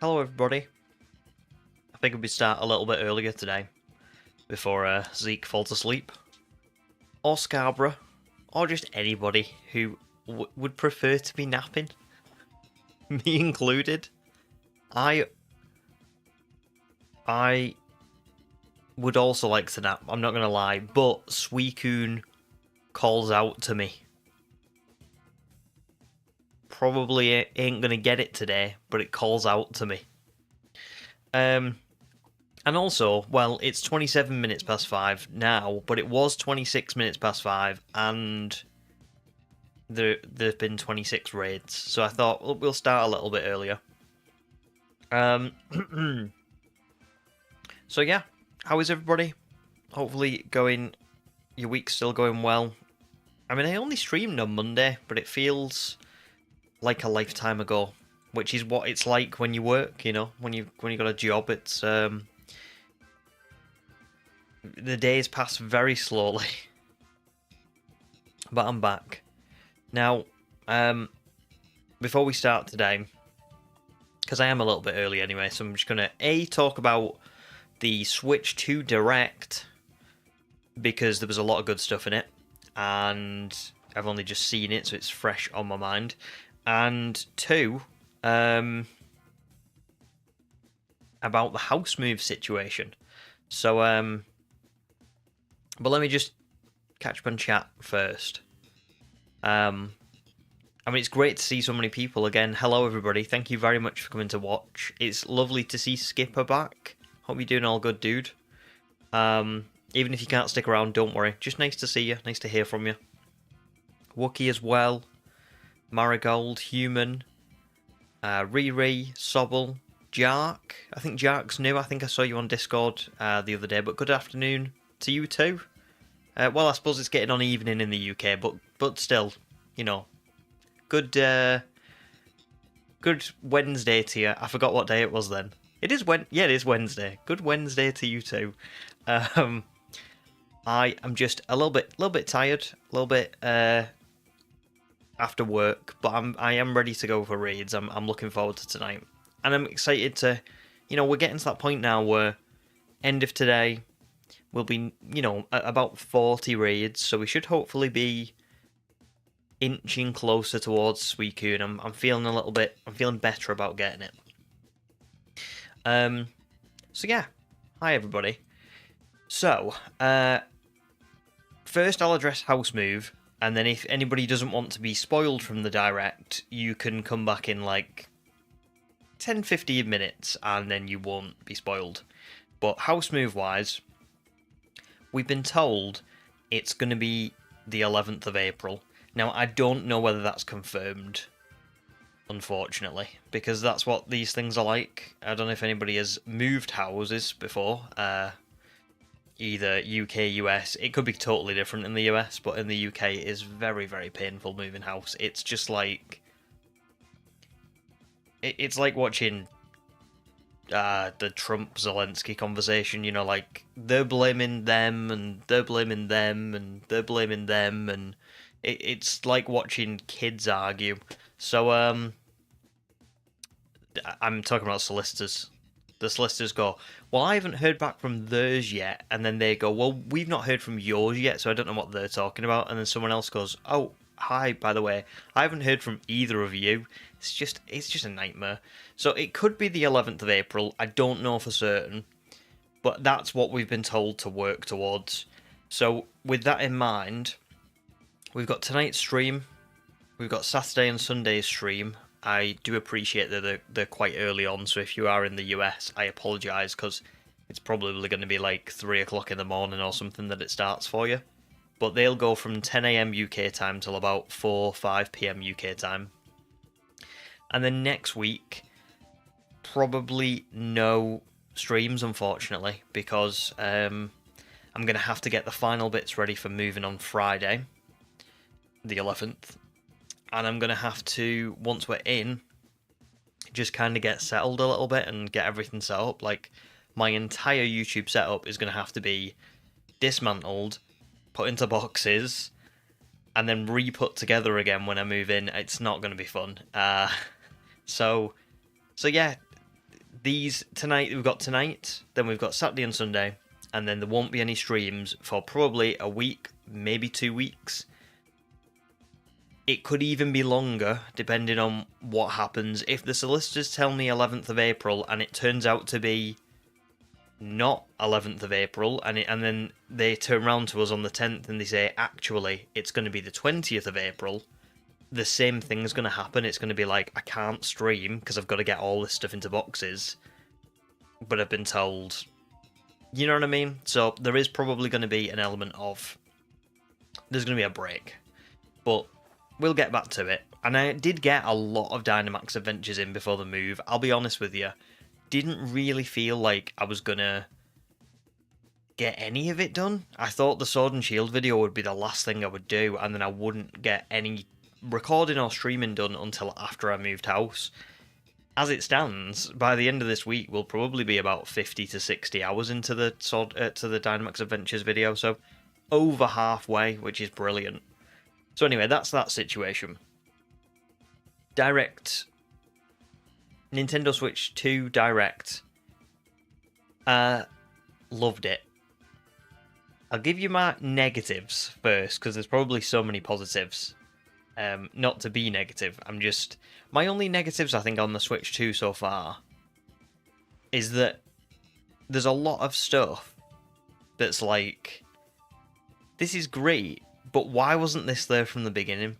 Hello everybody. I figured we'd start a little bit earlier today, before Zeke falls asleep. Or Scarborough, or just anybody who would prefer to be napping. Me included. I would also like to nap, I'm not gonna lie, but Suicune calls out to me. Probably ain't gonna get it today, but it calls out to me. And also, well, it's 27 minutes past 5 now, but it was 26 minutes past 5, and there've been 26 raids, so I thought we'll start a little bit earlier. So yeah, how is everybody? Hopefully your week's still going well. I mean, I only streamed on Monday, but it feels like a lifetime ago, which is what it's like when you work, you know, when you got a job. It's the days pass very slowly. But I'm back now. Before we start today, because I am a little bit early anyway, so I'm just gonna talk about the Switch 2 Direct, because there was a lot of good stuff in it, and I've only just seen it, so it's fresh on my mind. And 2, about the house move situation. So, but let me just catch up and chat first. I mean, it's great to see so many people again. Hello, everybody. Thank you very much for coming to watch. It's lovely to see Skipper back. Hope you're doing all good, dude. Even if you can't stick around, don't worry. Just nice to see you. Nice to hear from you. Wookie as well. Marigold, Human, Riri, Sobble, Jark. I think Jark's new. I think I saw you on Discord the other day. But good afternoon to you too. Well, I suppose it's getting on evening in the UK, but still, you know, good Wednesday to you. I forgot what day it was then. It is yeah, it is Wednesday. Good Wednesday to you too. I am just a little bit tired, a little bit after work, but I am ready to go for raids. I'm looking forward to tonight, and I'm excited to, you know, we're getting to that point now where end of today we'll be, you know, at about 40 raids, so we should hopefully be inching closer towards Suicune. I'm feeling I'm feeling better about getting it. So yeah, hi everybody. So, first I'll address house move, and then if anybody doesn't want to be spoiled from the direct, you can come back in like 10-15 minutes, and then you won't be spoiled. But house move wise, we've been told it's going to be the 11th of April. Now, I don't know whether that's confirmed, unfortunately, because that's what these things are like. I don't know if anybody has moved houses before, either UK, US. It could be totally different in the US, but in the UK it is very, very painful moving house. It's just like... It's like watching the Trump-Zelensky conversation, you know, like, they're blaming them, and they're blaming them, and they're blaming them, and it's like watching kids argue. So, I'm talking about solicitors. The solicitors go, well, I haven't heard back from theirs yet, and then they go, well, we've not heard from yours yet, so I don't know what they're talking about, and then someone else goes, oh, hi, by the way, I haven't heard from either of you. It's just a nightmare. So it could be the 11th of April, I don't know for certain, but that's what we've been told to work towards. So with that in mind, we've got tonight's stream, we've got Saturday and Sunday's stream. I do appreciate that they're quite early on, so if you are in the US, I apologise, because it's probably going to be like 3 o'clock in the morning or something that it starts for you. But they'll go from 10 AM UK time till about 5 PM UK time. And then next week, probably no streams, unfortunately, because I'm going to have to get the final bits ready for moving on Friday, the 11th. And I'm going to have to, once we're in, just kind of get settled a little bit and get everything set up. Like, my entire YouTube setup is going to have to be dismantled, put into boxes, and then re-put together again when I move in. It's not going to be fun. So yeah, these tonight, we've got tonight, then we've got Saturday and Sunday, and then there won't be any streams for probably a week, maybe 2 weeks. It could even be longer, depending on what happens. If the solicitors tell me 11th of April, and it turns out to be not 11th of April, and then they turn around to us on the 10th and they say, actually, it's going to be the 20th of April, the same thing's going to happen. It's going to be like, I can't stream because I've got to get all this stuff into boxes, but I've been told, you know what I mean? So there is probably going to be an element of, there's going to be a break, but we'll get back to it. And I did get a lot of Dynamax Adventures in before the move. I'll be honest with you, didn't really feel like I was gonna get any of it done. I thought the Sword and Shield video would be the last thing I would do, and then I wouldn't get any recording or streaming done until after I moved house. As it stands, by the end of this week, we'll probably be about 50 to 60 hours into the Dynamax Adventures video, so over halfway, which is brilliant. So anyway, that's that situation. Direct. Nintendo Switch 2 Direct. Loved it. I'll give you my negatives first, because there's probably so many positives. Not to be negative, my only negatives, I think, on the Switch 2 so far is that there's a lot of stuff that's like, this is great, but why wasn't this there from the beginning?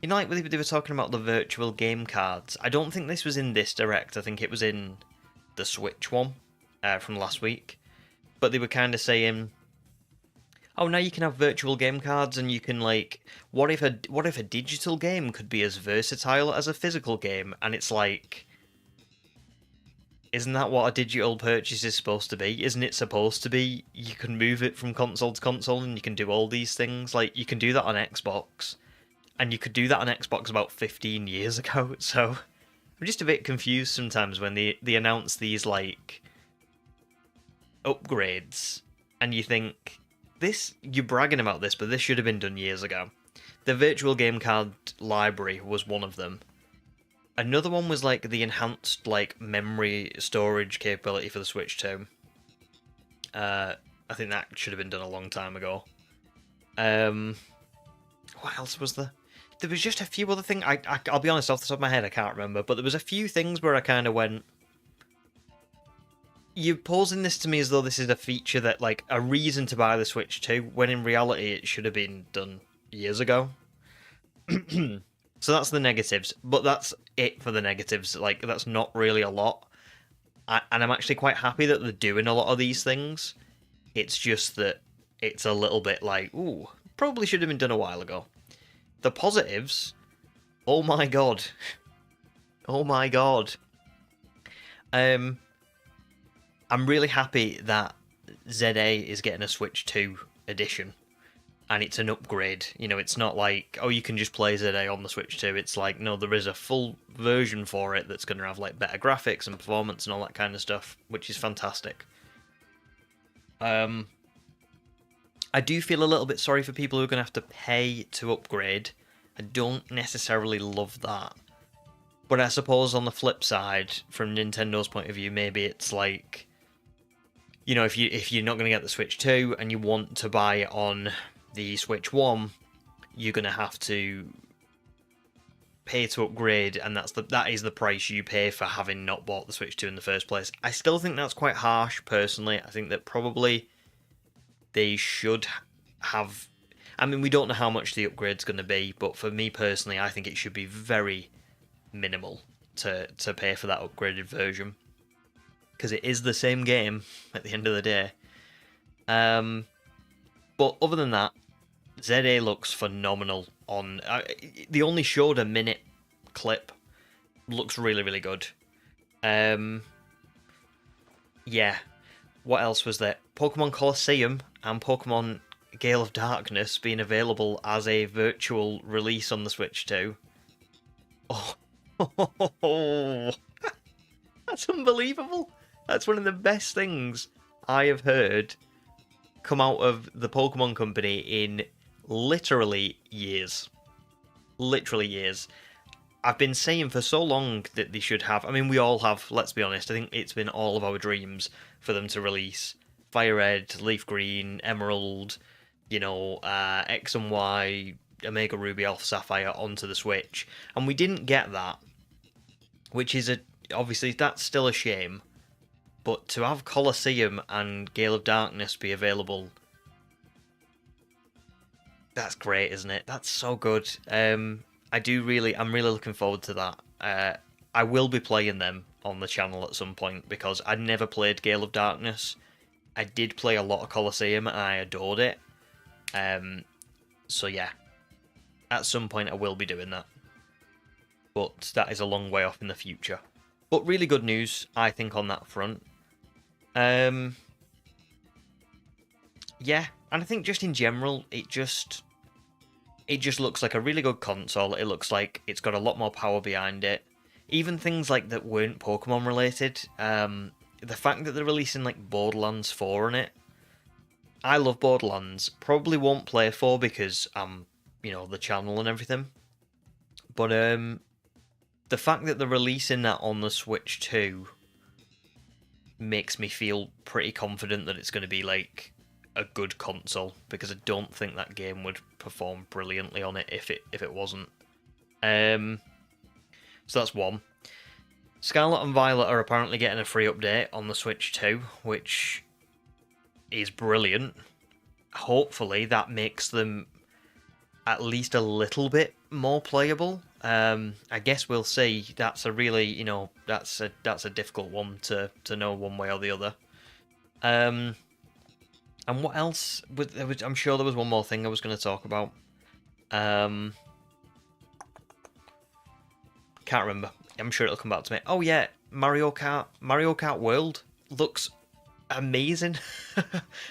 You know, like they were talking about the virtual game cards. I don't think this was in this Direct. I think it was in the Switch one from last week. But they were kind of saying, oh, now you can have virtual game cards, and you can, like, what if a digital game could be as versatile as a physical game? And it's like, isn't that what a digital purchase is supposed to be? Isn't it supposed to be you can move it from console to console and you can do all these things? Like, you can do that on Xbox, and you could do that on Xbox about 15 years ago. So I'm just a bit confused sometimes when they announce these, like, upgrades, and you think, you're bragging about this, but this should have been done years ago. The virtual game card library was one of them. Another one was, like, the enhanced, like, memory storage capability for the Switch 2. I think that should have been done a long time ago. What else was there? There was just a few other things. I'll be honest, off the top of my head, I can't remember, but there was a few things where I kind of went, you're posing this to me as though this is a feature that, like, a reason to buy the Switch 2, when in reality it should have been done years ago. So that's the negatives, but that's it for the negatives. Like, that's not really a lot. And I'm actually quite happy that they're doing a lot of these things. It's just that it's a little bit like, ooh, probably should have been done a while ago. The positives, oh my god. Oh my god. I'm really happy that ZA is getting a Switch 2 edition. And it's an upgrade. You know, it's not like, oh, you can just play ZA on the Switch 2. It's like, no, there is a full version for it that's going to have, like, better graphics and performance and all that kind of stuff, which is fantastic. I do feel a little bit sorry for people who are going to have to pay to upgrade. I don't necessarily love that. But I suppose on the flip side, from Nintendo's point of view, maybe it's like, you know, if you're not going to get the Switch 2 and you want to buy it on the Switch 1, you're going to have to pay to upgrade, and that is the price you pay for having not bought the Switch 2 in the first place. I still think that's quite harsh, personally. I think that probably they should have... I mean, we don't know how much the upgrade's going to be, but for me personally, I think it should be very minimal to pay for that upgraded version, because it is the same game at the end of the day. But other than that, ZA looks phenomenal on... they only showed a minute clip. Looks really, really good. Yeah. What else was there? Pokemon Colosseum and Pokemon Gale of Darkness being available as a virtual release on the Switch 2. Oh, that's unbelievable. That's one of the best things I have heard come out of the Pokemon Company in literally years. Literally years. I've been saying for so long that they should have. I mean, we all have. Let's be honest. I think it's been all of our dreams for them to release Fire Red, Leaf Green, Emerald, X and Y, Omega Ruby, Alpha Sapphire onto the Switch, and we didn't get that, which is obviously that's still a shame. But to have Colosseum and Gale of Darkness be available, that's great, isn't it? That's so good. I'm really looking forward to that. I will be playing them on the channel at some point because I never played Gale of Darkness. I did play a lot of Colosseum and I adored it. So yeah, at some point I will be doing that. But that is a long way off in the future. But really good news, I think, on that front. Yeah, and I think just in general, it just looks like a really good console. It looks like it's got a lot more power behind it. Even things like that weren't Pokemon related. The fact that they're releasing like Borderlands 4 on it. I love Borderlands. Probably won't play 4 because I'm, the channel and everything. But the fact that they're releasing that on the Switch 2 makes me feel pretty confident that it's going to be like a good console, because I don't think that game would perform brilliantly on it if it wasn't. So that's one. Scarlet and Violet are apparently getting a free update on the Switch 2, which is brilliant. Hopefully that makes them at least a little bit more playable. I guess we'll see. That's a really, that's a difficult one to know one way or the other. And what else? I'm sure there was one more thing I was going to talk about. Can't remember. I'm sure it'll come back to me. Oh yeah, Mario Kart World looks amazing.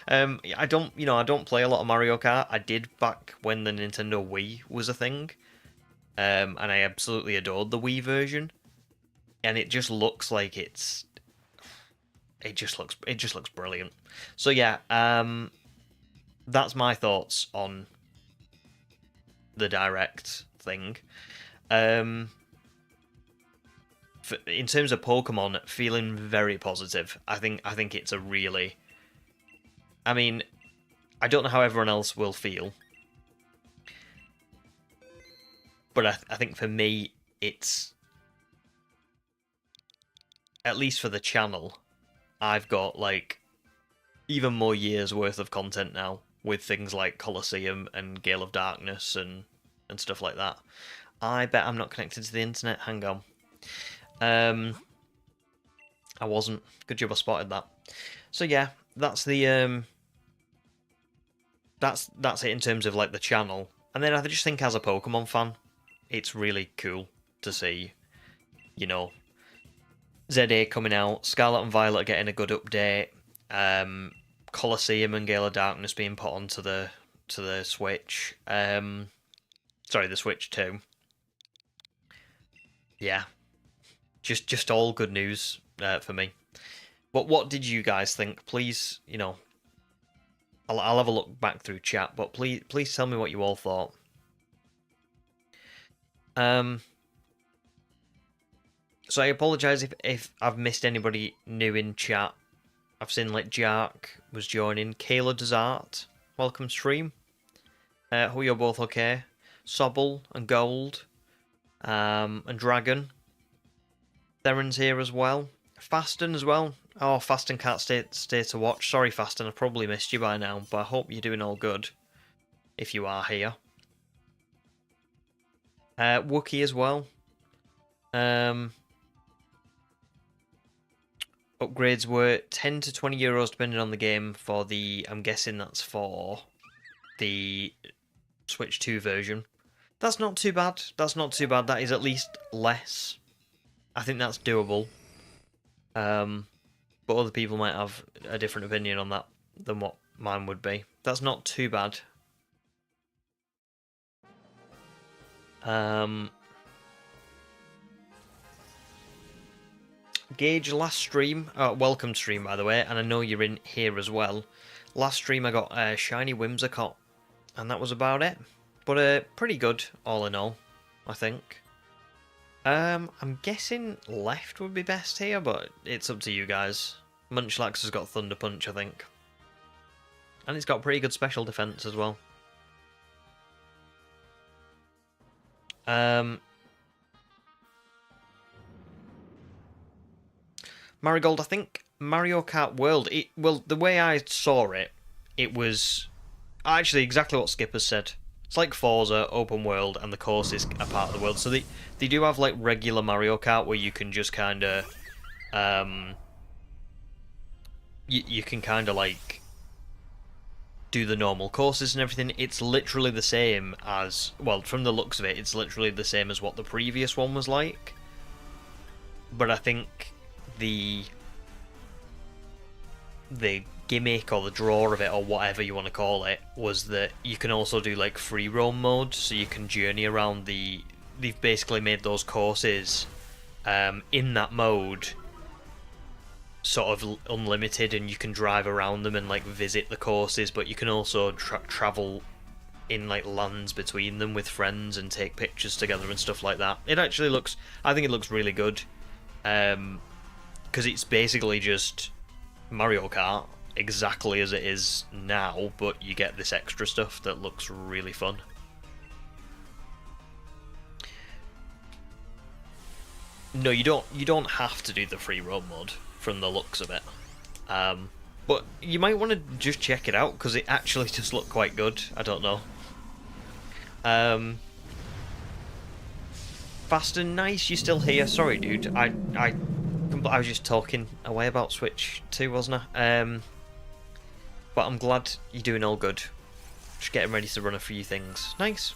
I don't play a lot of Mario Kart. I did back when the Nintendo Wii was a thing. And I absolutely adored the Wii version. And it just looks like it just looks brilliant. So yeah, that's my thoughts on the Direct thing. In terms of Pokemon, feeling very positive. I think it's a really... I mean, I don't know how everyone else will feel. But I think for me, it's... At least for the channel, I've got, like, even more years worth of content now, with things like Colosseum and Gale of Darkness and stuff like that. I bet I'm not connected to the internet. Hang on. I wasn't. Good job I spotted that. So yeah, that's the that's it in terms of like the channel. And then I just think as a Pokemon fan, it's really cool to see, ZA coming out, Scarlet and Violet getting a good update, Colosseum and Gale of Darkness being put onto the Switch. Sorry, the Switch 2. Yeah. Just all good news for me. But what did you guys think? Please, I'll have a look back through chat, but please tell me what you all thought. So I apologise if I've missed anybody new in chat. I've seen like Jark was joining, Kayla Desart, welcome stream. Who you're both okay? Sobble and Gold, and Dragon. Theron's here as well. Fasten as well. Oh, Fasten can't stay to watch. Sorry, Fasten, I probably missed you by now, but I hope you're doing all good, if you are here. Wookie as well. Upgrades were 10 to 20 euros depending on the game for the... I'm guessing that's for the Switch 2 version. That's not too bad. That's not too bad. That is at least less. I think that's doable. But other people might have a different opinion on that than what mine would be. That's not too bad. Gage, last stream, welcome stream by the way, and I know you're in here as well. Last stream I got Shiny Whimsicott, and that was about it. But pretty good, all in all, I think. I'm guessing left would be best here, but it's up to you guys. Munchlax has got Thunder Punch, I think. And it's got pretty good special defense as well. Marigold, I think Mario Kart World, well, the way I saw it, it was actually exactly what Skipper said. It's like Forza, open world, and the courses are part of the world. So they do have like regular Mario Kart where you can just kind of, you can kind of like do the normal courses and everything. It's literally the same as, well, from the looks of it, it's literally the same as what the previous one was like. But I think the gimmick or the draw of it, or whatever you want to call it, was that you can also do like free roam mode, so you can journey around they've basically made those courses in that mode sort of unlimited, and you can drive around them and like visit the courses, but you can also travel in like lands between them with friends and take pictures together and stuff like that. It actually looks, I think it looks really good, because it's basically just Mario Kart exactly as it is now, but you get this extra stuff that looks really fun. No, you don't have to do the free roam mode from the looks of it, but you might want to just check it out because it actually does look quite good. I don't know. Fast and Nice, you still here? Sorry, dude. I was just talking away about Switch 2, wasn't I? But I'm glad you're doing all good. Just getting ready to run a few things. Nice.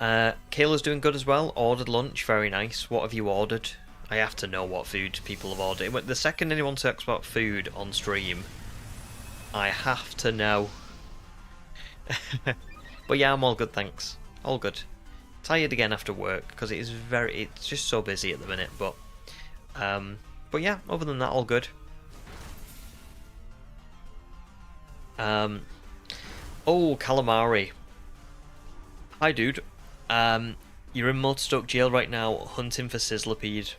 Kayla's doing good as well. Ordered lunch, very nice. What have you ordered? I have to know what food people have ordered. The second anyone talks about food on stream, I have to know. But yeah, I'm all good, thanks. All good. Tired again after work because it's just so busy at the minute. But yeah, other than that, all good. Oh, calamari. Hi, dude. You're in Motorstoke jail right now, hunting for Sizzlipede.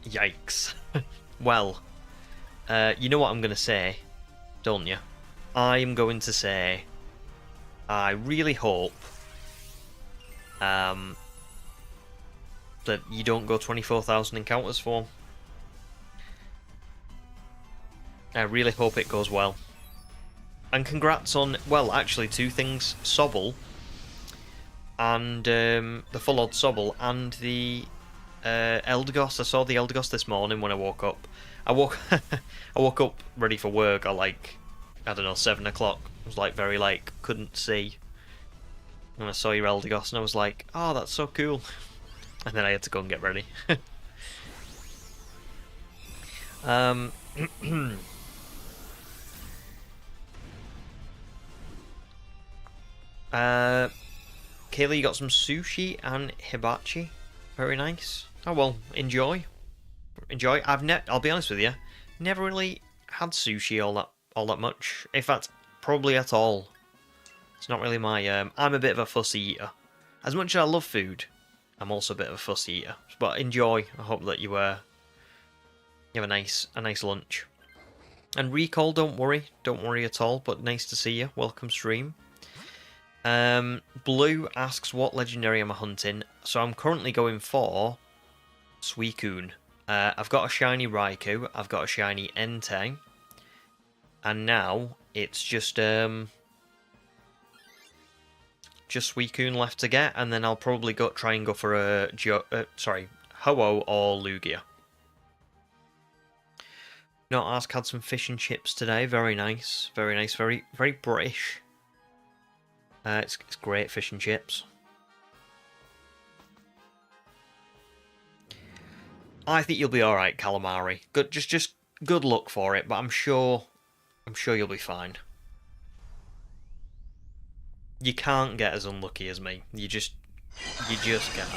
Yikes. Well, you know what I'm going to say, don't you? I'm going to say, I really hope that you don't go 24,000 encounters for. I really hope it goes well. And congrats on, well, actually two things. Sobble, and the full odd Sobble, and the Eldegoss. I saw the Eldegoss this morning when I woke up. I woke up ready for work at like, I don't know, 7 o'clock. I was like very like, couldn't see. And I saw your Eldegoss and I was like, oh, that's so cool. And then I had to go and get ready. Kayla, you got some sushi and hibachi. Very nice. Oh well, enjoy. Enjoy. I'll be honest with you, never really had sushi all that much. In fact, probably at all. It's not really my. I'm a bit of a fussy eater. As much as I love food, I'm also a bit of a fussy eater. But enjoy. I hope that you have a nice lunch. And Recall, don't worry at all. But nice to see you. Welcome stream. Blue asks what legendary am I hunting. So I'm currently going for Suicune. I've got a shiny Raikou. I've got a shiny Entei. And now it's just Suicune left to get, and then I'll probably try and go for a Ho-Oh or Lugia. Not ask, had some fish and chips today. Very nice, very nice, very British. It's great fish and chips. I think you'll be all right, calamari. Good, just good luck for it, but I'm sure you'll be fine. You can't get as unlucky as me. You just can't.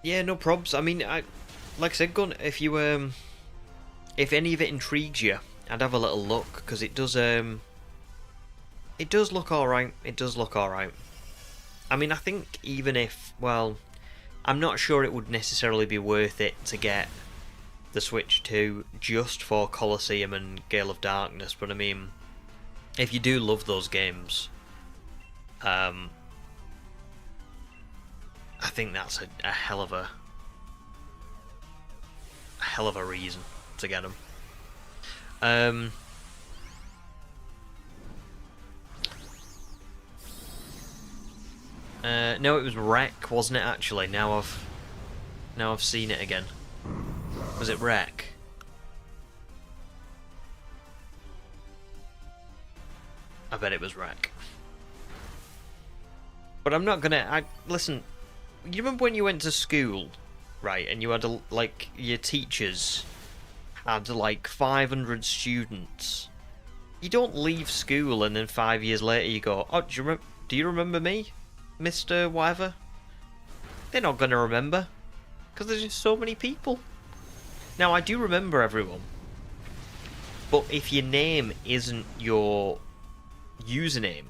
Yeah, no probs. I mean, like I said, Gun, if you if any of it intrigues you, I'd have a little look because it does look all right. It does look all right. I mean, I think even if, well, I'm not sure it would necessarily be worth it to get the Switch 2 just for Colosseum and Gale of Darkness, but I mean, if you do love those games, I think that's a hell of a reason to get them. No, it was Wreck, wasn't it? Actually, now I've seen it again. Was it Wreck? I bet it was Wreck. But I'm not gonna. Listen. You remember when you went to school, right? And you had like your teachers had like 500 students. You don't leave school and then 5 years later you go, "Oh, do you remember me, Mr. Whatever?" They're not gonna remember because there's just so many people. Now I do remember everyone, but if your name isn't your username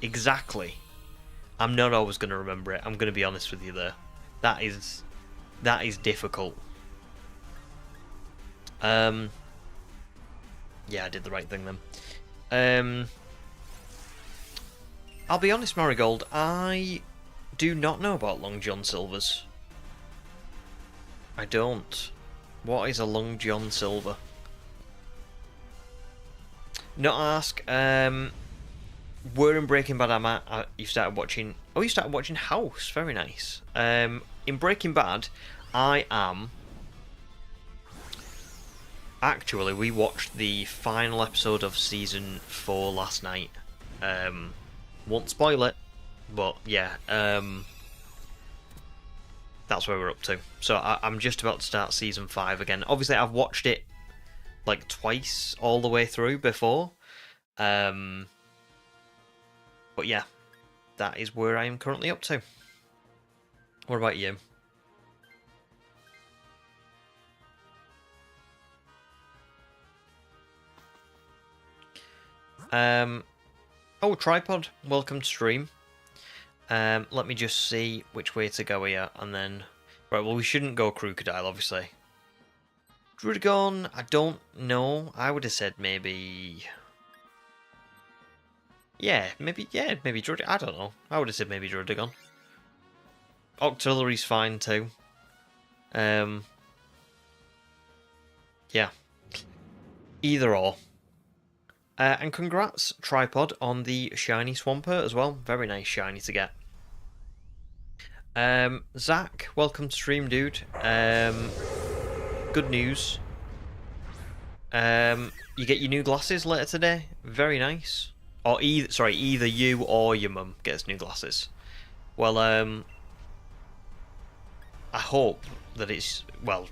exactly, I'm not always going to remember it. I'm going to be honest with you there. That is difficult. Yeah, I did the right thing then. I'll be honest, Marigold, I do not know about Long John Silver's. I don't. What is a Long John Silver? Not ask. Were in Breaking Bad, you started watching. Oh, you started watching House. Very nice. In Breaking Bad, I am. Actually, we watched the final episode of season 4 last night. Won't spoil it, but yeah. That's where we're up to. So I'm just about to start season 5 again. Obviously, I've watched it like twice all the way through before. But yeah, that is where I am currently up to. What about you? Oh, Tripod, welcome to stream. Let me just see which way to go here, and then... Right, well, we shouldn't go Crocodile, obviously. Drudagon, I don't know. I would have said maybe... Yeah, maybe Drudagon. I don't know. I would have said maybe Drudagon. Octillery's fine too. Yeah. Either or. And congrats, Tripod, on the shiny Swampert as well. Very nice shiny to get. Zach, welcome to stream, dude. Good news. You get your new glasses later today. Very nice. Or either you or your mum gets new glasses. Well, I hope that it's, well,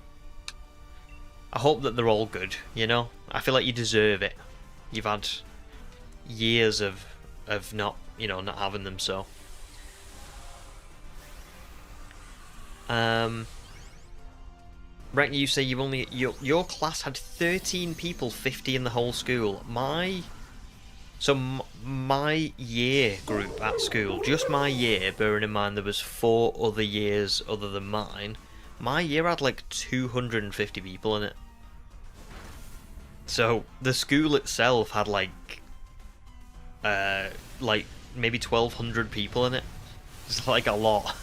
I hope that they're all good, you know? I feel like you deserve it. You've had years of not, you know, not having them, so. Rank, you say you've only, your class had 13 people, 50 in the whole school. My year group at school, just my year, bearing in mind there was 4 other years other than mine, my year had like 250 people in it. So the school itself had like maybe 1,200 people in it. It's like a lot.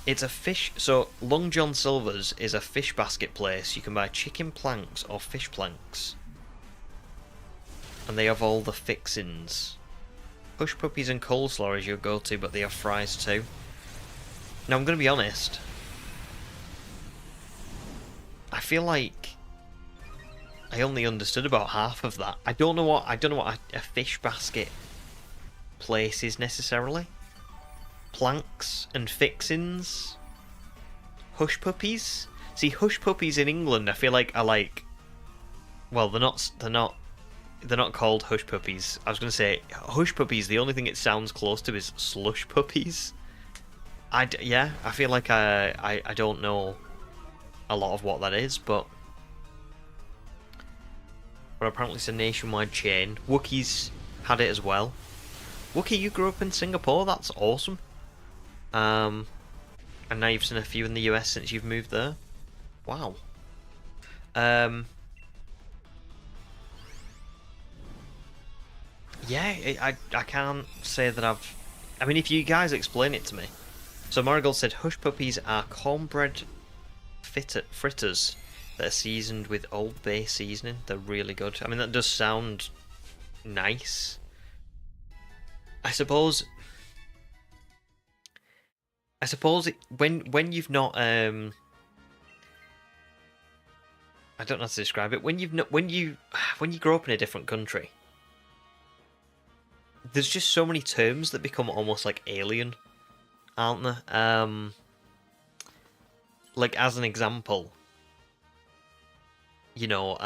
It's a fish. So Long John Silver's is a fish basket place. You can buy chicken planks or fish planks, and they have all the fixins. Hush puppies and coleslaw is your go-to, but they have fries too. Now I'm gonna be honest. I feel like I only understood about half of that. I don't know what a fish basket place is necessarily. Planks and fixins. Hush puppies. See, hush puppies in England, I feel like are like, well, they're not. they're not called hush puppies. I was going to say hush puppies. The only thing it sounds close to is slush puppies. Yeah, I feel like I don't know a lot of what that is, but apparently it's a nationwide chain. Wookiees had it as well. Wookie, you grew up in Singapore. That's awesome. And now you've seen a few in the US since you've moved there. Wow. Yeah, I can't say that I've... I mean, if you guys explain it to me. So Marigold said, hush puppies are cornbread fritters that are seasoned with Old Bay seasoning. They're really good. I mean, that does sound nice. I suppose when you've not I don't know how to describe it. When you grow up in a different country, there's just so many terms that become almost like alien, aren't there? Like as an example, you know,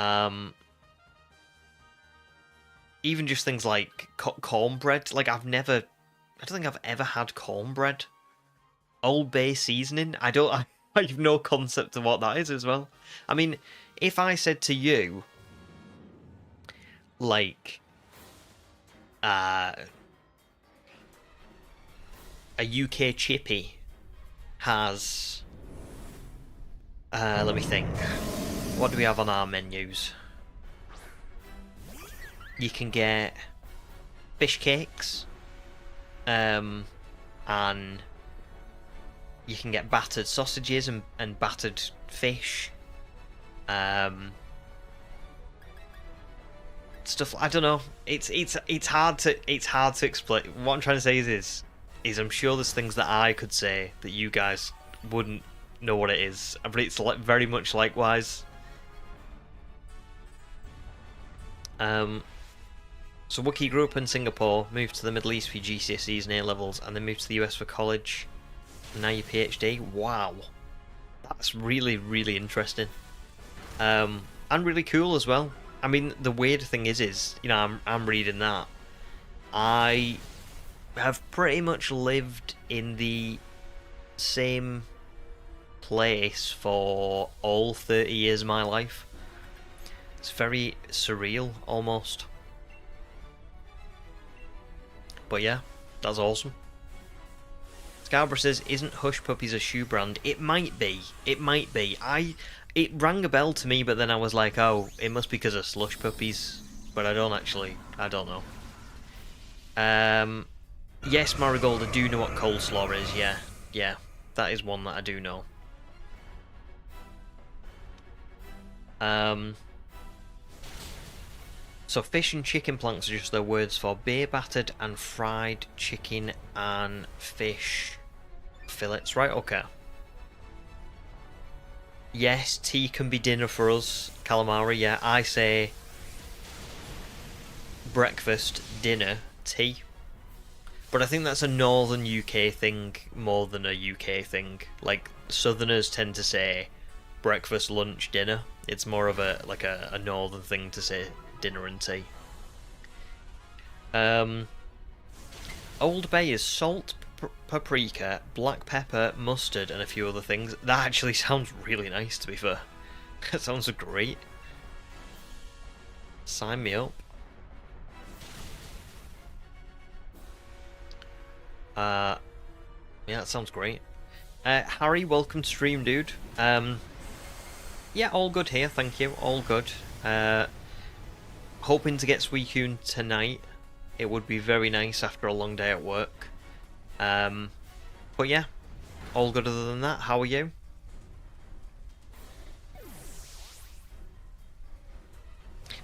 even just things like cornbread. Like I don't think I've ever had cornbread. Old Bay seasoning. I have no concept of what that is as well. I mean, if I said to you, like, a UK chippy has, let me think. What do we have on our menus? You can get fish cakes, and you can get battered sausages and battered fish. Stuff, I don't know. It's hard to explain. What I'm trying to say is I'm sure there's things that I could say that you guys wouldn't know what it is, but it's like very much likewise. So Wookie grew up in Singapore, moved to the Middle East for GCSEs and A levels, and then moved to the US for college. And now your PhD. Wow, that's really, really interesting, and really cool as well. I mean, the weird thing is you know, I'm reading that. I have pretty much lived in the same place for all 30 years of my life. It's very surreal, almost. But yeah, that's awesome. Scarborough says, isn't Hush Puppies a shoe brand? It might be. It might be. It rang a bell to me, but then I was like, oh, it must be because of Slush Puppies. But I don't know. Yes, Marigold, I do know what coleslaw is, yeah. Yeah, that is one that I do know. So fish and chicken planks are just their words for beer battered and fried chicken and fish fillets, right? Okay. Yes, tea can be dinner for us, calamari. Yeah, I say breakfast, dinner, tea. But I think that's a northern UK thing more than a UK thing. Like, southerners tend to say breakfast, lunch, dinner. It's more of a northern thing to say dinner and tea. Old Bay is salt, paprika, black pepper, mustard, and a few other things. That actually sounds really nice, to be fair. That sounds great. Sign me up. Yeah, that sounds great. Harry, welcome to stream, dude. Yeah, all good here, thank you. All good. Hoping to get Suicune tonight. It would be very nice after a long day at work. But yeah, all good other than that. How are you?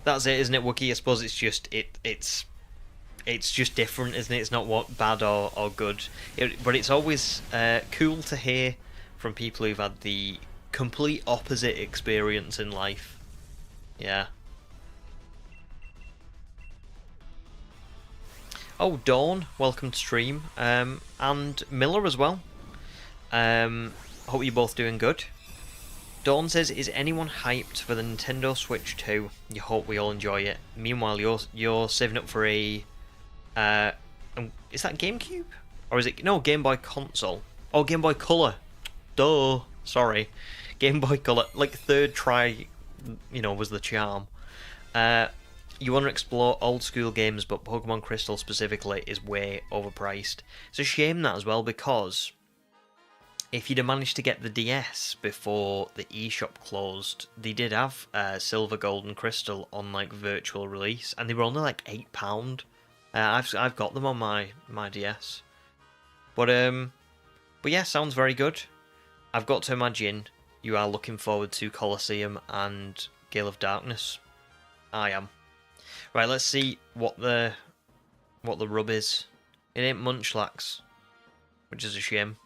That's it, isn't it, Wookie? I suppose it's just it's just different, isn't it? It's not what bad or good. But it's always cool to hear from people who've had the complete opposite experience in life. Yeah. Oh, Dawn, welcome to stream. And Miller as well. Hope you're both doing good. Dawn says, "Is anyone hyped for the Nintendo Switch 2? You hope we all enjoy it. Meanwhile, you're saving up for a is that GameCube or is it no Game Boy console? Oh, Game Boy Color. Duh. Sorry, Game Boy Color. Like third try, was the charm. You want to explore old school games, but Pokemon Crystal specifically is way overpriced. It's a shame that as well, because if you'd have managed to get the DS before the eShop closed, they did have Silver, Gold, and Crystal on like virtual release, and they were only like £8. I've got them on my DS, but yeah, sounds very good. I've got to imagine you are looking forward to Colosseum and Gale of Darkness. I am. Right, let's see what the rub is. It ain't Munchlax, which is a shame.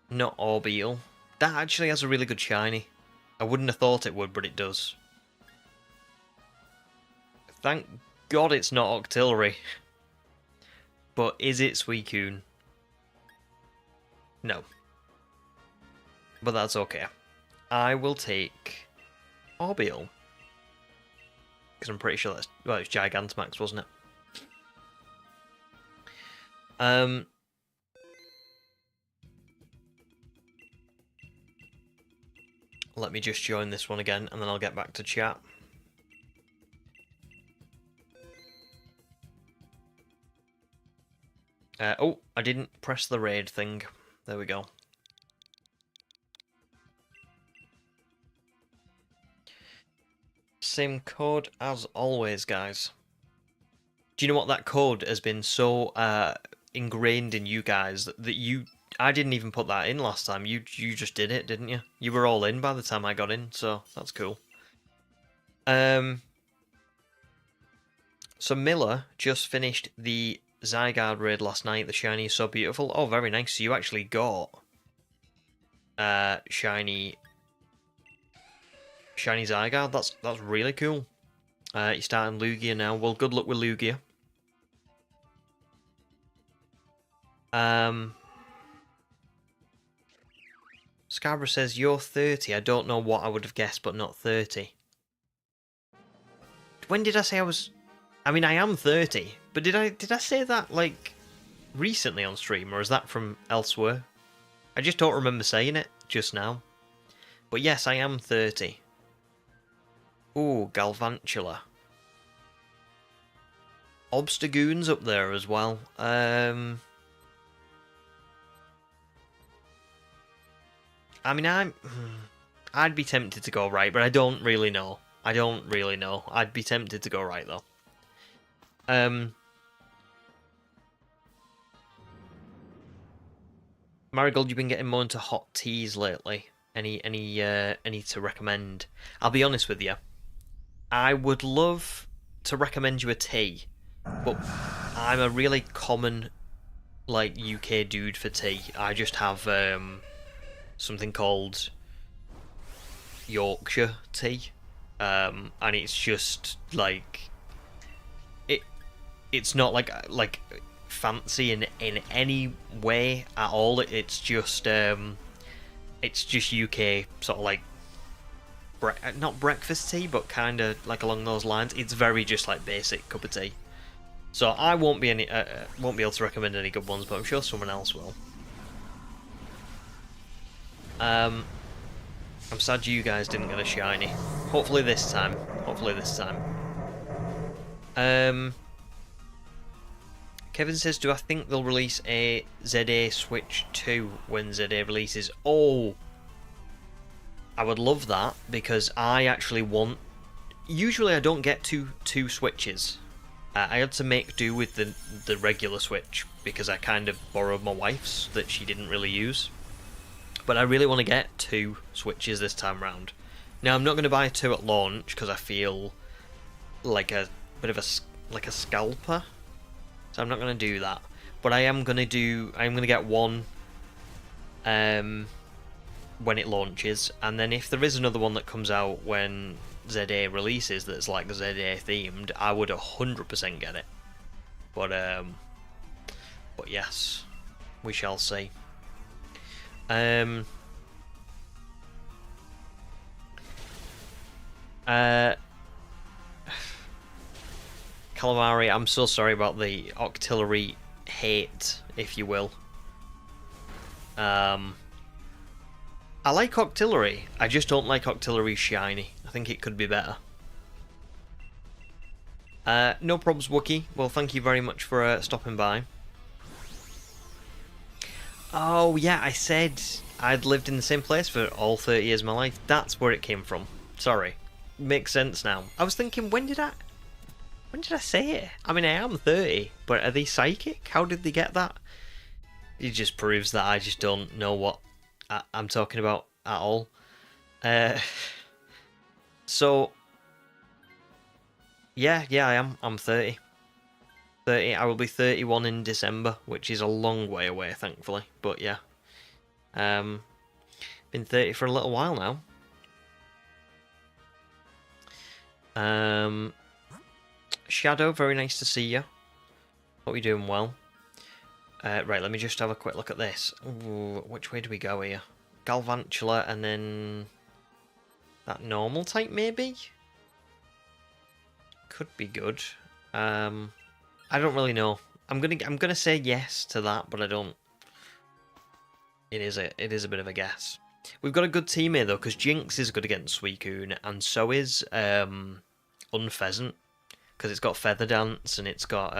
Not Orbeetle. That actually has a really good shiny. I wouldn't have thought it would, but it does. Thank God it's not Octillery. But is it Suicune? No. But that's okay. I will take Orbeetle. Because I'm pretty sure that's... Well, it was Gigantamax, wasn't it? Let me just join this one again, and then I'll get back to chat. Oh, I didn't press the raid thing. There we go. Same code as always, guys. Do you know what? That code has been so ingrained in you guys that you... I didn't even put that in last time. You just did it, didn't you? You were all in by the time I got in, so that's cool. So Miller just finished the Zygarde raid last night. The shiny is so beautiful. Oh, very nice. So you actually got shiny Zygarde. That's really cool. You're starting Lugia now. Well, good luck with Lugia. Scarborough says, "You're 30. I don't know what I would have guessed, but not 30. When did I say I was... I mean, I am 30, but did I say that, like, recently on stream, or is that from elsewhere? I just don't remember saying it just now. But yes, I am 30. Ooh, Galvantula. Obstagoon's up there as well. I mean, I'd be tempted to go right, but I don't really know. I'd be tempted to go right, though. Marigold, you've been getting more into hot teas lately. Any to recommend? I'll be honest with you. I would love to recommend you a tea, but I'm a really common, like, UK dude for tea. I just have something called Yorkshire tea, and it's just like it's not like fancy in any way at all. It's just UK sort of like not breakfast tea, but kind of like along those lines. It's very just like basic cup of tea. So I won't be able to recommend any good ones, but I'm sure someone else will. I'm sad you guys didn't get a shiny. Hopefully this time. Kevin says, "Do I think they'll release a ZA Switch 2 when ZA releases?" Oh, I would love that, because I actually want... Usually I don't get two Switches. I had to make do with the regular Switch, because I kind of borrowed my wife's that she didn't really use. But I really want to get 2 Switches this time round. Now, I'm not going to buy 2 at launch, because I feel like a bit of a scalper. So I'm not going to do that. But I'm going to get 1 when it launches, and then if there is another one that comes out when ZA releases that's like ZA themed, I would 100% get it. But yes, we shall see. Calamari, I'm so sorry about the Octillery hate, if you will. I like Octillery, I just don't like Octillery shiny. I think it could be better. No problems, Wookie. Well, thank you very much for stopping by. Oh, yeah, I said I'd lived in the same place for all 30 years of my life. That's where it came from. Sorry. Makes sense now. I was thinking, when did I say it? I mean, I am 30, but are they psychic? How did they get that? It just proves that I just don't know what I'm talking about at all. So, yeah, I am. I'm 30. 30. I will be 31 in December, which is a long way away, thankfully. But yeah. Been 30 for a little while now. Shadow, very nice to see you. Hope you're doing well. Right, let me just have a quick look at this. Ooh, which way do we go here? Galvantula and then that normal type, maybe? Could be good. I don't really know. I'm gonna say yes to that, but I don't. It is a bit of a guess. We've got a good team here though, because Jinx is good against Suicune, and so is Unpheasant, because it's got Feather Dance and it's got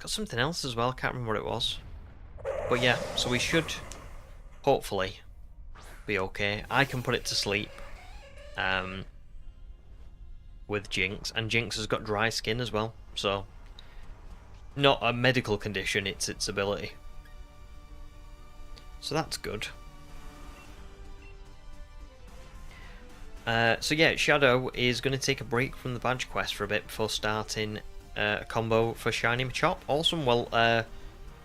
something else as well. I can't remember what it was. But yeah, so we should hopefully be okay. I can put it to sleep with Jinx, and Jinx has got dry skin as well, so not a medical condition, it's its ability. So that's good. So yeah, Shadow is going to take a break from the badge quest for a bit before starting a combo for Shiny Machop. Awesome, well,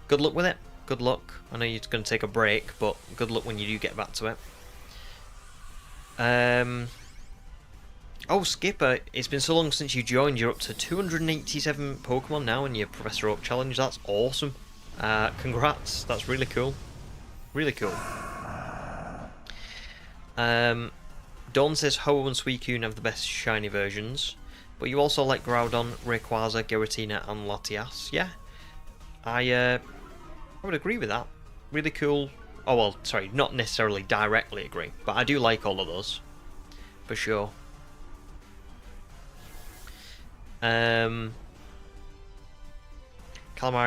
good luck with it. Good luck. I know you're going to take a break, but good luck when you do get back to it. Oh, Skipper, it's been so long since you joined. You're up to 287 Pokemon now in your Professor Oak challenge. That's awesome. Congrats. That's really cool. Really cool. Dawn says Ho and Suicune have the best shiny versions, but you also like Groudon, Rayquaza, Giratina, and Latias. Yeah, I would agree with that. Really cool. Oh well, sorry, not necessarily directly agree, but I do like all of those for sure. Calamari,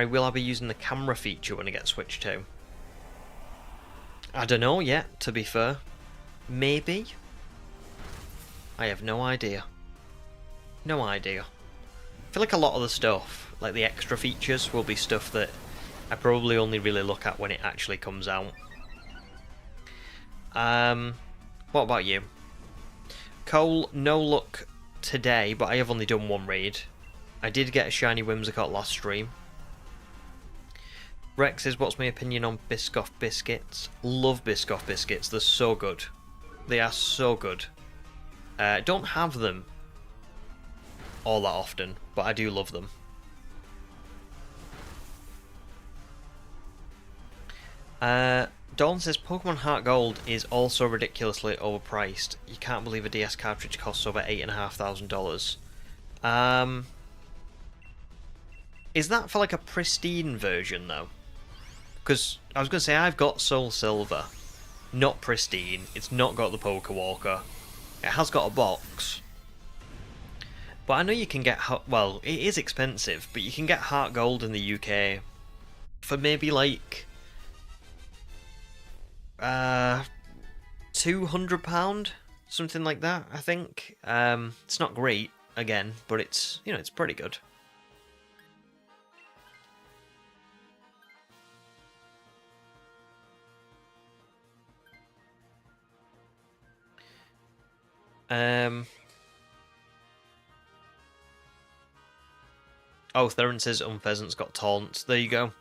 will I be using the camera feature when I get Switch 2? I don't know yet, to be fair. Maybe. I have no idea. No idea. I feel like a lot of the stuff, like the extra features, will be stuff that I probably only really look at when it actually comes out. What about you? Cole, no luck today, but I have only done one raid. I did get a shiny Whimsicott last stream. Rex says, what's my opinion on Biscoff biscuits? Love Biscoff biscuits, they're so good. They are so good. Don't have them all that often, but I do love them. Dawn says, Pokemon Heart Gold is also ridiculously overpriced. You can't believe a DS cartridge costs over $8,500. Is that for like a pristine version though? Because I was going to say, I've got Soul Silver. Not pristine. It's not got the Pokewalker. It has got a box. But I know you can get... well, it is expensive, but you can get Heart Gold in the UK for maybe like... £200? Something like that, I think. It's not great, again, but it's, you know, it's pretty good. Oh, Theron says Unpheasant's got taunts. There you go.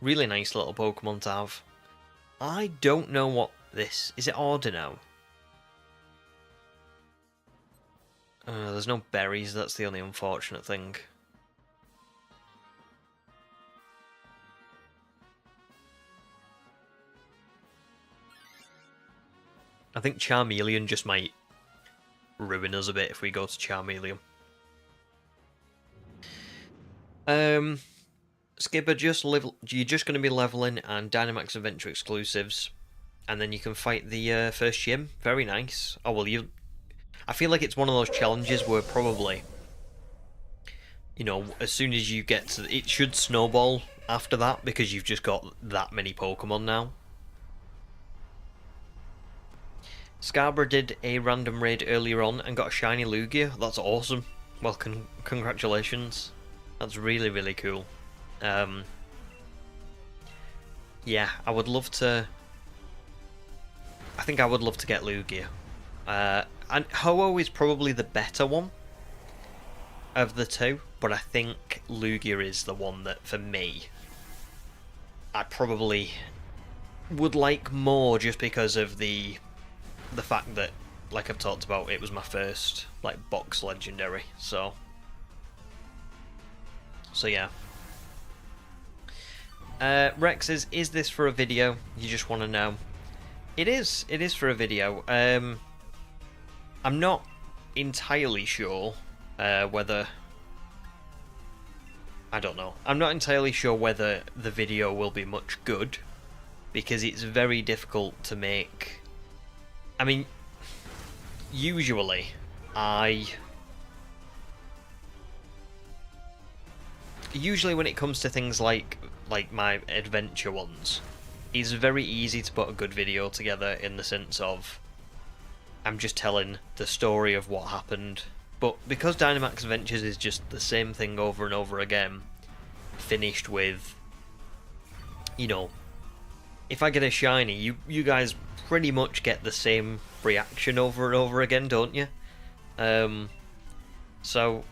Really nice little Pokemon to have. I don't know what this... Is it Ordino? There's no berries, that's the only unfortunate thing. I think Charmeleon just might ruin us a bit if we go to Charmeleon. Skipper, you're just going to be leveling and Dynamax Adventure exclusives, and then you can fight the first gym. Very nice. Oh well, I feel like it's one of those challenges where probably, you know, as soon as you get to, it should snowball after that because you've just got that many Pokemon now. Scarborough did a random raid earlier on and got a shiny Lugia. That's awesome. Well, congratulations. That's really, really cool. Yeah, I would love to... I think I would love to get Lugia. And Ho-Oh is probably the better one of the two, but I think Lugia is the one that, for me, I probably would like more just because of the fact that, like I've talked about, it was my first like box legendary. So yeah. Rex says, "Is this for a video? You just want to know." It is. It is for a video. I'm not entirely sure whether. I don't know. I'm not entirely sure whether the video will be much good because it's very difficult to make. I mean, usually when it comes to things like my adventure ones, it's very easy to put a good video together in the sense of I'm just telling the story of what happened. But because Dynamax Adventures is just the same thing over and over again, finished with, you know, if I get a shiny, you guys pretty much get the same reaction over and over again, don't you? So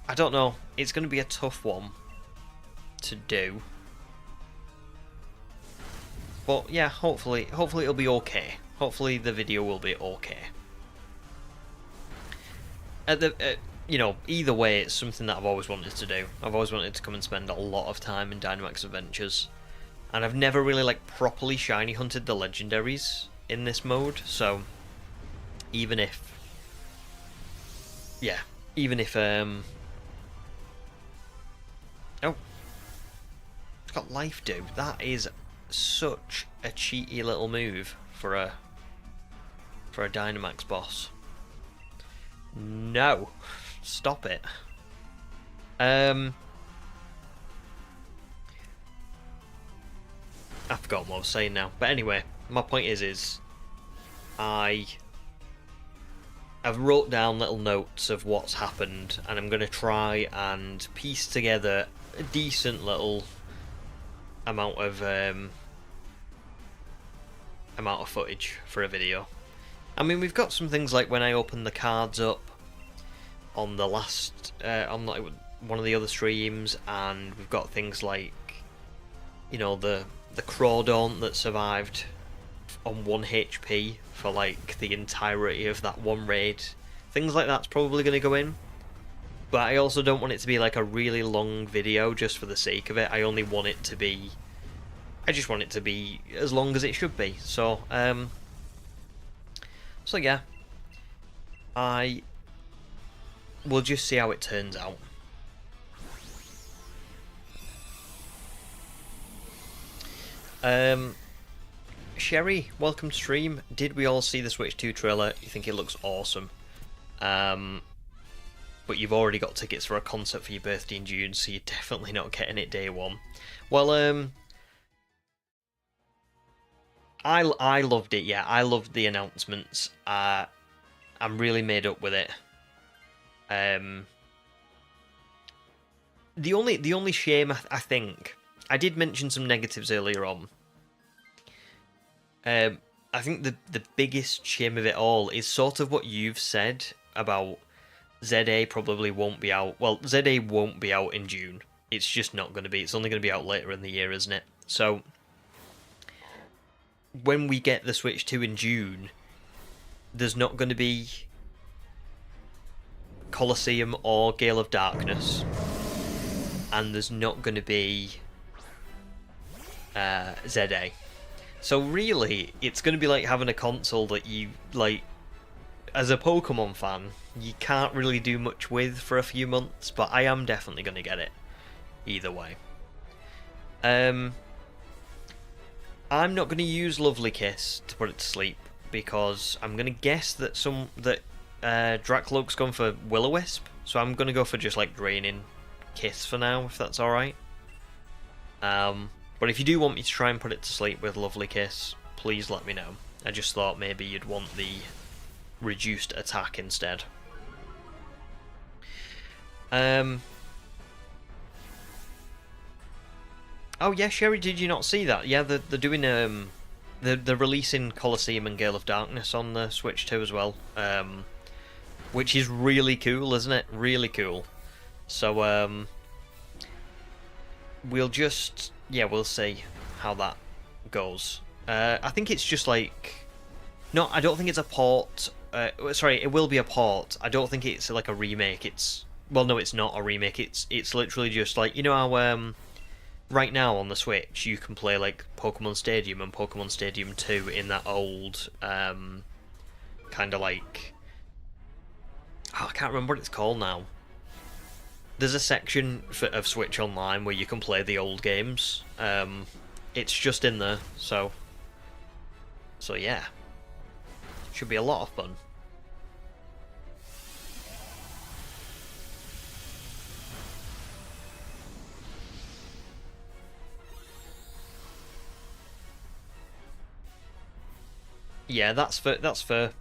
I don't know. It's going to be a tough one to do. But yeah, hopefully it'll be okay. Hopefully the video will be okay. You know, either way, it's something that I've always wanted to do. I've always wanted to come and spend a lot of time in Dynamax Adventures. And I've never really like properly shiny hunted the legendaries in this mode, so even if oh, it's got Life Do. That is such a cheaty little move for a Dynamax boss. No, stop it. I forgot what I was saying now. But anyway, my point is I've wrote down little notes of what's happened, and I'm going to try and piece together a decent little amount of footage for a video. I mean, we've got some things like when I opened the cards up on the last on like one of the other streams, and we've got things like, you know, the Crawdaunt that survived on 1 HP for like the entirety of that one raid. Things like that's probably going to go in, but I also don't want it to be like a really long video just for the sake of it. I only want it to be, I just want it to be as long as it should be. So yeah, I will just see how it turns out. Sherry, welcome to stream. Did we all see the Switch 2 trailer? You think it looks awesome. But you've already got tickets for a concert for your birthday in June, so you're definitely not getting it day one. Well, I loved it, yeah. I loved the announcements. I'm really made up with it. The only shame, I think, I did mention some negatives earlier on. I think the biggest shame of it all is sort of what you've said about ZA probably won't be out. Well, ZA won't be out in June. It's just not going to be. It's only going to be out later in the year, isn't it? So when we get the Switch 2 in June, there's not going to be Colosseum or Gale of Darkness, and there's not going to be ZA. So really, it's going to be like having a console that you like as a Pokemon fan, you can't really do much with for a few months, but I am definitely going to get it either way. I'm not going to use Lovely Kiss to put it to sleep, because I'm going to guess that Dracloak's gone for Will-O-Wisp, so I'm going to go for just like Draining Kiss for now, if that's alright. But if you do want me to try and put it to sleep with Lovely Kiss, please let me know. I just thought maybe you'd want the reduced attack instead. Oh yeah, Sherry, did you not see that? Yeah, they're doing they're releasing Colosseum and Gale of Darkness on the Switch 2 as well. Which is really cool, isn't it? Really cool. So we'll see how that goes. I think it's just like, no, I don't think it's a port. Sorry, it will be a port. I don't think it's like a remake. Well, no, it's not a remake. It's literally just like, you know how right now on the Switch you can play like Pokemon Stadium and Pokemon Stadium 2 in that old kind of like, I can't remember what it's called now. There's a section of Switch Online where you can play the old games. It's just in there, so yeah, should be a lot of fun. Yeah, that's for.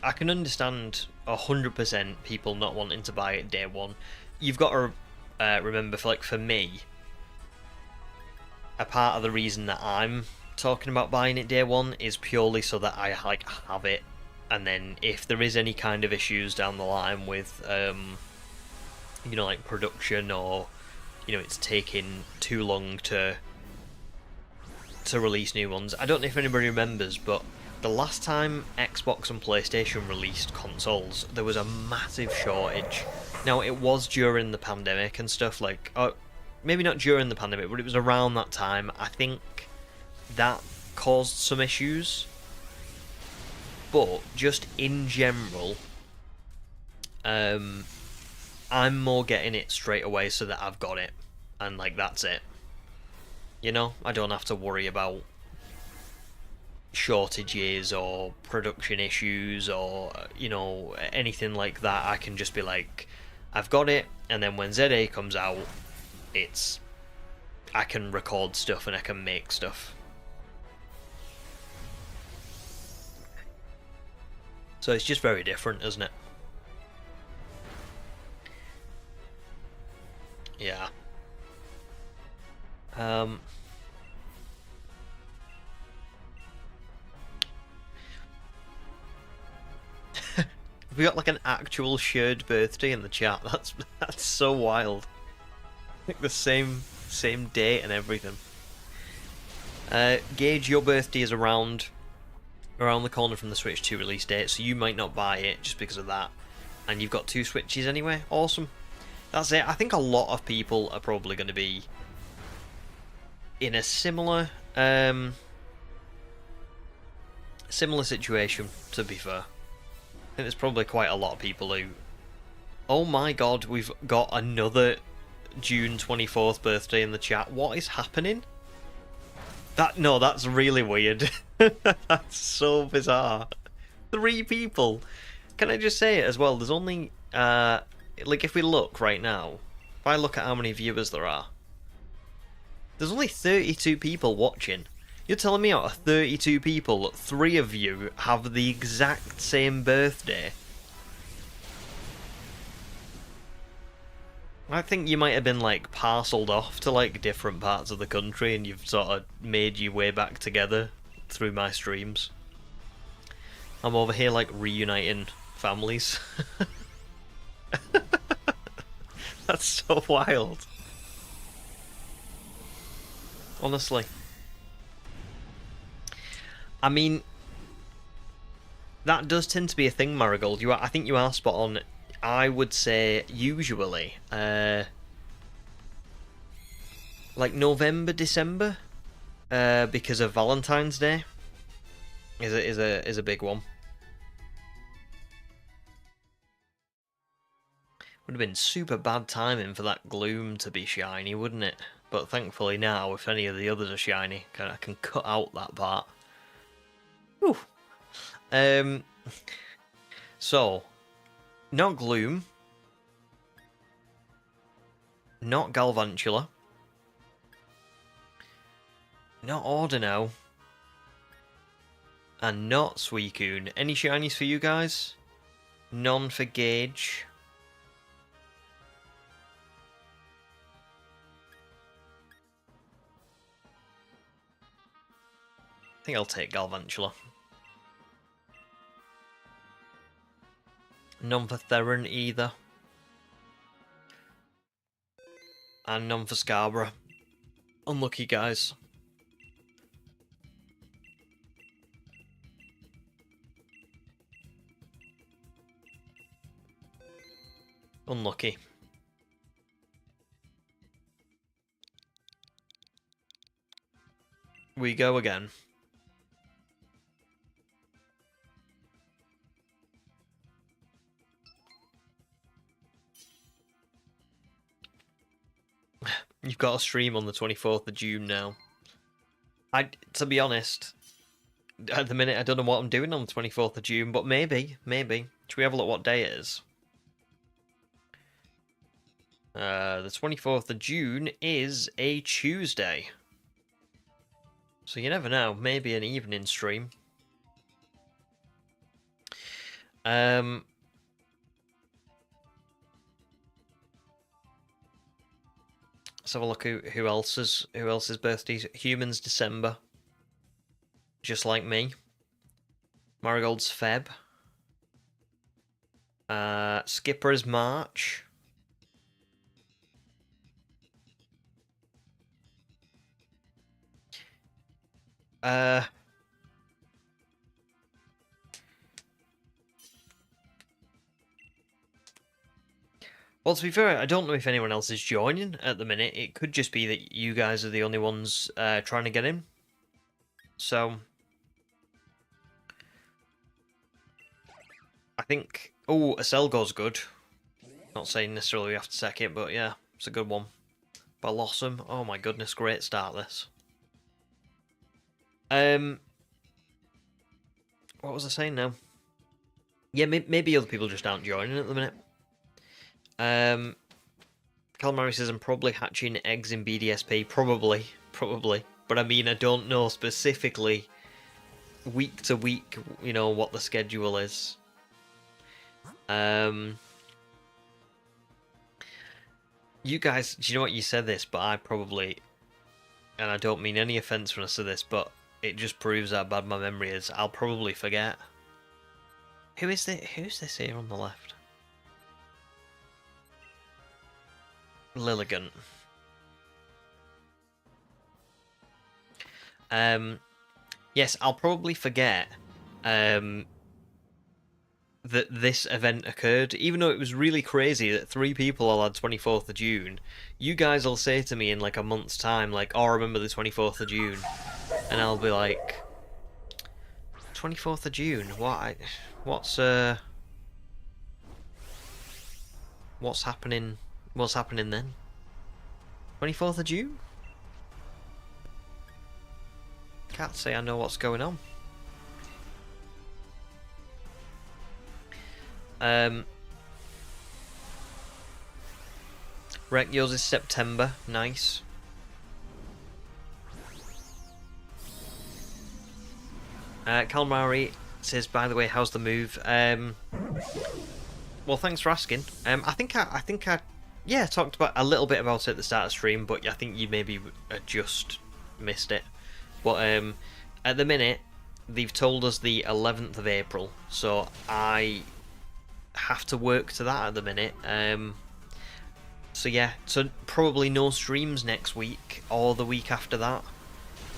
I can understand 100% people not wanting to buy it day one. You've got to remember, for me, a part of the reason that I'm talking about buying it day one is purely so that I like have it, and then if there is any kind of issues down the line with you know, like production, or you know, it's taking too long to release new ones. I don't know if anybody remembers, but the last time Xbox and PlayStation released consoles, there was a massive shortage. Now, it was during the pandemic and stuff, like, maybe not during the pandemic, but it was around that time. I think that caused some issues. But, just in general, I'm more getting it straight away so that I've got it. And, like, that's it. You know, I don't have to worry about shortages or production issues or, you know, anything like that. I can just be like, I've got it, and then when ZA comes out, I can record stuff and I can make stuff. So it's just very different, isn't it? Yeah. We got like an actual shared birthday in the chat. That's so wild. Like the same date and everything. Gage, your birthday is around the corner from the Switch 2 release date, so you might not buy it just because of that. And you've got 2 Switches anyway. Awesome. That's it. I think a lot of people are probably going to be in a similar situation, to be fair. I think there's probably quite a lot of people who... Oh my god, we've got another June 24th birthday in the chat. What is happening? No, that's really weird. That's so bizarre. 3 people. Can I just say it as well? There's only... like, if we look right now, if I look at how many viewers there are, there's only 32 people watching. You're telling me out of 32 people, 3 of you have the exact same birthday? I think you might have been, like, parcelled off to, like, different parts of the country and you've sort of made your way back together through my streams. I'm over here, like, reuniting families. That's so wild. Honestly. I mean, that does tend to be a thing, Marigold. I think you are spot on. I would say usually, like November, December, because of Valentine's Day, is a big one. Would have been super bad timing for that Gloom to be shiny, wouldn't it? But thankfully now, if any of the others are shiny, I can cut out that part. Whew. So, not Gloom, not Galvantula, not Ordino, and not Suicune. Any shinies for you guys? None for Gage. I think I'll take Galvantula. None for Theron either. And none for Scarborough. Unlucky, guys. Unlucky. We go again. You've got a stream on the 24th of June now. To be honest, at the minute I don't know what I'm doing on the 24th of June, but maybe. Should we have a look what day it is? The 24th of June is a Tuesday. So you never know, maybe an evening stream. Let's have a look who else's birthdays. Humans December. Just like me. Marigold's Feb. Skipper's March. Well, to be fair, I don't know if anyone else is joining at the minute. It could just be that you guys are the only ones trying to get in. So, I think... Oh, a Selgo's good. Not saying necessarily we have to sack it, but yeah, it's a good one. Blossom. Oh my goodness, great start this. What was I saying now? Yeah, maybe other people just aren't joining at the minute. Calamari says I'm probably hatching eggs in BDSP. Probably. But I mean, I don't know specifically week to week, you know, what the schedule is. You guys, do you know what, you said this, but I probably, and I don't mean any offense when I say this, but it just proves how bad my memory is. I'll probably forget. Who's this here on the left? Lilligant. Yes, I'll probably forget that this event occurred, even though it was really crazy that 3 people all had 24th of June. You guys will say to me in like a month's time, like, oh, I remember the 24th of June. And I'll be like, 24th of June? What's happening? What's happening then? 24th of June? Can't say I know what's going on. Rec, yours is September. Nice. Calamari says, by the way, how's the move? Well, thanks for asking. I think I yeah, talked about a little bit about it at the start of the stream, but I think you maybe just missed it. But at the minute, they've told us the 11th of April, so I have to work to that at the minute. So yeah, so probably no streams next week or the week after that,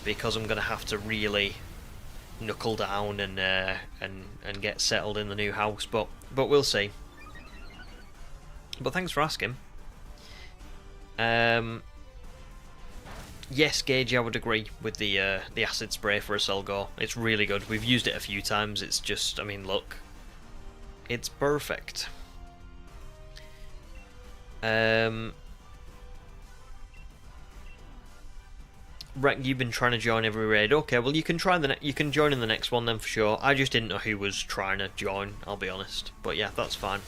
because I'm gonna have to really knuckle down and get settled in the new house. But we'll see. But thanks for asking. Yes, Gage, I would agree with the acid spray for a Selgor. It's really good. We've used it a few times. It's just, I mean, look, it's perfect. Rec, you've been trying to join every raid. Okay, well you can try you can join in the next one then for sure. I just didn't know who was trying to join, I'll be honest. But yeah, that's fine.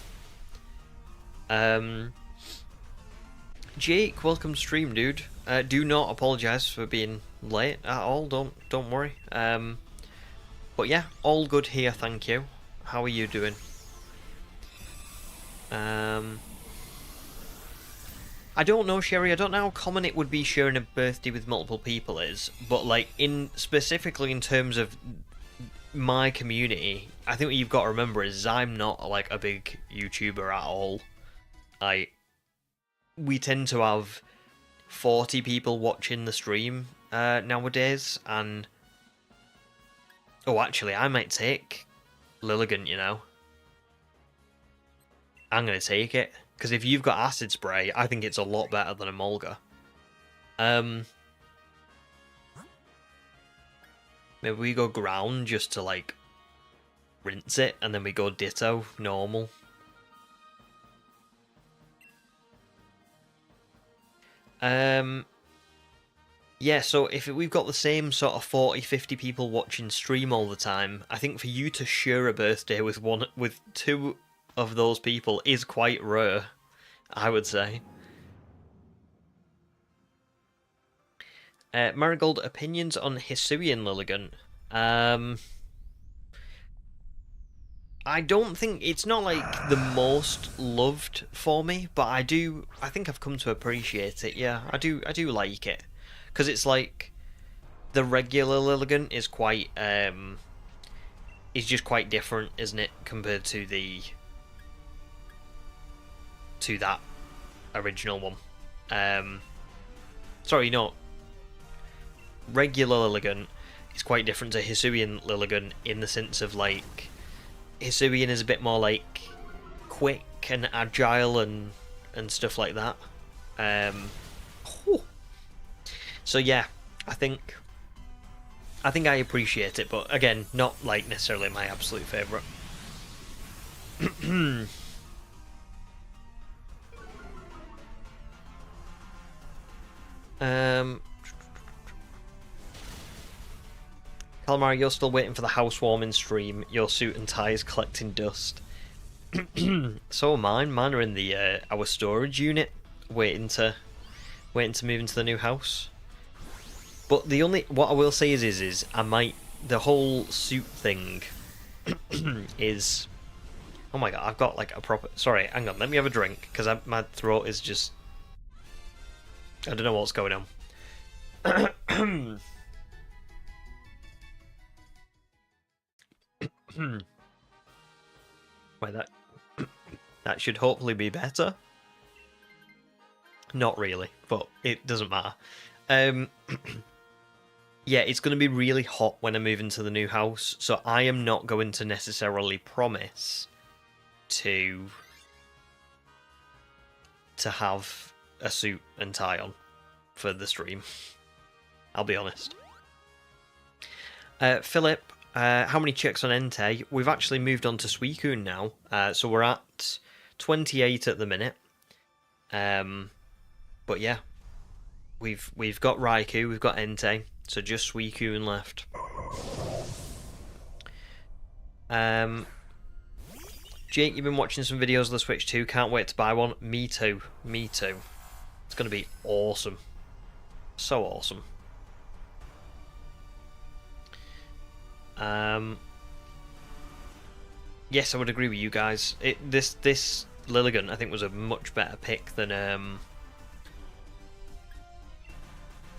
Jake, welcome to stream, dude. Do not apologise for being late at all. Don't worry. But yeah, all good here, thank you. How are you doing? I don't know, Sherry. I don't know how common it would be sharing a birthday with multiple people is, but like specifically in terms of my community, I think what you've got to remember is I'm not like a big YouTuber at all. We tend to have 40 people watching the stream nowadays, and oh, actually, I might take Lilligant. You know, I'm gonna take it. Because if you've got Acid Spray, I think it's a lot better than a Mulga. Maybe we go Ground just to, like, rinse it, and then we go Ditto, normal. Yeah, so if we've got the same sort of 40, 50 people watching stream all the time, I think for you to share a birthday with two of those people is quite rare, I would say. Marigold, opinions on Hisuian Lilligant? I don't think it's not like the most loved for me, but I think I've come to appreciate it. Yeah, I do like it, because it's like the regular Lilligant is quite is just quite different, isn't it, compared to that original one. Sorry, no. Regular Lilligant is quite different to Hisuian Lilligant in the sense of like Hisuian is a bit more like quick and agile and stuff like that. So yeah, I think I appreciate it, but again, not like necessarily my absolute favourite. Calamari, you're still waiting for the housewarming stream. Your suit and tie is collecting dust. So are mine. Mine are in the our storage unit, waiting to move into the new house. But what I will say is the whole suit thing is. Oh my god, I've got like a proper. Sorry, hang on. Let me have a drink because my throat is just. I don't know what's going on. Wait, that should hopefully be better. Not really, but it doesn't matter. Yeah, it's going to be really hot when I move into the new house, so I am not going to necessarily promise to have a suit and tie on for the stream. I'll be honest. Philip, how many checks on Entei? We've actually moved on to Suicune now, so we're at 28 at the minute. But yeah, we've got Raikou, we've got Entei, so just Suicune left. Jake, you've been watching some videos of the Switch 2. Can't wait to buy one. Me too. Me too. It's going to be awesome. So awesome. Yes, I would agree with you guys. This Lilligant, I think, was a much better pick than I'll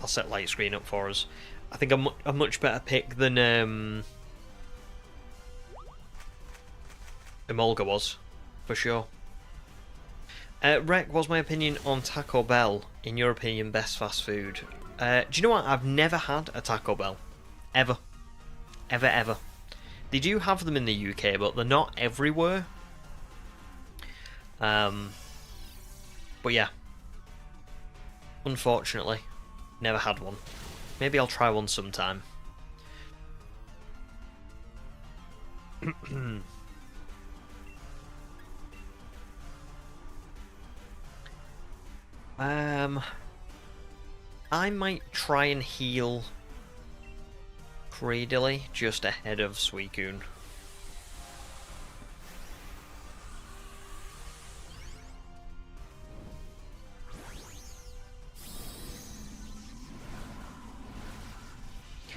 set light screen up for us. I think a much better pick than Emolga was, for sure. Rec, what's my opinion on Taco Bell? In your opinion, best fast food? Do you know what? I've never had a Taco Bell. Ever. Ever. They do have them in the UK, but they're not everywhere. But yeah. Unfortunately, never had one. Maybe I'll try one sometime. I might try and heal Cradily just ahead of Suicune.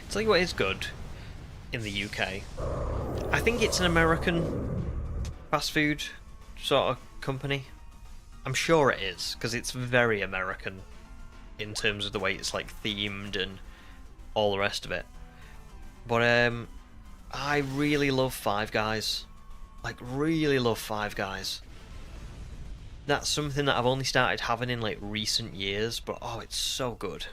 Tell you what is good in the UK. I think it's an American fast food sort of company. I'm sure it is, because it's very American in terms of the way it's like themed and all the rest of it. But I really love Five Guys. Like, really love Five Guys. That's something that I've only started having in like recent years, but oh, it's so good.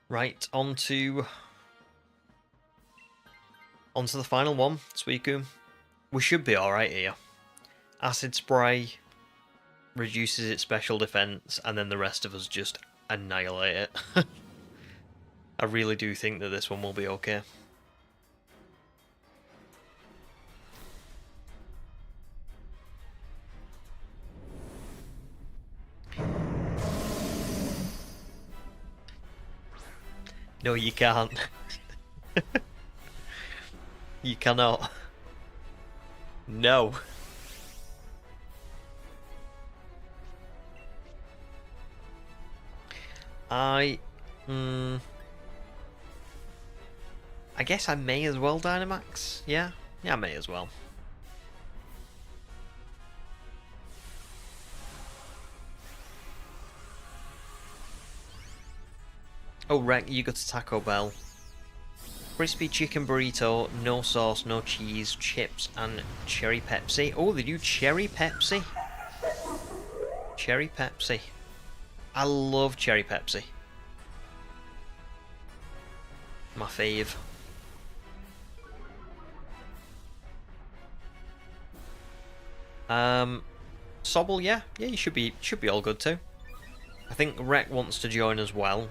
Right, onto the final one, Suicune. We should be alright here. Acid Spray reduces its special defense, and then the rest of us just annihilate it. I really do think that this one will be okay. No, you can't. You cannot. No. I guess I may as well Dynamax. Yeah, I may as well. Oh, Rek, you got to Taco Bell. Crispy chicken burrito, no sauce, no cheese, chips, and cherry Pepsi. Oh, they do cherry Pepsi. Cherry Pepsi. I love cherry Pepsi. My fave. Sobble, yeah, you should be all good too. I think Rek wants to join as well.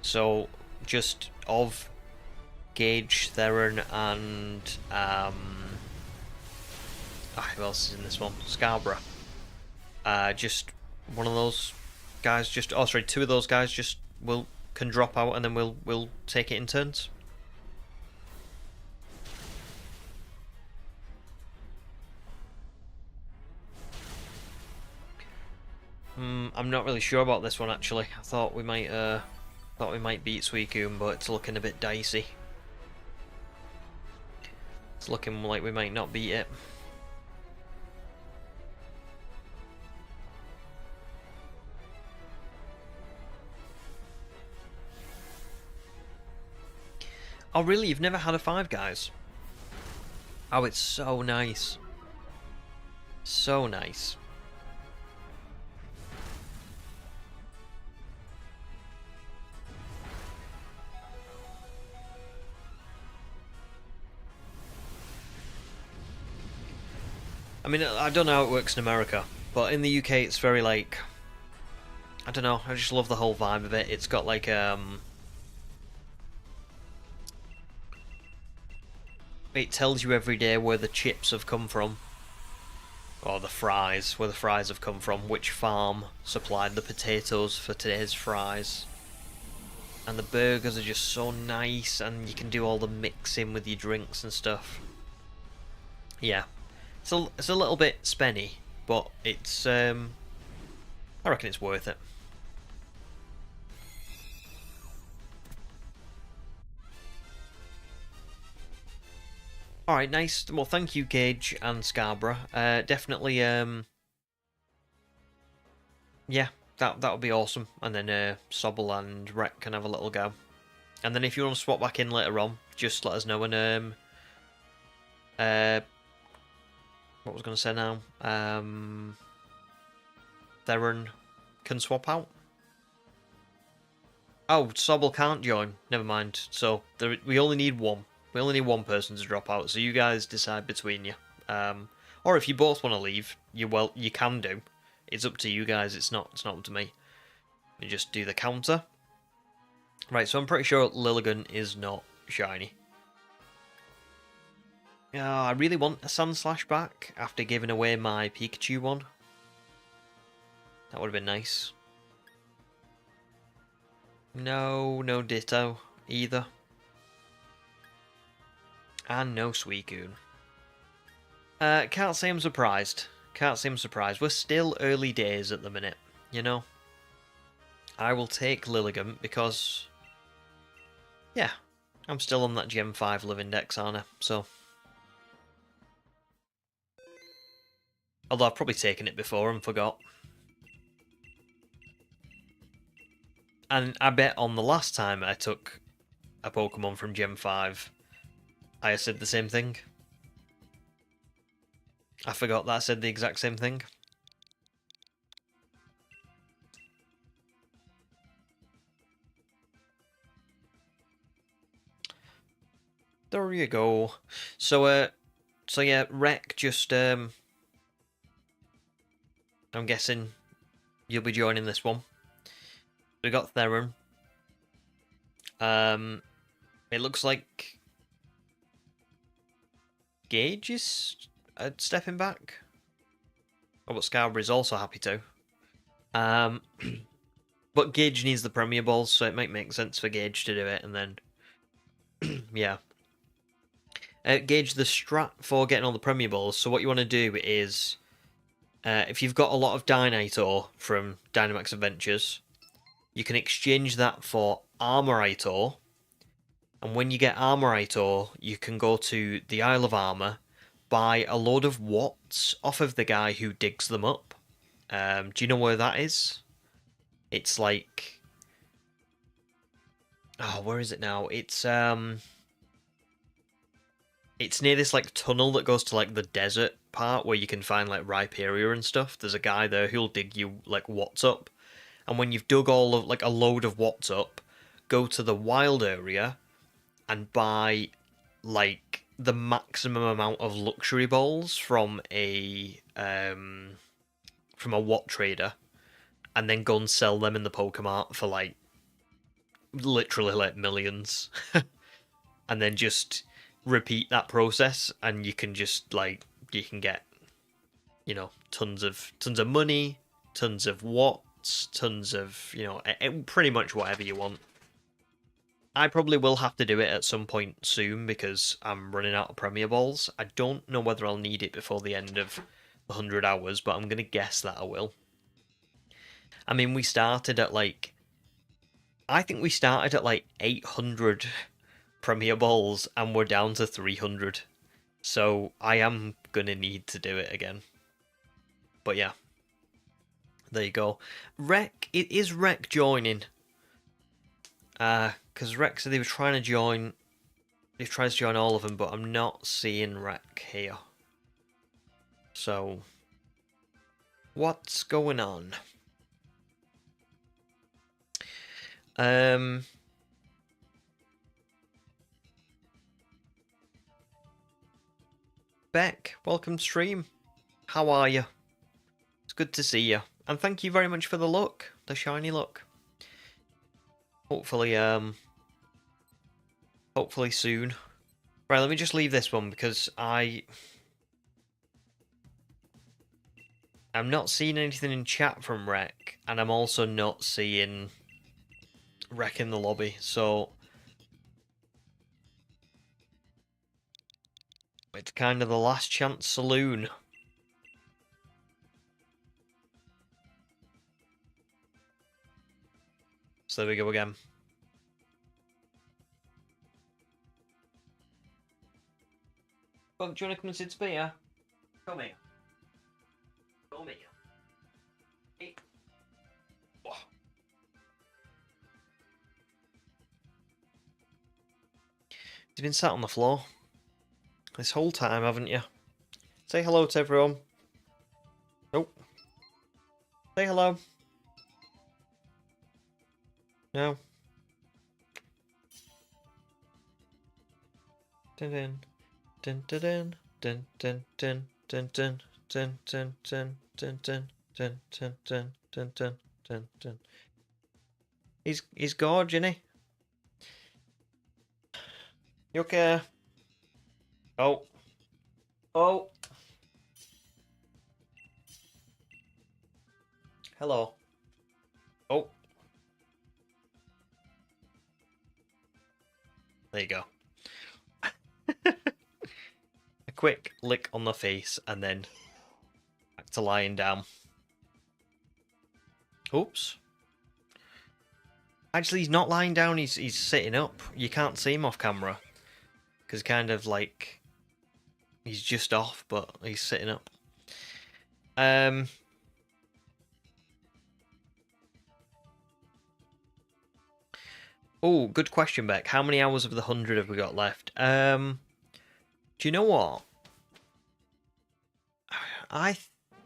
So, just of Gage, Theron, and who else is in this one? Scarborough. Just one of those guys. Just two of those guys just can drop out, and then we'll take it in turns. I'm not really sure about this one actually. I thought we might beat Suicune, but it's looking a bit dicey. It's looking like we might not beat it. Oh really? You've never had a Five Guys? Oh, it's so nice. So nice. I mean, I don't know how it works in America, but in the UK it's very like... I don't know, I just love the whole vibe of it. It's got like, it tells you every day where the chips have come from. Or the fries, where the fries have come from, which farm supplied the potatoes for today's fries. And the burgers are just so nice, and you can do all the mixing with your drinks and stuff. Yeah. It's a little bit spenny, but it's I reckon it's worth it. Alright, nice. Well, thank you, Gage and Scarborough. Definitely, yeah, that would be awesome. And then Sobble and Rek can have a little go. And then if you want to swap back in later on, just let us know. And what was I going to say now? Theron can swap out. Oh, Sobble can't join. Never mind. So we only need one. We only need one person to drop out, so you guys decide between you. Or if you both want to leave, you can do. It's up to you guys. It's not up to me. You just do the counter. Right, so I'm pretty sure Lilligant is not shiny. I really want a Sandslash back after giving away my Pikachu one. That would have been nice. No Ditto either. And no Suicune. Can't say I'm surprised. Can't say I'm surprised. We're still early days at the minute, you know? I will take Lilligant because... yeah, I'm still on that Gem 5 Live Index, aren't I? So... although I've probably taken it before and forgot. And I bet on the last time I took a Pokemon from Gem 5, I said the same thing. I forgot that I said the exact same thing. There you go. So yeah, Rec just, I'm guessing you'll be joining this one. We got Theron. It looks like Gage is stepping back. Oh, but Scarberry's also happy to. But Gage needs the Premier Balls, so it might make sense for Gage to do it, and then... yeah. Gage, the strat for getting all the Premier Balls, so what you want to do is... if you've got a lot of Dynator from Dynamax Adventures, you can exchange that for Armorite ore, and when you get Armorite ore, you can go to the Isle of Armor, buy a load of watts off of the guy who digs them up. Do you know where that is? It's like... oh, where is it now? It's near this like tunnel that goes to like the desert part where you can find like Rhyperior and stuff. There's a guy there who'll dig you like watts up. And when you've dug all of like a load of watts up, go to the wild area and buy like the maximum amount of luxury balls from a watt trader, and then go and sell them in the Pokemart for like literally like millions. And then just repeat that process, and you can just like you can get, you know, tons of money, tons of watts, tons of, you know, pretty much whatever you want. I probably will have to do it at some point soon because I'm running out of Premier Balls. I don't know whether I'll need it before the end of 100 hours, but I'm going to guess that I will. I mean, we started at like... I think we started at like 800 Premier Balls and we're down to 300. So I am going to need to do it again. But yeah. There you go. Rec, it is Rec joining. Because Rec said they were trying to join... they've tried to join all of them, but I'm not seeing Rec here. So... what's going on? Beck, welcome to stream. How are you? It's good to see you. And thank you very much for the look, the shiny look. Hopefully, hopefully soon. Right, let me just leave this one because I'm not seeing anything in chat from Rec, and I'm also not seeing Rec in the lobby, so it's kind of the last chance saloon. So there we go again. Well, do you want to come and sit to beer? Come here. Come here. Hey. Oh. You've been sat on the floor this whole time, haven't you? Say hello to everyone. Nope. Say hello. No. dun dun dun dun dun dun dun dun dun dun dun dun dun dun dun dun dun dun dun dun. He's gorge, isn't he? You okay? Oh. Oh. Hello. Oh. There you go. A quick lick on the face and then back to lying down. Oops. Actually, he's not lying down, he's sitting up. You can't see him off camera. Because kind of like... He's just off, but he's sitting up. Oh, good question, Beck. How many hours of the 100 have we got left? Do you know what? I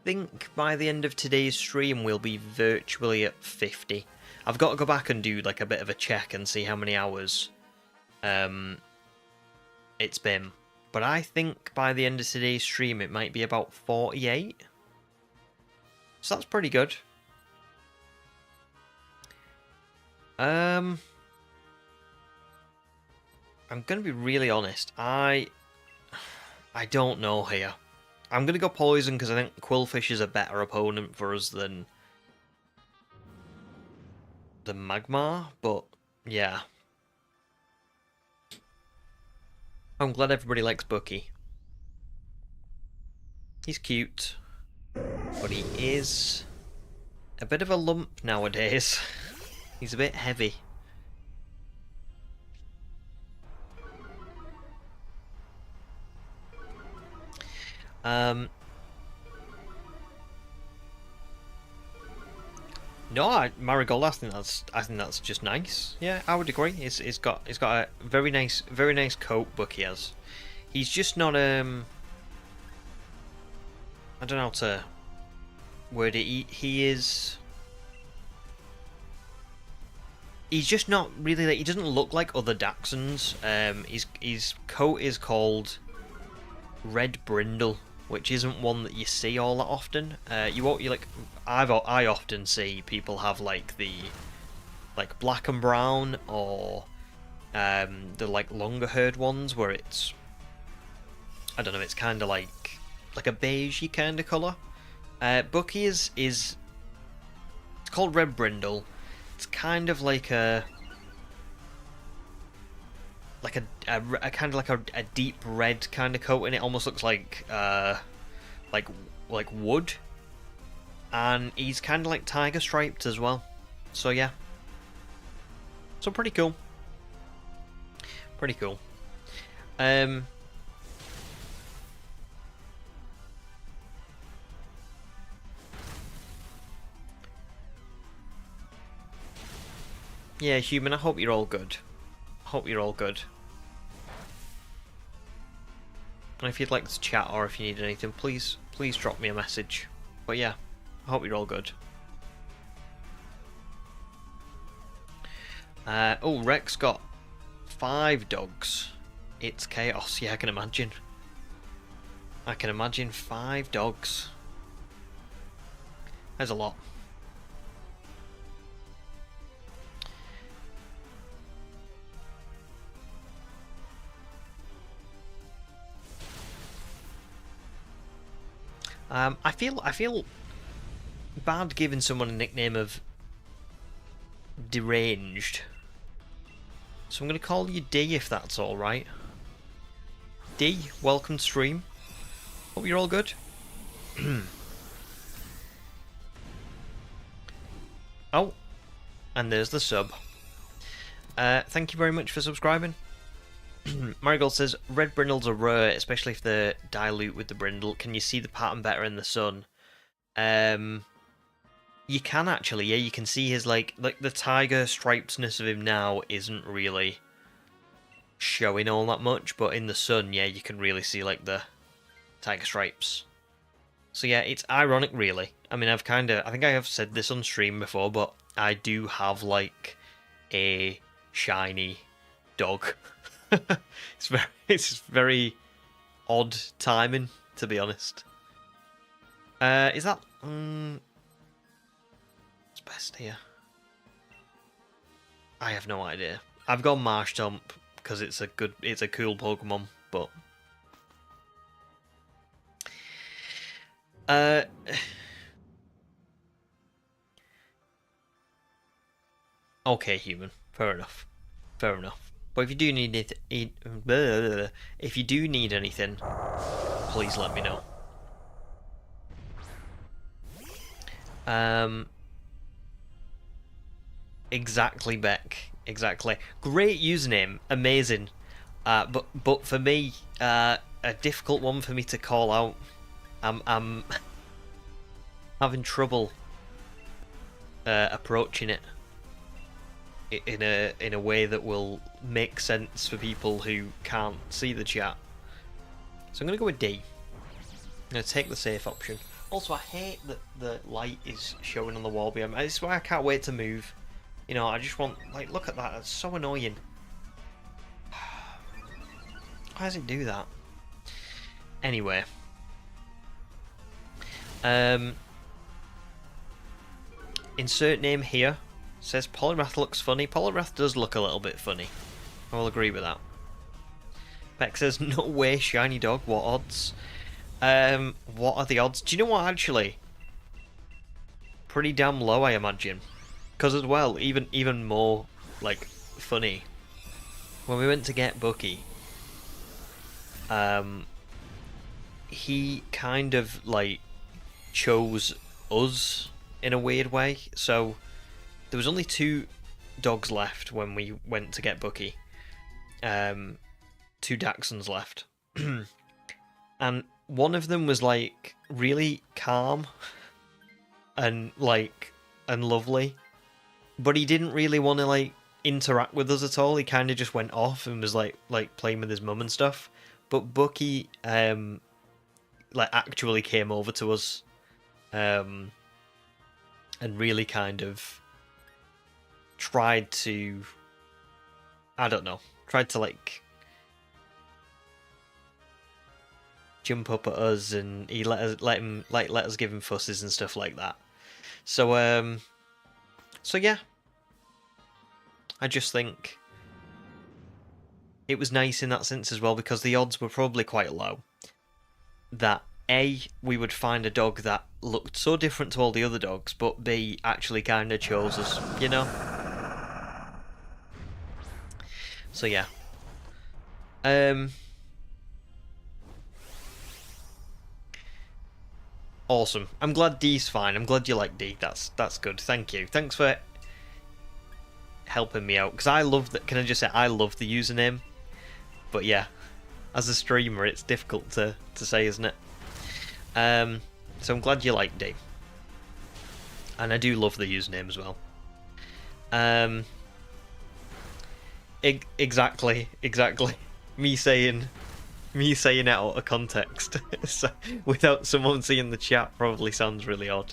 think by the end of today's stream we'll be virtually at 50. I've got to go back and do like a bit of a check and see how many hours it's been. But I think by the end of today's stream it might be about 48. So that's pretty good. I'm going to be really honest. I don't know here. I'm going to go poison because I think Quillfish is a better opponent for us than the Magmar, but yeah. I'm glad everybody likes Bucky. He's cute, but he is a bit of a lump nowadays. He's a bit heavy. No, Marigold. I think that's just nice. Yeah, I would agree. It's got a very nice coat. Bucky has. He's just not I don't know how to word it. He is. He's just not really like. He doesn't look like other Dachshunds. His coat is called Red Brindle, which isn't one that you see all that often. You like I often see people have like the black and brown or the like longer haired ones where it's I don't know, it's kind of like a beigey kind of colour. Bucky is it's called Red Brindle. It's kind of like a kind of like a deep red kind of coat, and it almost looks like wood, and he's kind of like tiger striped as well. So yeah, so pretty cool. Yeah, human. I hope you're all good. And if you'd like to chat or if you need anything, please drop me a message. But yeah, I hope you're all good. Oh, Rex got 5 dogs. It's chaos. Yeah, I can imagine. 5 dogs. There's a lot. I feel bad giving someone a nickname of deranged, so I'm going to call you D if that's all right. D, welcome to stream. Hope you're all good. Oh, and there's the sub. Thank you very much for subscribing. Marigold says, red brindles are rare, especially if they're dilute with the brindle. Can you see the pattern better in the sun? You can actually, yeah, you can see his, like the tiger stripedness of him now isn't really showing all that much, but in the sun, yeah, you can really see, like, the tiger stripes. So yeah, it's ironic, really. I mean, I think I have said this on stream before, but I do have, like, a shiny dog. it's very odd timing, to be honest. Is that what's best here? I have no idea. I've gone Marshtomp because it's a cool Pokemon, but okay, human. Fair enough. Fair enough. But if you do need if you do need anything, please let me know. Exactly, Beck. Exactly. Great username. Amazing. But for me, a difficult one for me to call out. I'm having trouble approaching it in a way that will make sense for people who can't see the chat. So I'm gonna go with D. I'm gonna take the safe option. Also, I hate that the light is showing on the wall behind me. This is why I can't wait to move. You know, I just want, like, look at that. That's so annoying. Why does it do that? Anyway. Insert name here. Says Poliwrath looks funny. Poliwrath does look a little bit funny. I will agree with that. Beck says, no way, shiny dog. What odds? What are the odds? Do you know what, actually? Pretty damn low, I imagine. Because as well, even more, like, funny. When we went to get Bucky, he kind of, like, chose us in a weird way. So there was only 2 dogs left when we went to get Bucky. 2 Dachshunds left. And one of them was, like, really calm and, like, and lovely. But he didn't really want to, like, interact with us at all. He kind of just went off and was, like playing with his mum and stuff. But Bucky, like, actually came over to us. And really kind of tried to, I don't know, tried to, like, jump up at us, and he let us give him fusses and stuff like that. So so yeah, I just think it was nice in that sense as well, because the odds were probably quite low that A, we would find a dog that looked so different to all the other dogs, but B, actually kind of chose us, you know? So yeah. Awesome. I'm glad D's fine. I'm glad you like D. That's good. Thank you. Thanks for helping me out, because I love that. Can I just say I love the username? But yeah, as a streamer, it's difficult to say, isn't it? So I'm glad you like D. And I do love the username as well. Exactly. Me saying it out of context so, without someone seeing the chat probably sounds really odd.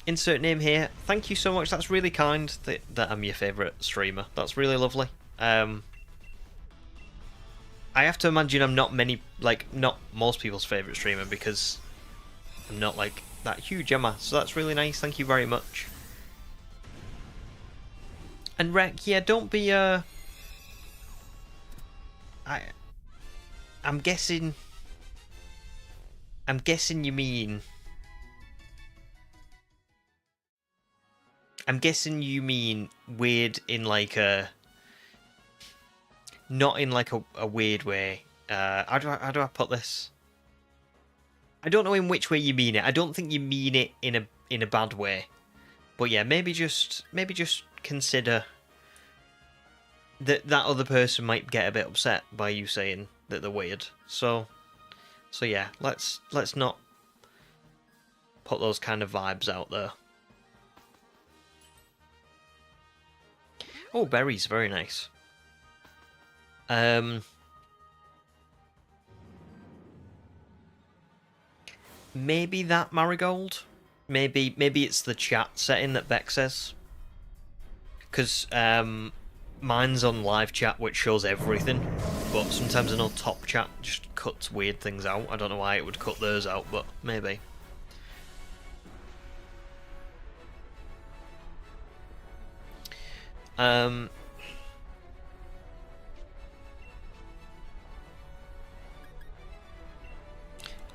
Insert name here. Thank you so much. That's really kind that I'm your favourite streamer. That's really lovely. I have to imagine I'm not most people's favourite streamer, because I'm not, like, that huge, am I? So that's really nice. Thank you very much. And Rec, yeah, don't be I'm guessing you mean weird in, like, not in, like, a weird way. How do I put this? I don't know in which way you mean it. I don't think you mean it in a bad way. But yeah, maybe just consider that other person might get a bit upset by you saying that they're weird. So yeah, let's not put those kind of vibes out there. Oh, berries, very nice. Maybe that marigold. Maybe it's the chat setting that Beck says. Because mine's on live chat, which shows everything, but sometimes I know top chat just cuts weird things out. I don't know why it would cut theirs out, but maybe.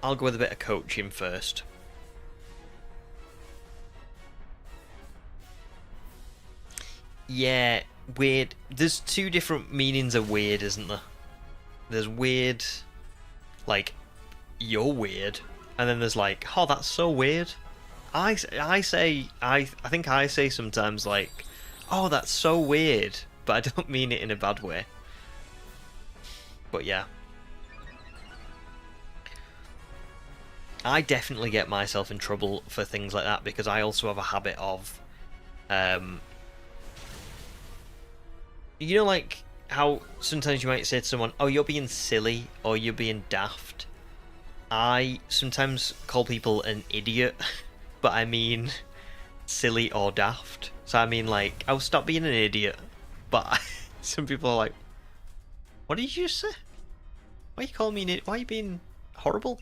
I'll go with a bit of coaching first. Yeah, weird. There's two different meanings of weird, isn't there? There's weird, like, you're weird, and then there's like, oh, that's so weird. I think I say sometimes like, oh, that's so weird, but I don't mean it in a bad way. But yeah. I definitely get myself in trouble for things like that because I also have a habit of, you know, like how sometimes you might say to someone, oh, you're being silly or you're being daft. I sometimes call people an idiot, but I mean silly or daft. So I mean like, oh, stop being an idiot. But some people are like, what did you just say? Why are you calling me an idiot? Why are you being horrible?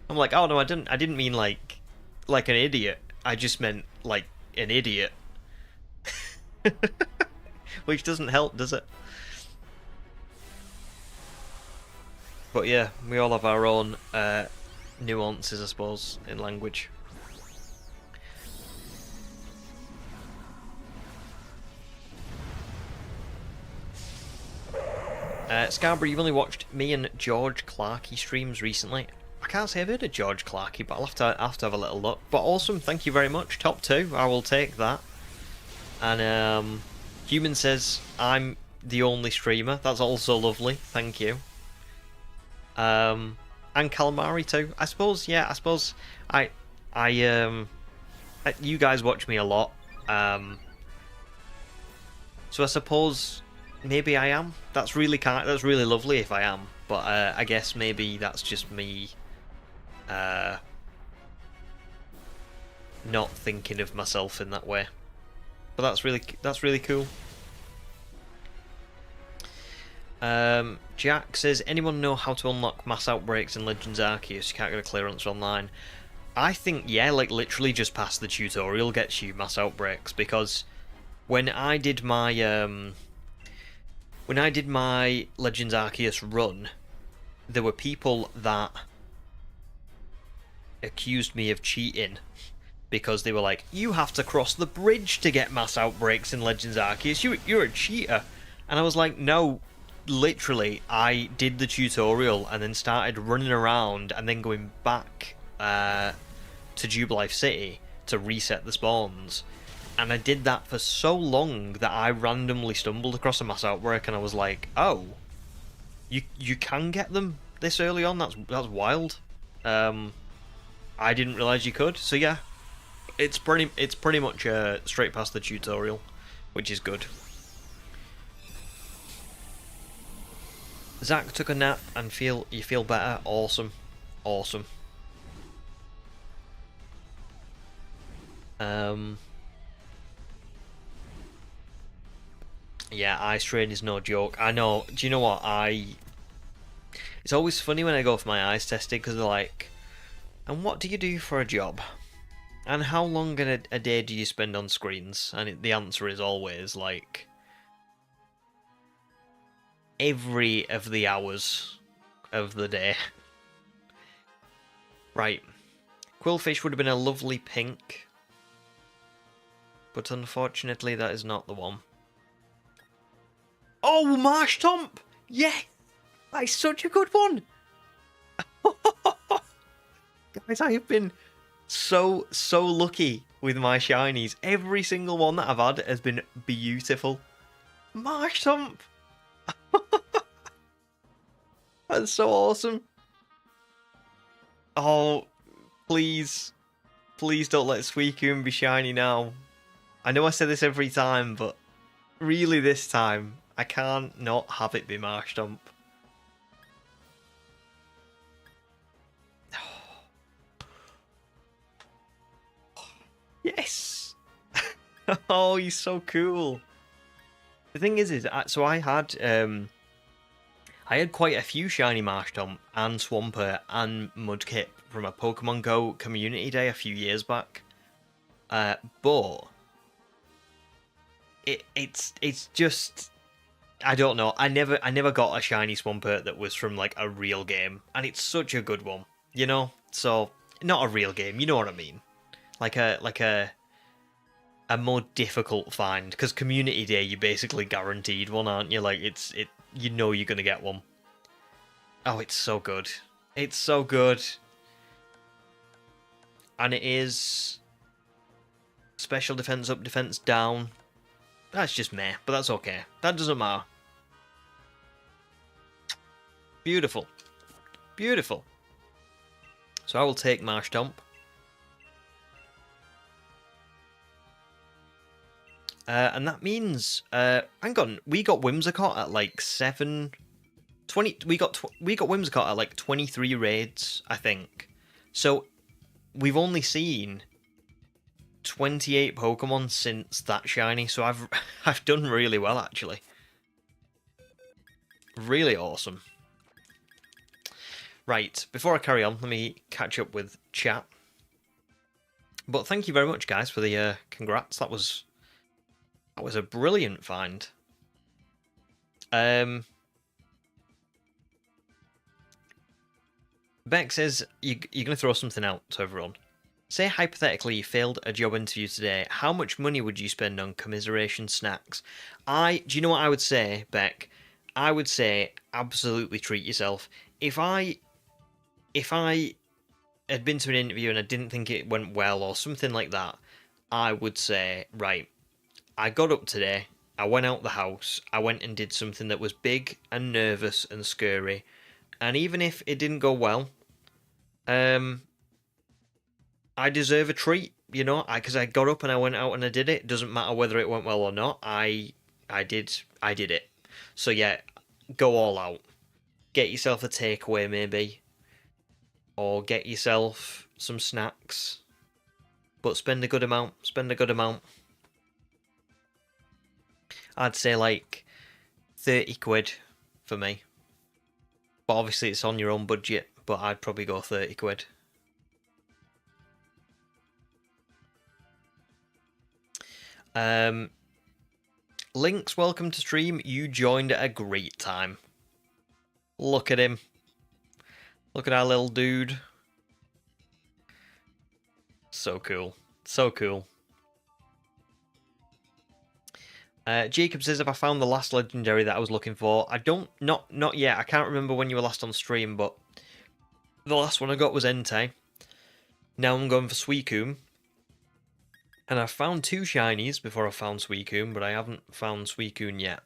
I'm like, oh no, I didn't mean like an idiot. I just meant like an idiot. Which doesn't help, does it? But yeah, we all have our own nuances, I suppose, in language. Scarborough, you've only watched me and George Clarkey streams recently. I can't say I've heard of George Clarkey, but I'll have to have a little look. But awesome, thank you very much. Top 2, I will take that. And Human says I'm the only streamer. That's also lovely. Thank you. And Calamari too. I suppose. Yeah. I suppose. You guys watch me a lot. So I suppose maybe I am. That's really That's really lovely if I am. But I guess maybe that's just me. Not thinking of myself in that way. But that's really cool. Jack says, anyone know how to unlock mass outbreaks in Legends Arceus? You can't get a clearance online. I think, yeah, like literally just past the tutorial gets you mass outbreaks, because when I did my Legends Arceus run, there were people that accused me of cheating because they were like, you have to cross the bridge to get mass outbreaks in Legends Arceus, you're a cheater. And I was like, no, literally, I did the tutorial and then started running around and then going back to Jubilife City to reset the spawns. And I did that for so long that I randomly stumbled across a mass outbreak and I was like, oh, you can get them this early on? That's wild. I didn't realise you could. So yeah, it's pretty much straight past the tutorial, which is good. Zach took a nap and you feel better. Awesome. Yeah, eye strain is no joke. I know. Do you know what? It's always funny when I go for my eyes tested because they're like, and what do you do for a job? And how long a day do you spend on screens? And the answer is always like, every of the hours of the day. Right. Quillfish would have been a lovely pink, but unfortunately that is not the one. Oh, Marsh Tomp! Yeah! That's such a good one! Guys, I have been so lucky with my shinies. Every single one that I've had has been beautiful. Marsh Tomp! That's so awesome. Oh, please don't let Suicune be shiny now. I know I say this every time, but really this time, I can't not have it be Marshtomp. Yes! Oh, he's so cool. The thing is so I had quite a few shiny Marshtomp and Swampert and Mudkip from a Pokemon Go community day a few years back. But it's just, I don't know. I never got a shiny Swampert that was from like a real game, and it's such a good one, you know. So not a real game, you know what I mean? Like a more difficult find, because community day you're basically guaranteed one, aren't you? Like you know you're gonna get one. Oh, it's so good. It's so good. And it is special defense up, defense down. That's just meh, but that's okay. That doesn't matter. Beautiful. Beautiful. So I will take Marshtomp. And that means, hang on, we got Whimsicott at like 20. We got Whimsicott at like 23 raids, I think. So we've only seen 28 Pokemon since that shiny. So I've done really well actually. Really awesome. Right, before I carry on, let me catch up with chat. But thank you very much, guys, for the congrats. That was a brilliant find. Beck says you're going to throw something out to everyone. Say hypothetically you failed a job interview today. How much money would you spend on commiseration snacks? Do you know what I would say, Beck? I would say absolutely treat yourself. If I had been to an interview and I didn't think it went well or something like that, I would say, right, I got up today, I went out the house, I went and did something that was big and nervous and scary, and even if it didn't go well, I deserve a treat, you know, because I got up and I went out and I did it. It doesn't matter whether it went well or not. I did it. So yeah, go all out. Get yourself a takeaway maybe, or get yourself some snacks. But spend a good amount. Spend a good amount. I'd say like 30 quid for me. But obviously it's on your own budget, but I'd probably go 30 quid. Links, welcome to stream. You joined at a great time. Look at him. Look at our little dude. So cool. So cool. Jacob says, if I found the last legendary that I was looking for, not yet. I can't remember when you were last on stream, but the last one I got was Entei. Now I'm going for Suicune. And I found 2 shinies before I found Suicune, but I haven't found Suicune yet.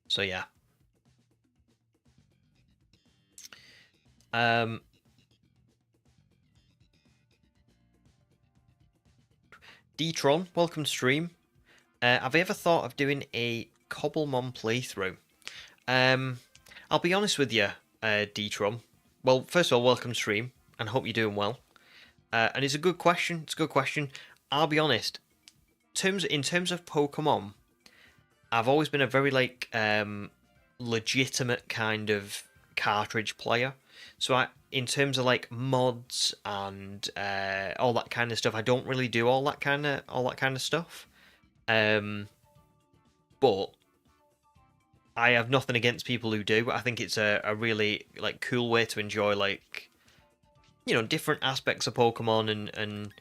So yeah. D-Tron, welcome to stream. Have I ever thought of doing a Cobblemon playthrough? I'll be honest with you, D-Tron. Well, first of all, welcome to stream, and hope you're doing well. And it's a good question. It's a good question. I'll be honest. In terms of Pokemon, I've always been a very legitimate kind of cartridge player. So in terms of like mods and all that kind of stuff, I don't really do all that kind of stuff. But I have nothing against people who do. I think it's a really like cool way to enjoy like, you know, different aspects of Pokemon and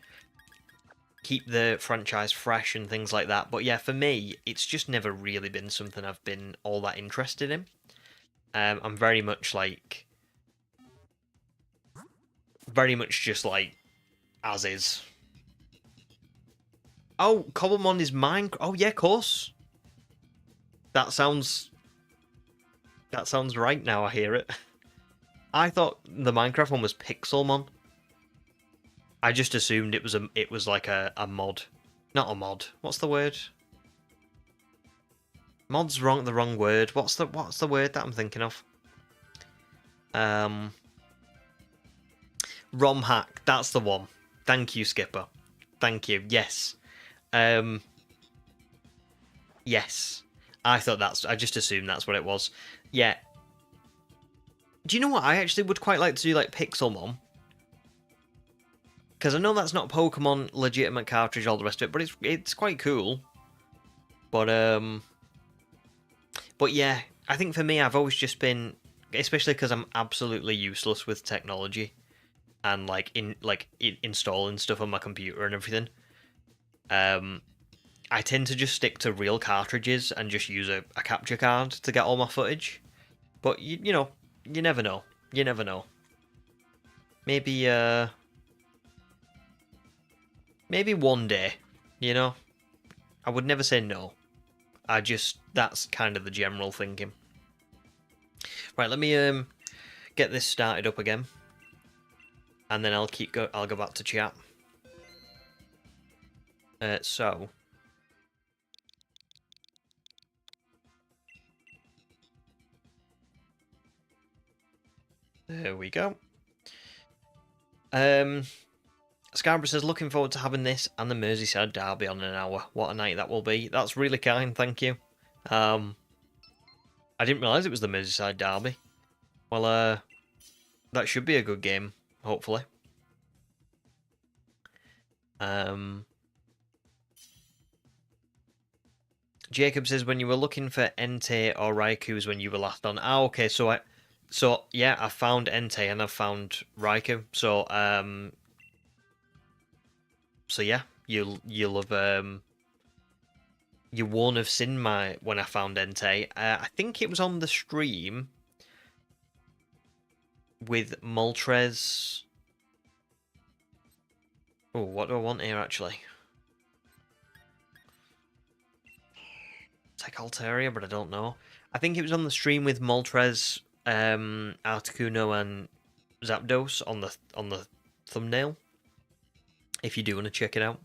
keep the franchise fresh and things like that. But yeah, for me, it's just never really been something I've been all that interested in. I'm very much just like as is. Oh, Cobblemon is Minecraft. Oh yeah, of course. That sounds right now. I hear it. I thought the Minecraft one was Pixelmon. I just assumed it was like a mod, not a mod. What's the word? Mod's the wrong word. What's the word that I'm thinking of? ROM hack. That's the one. Thank you, Skipper. Thank you. Yes. Yes. I just assumed that's what it was. Yeah. Do you know what? I actually would quite like to do, like, Pixelmon. Because I know that's not Pokemon legitimate cartridge, all the rest of it, but it's quite cool. But yeah, I think for me, I've always just been, especially because I'm absolutely useless with technology and installing stuff on my computer and everything. I tend to just stick to real cartridges and just use a capture card to get all my footage. But you know, you never know. You never know. Maybe one day, you know? I would never say no. That's kind of the general thinking. Right, let me get this started up again. And then I'll go back to chat. So there we go. Scarborough says, looking forward to having this and the Merseyside Derby on an hour. What a night that will be. That's really kind, thank you. I didn't realise it was the Merseyside Derby. Well, that should be a good game, hopefully. Jacob says, when you were looking for Entei or Raikou's when you were last on. Ah, okay, so yeah, I found Entei and I found Raikou. So yeah, you'll have you won't have seen when I found Entei. I think it was on the stream with Moltres. Oh, what do I want here actually? Tech Altaria, but I don't know. I think it was on the stream with Moltres, Articuno, and Zapdos on the thumbnail. If you do want to check it out.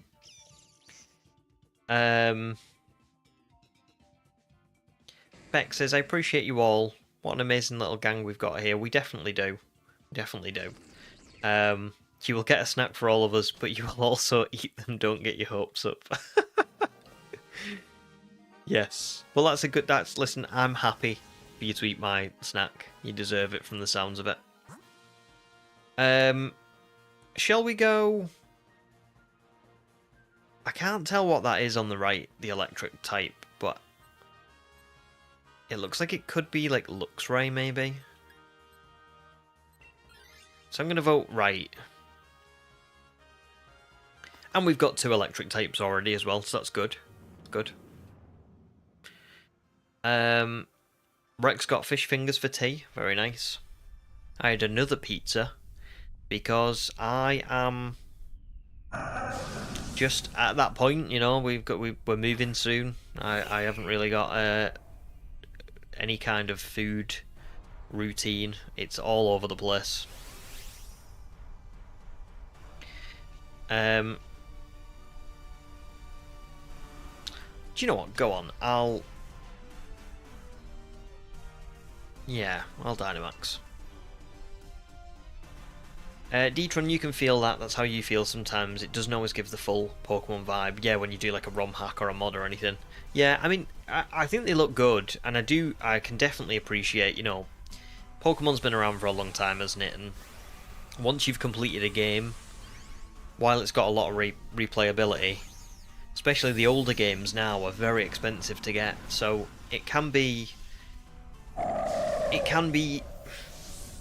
Beck says, I appreciate you all. What an amazing little gang we've got here. We definitely do. Definitely do. You will get a snack for all of us, but you will also eat them. Don't get your hopes up. Yes. Well, listen, I'm happy for you to eat my snack. You deserve it from the sounds of it. Shall we go? I can't tell what that is on the right, the electric type, but it looks like it could be like Luxray, maybe. So I'm going to vote right. And we've got 2 electric types already as well, so that's good. Good. Rex got fish fingers for tea. Very nice. I had another pizza because I am just at that point, you know, we're moving soon. I haven't really got any kind of food routine. It's all over the place. Do you know what? Go on. I'll Dynamax. Detron, you can feel that. That's how you feel sometimes. It doesn't always give the full Pokemon vibe. Yeah, when you do like a ROM hack or a mod or anything. Yeah, I mean, I think they look good, and I can definitely appreciate, you know, Pokemon's been around for a long time, hasn't it? And once you've completed a game, while it's got a lot of replayability, especially the older games now are very expensive to get, so it can be.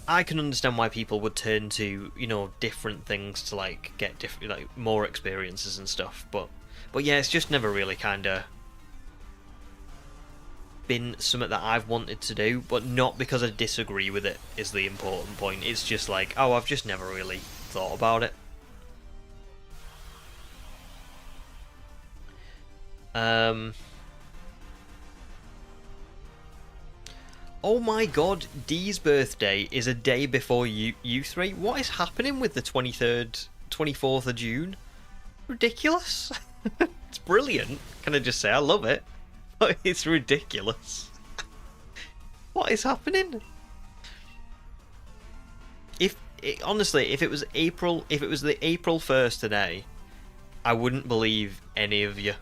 I can understand why people would turn to, you know, different things to like get more experiences and stuff, but yeah, it's just never really kind of been something that I've wanted to do, but not because I disagree with it is the important point. It's just like, oh, I've just never really thought about it. Oh my god, Dee's birthday is a day before you 3. What is happening with the 23rd, 24th of June? Ridiculous. It's brilliant. Can I just say I love it? But it's ridiculous. What is happening? Honestly, if it was the April 1st today, I wouldn't believe any of you.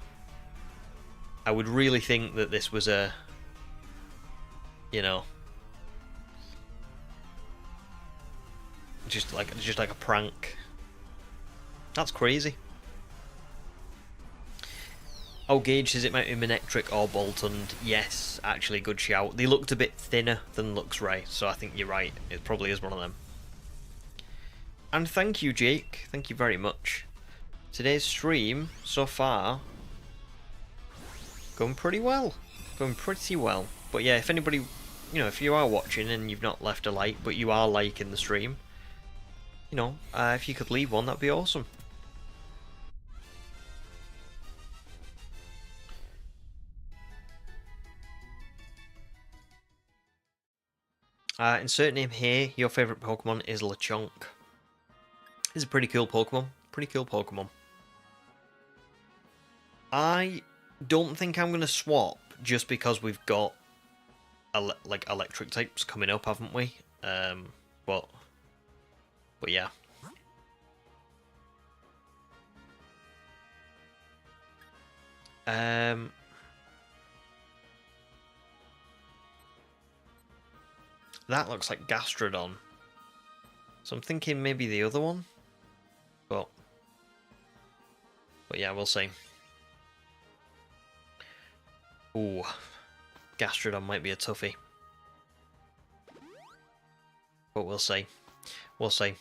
I would really think that this was a you know, just like a prank. That's crazy. Oh, Gage says it might be Manectric or Boltund. Yes, actually, good shout. They looked a bit thinner than Luxray, so I think you're right. It probably is one of them. And thank you, Jake. Thank you very much. Today's stream, so far, going pretty well. Going pretty well. But yeah, if anybody, you know, if you are watching and you've not left a like, but you are liking the stream, you know, if you could leave one, that'd be awesome. Insert name here, your favourite Pokemon is Lechonk. It's a pretty cool Pokemon. Pretty cool Pokemon. I don't think I'm going to swap just because we've got like electric types coming up, haven't we? But yeah. That looks like Gastrodon. So I'm thinking maybe the other one. But yeah, we'll see. Ooh. Gastrodon might be a toughie. But we'll see. We'll see.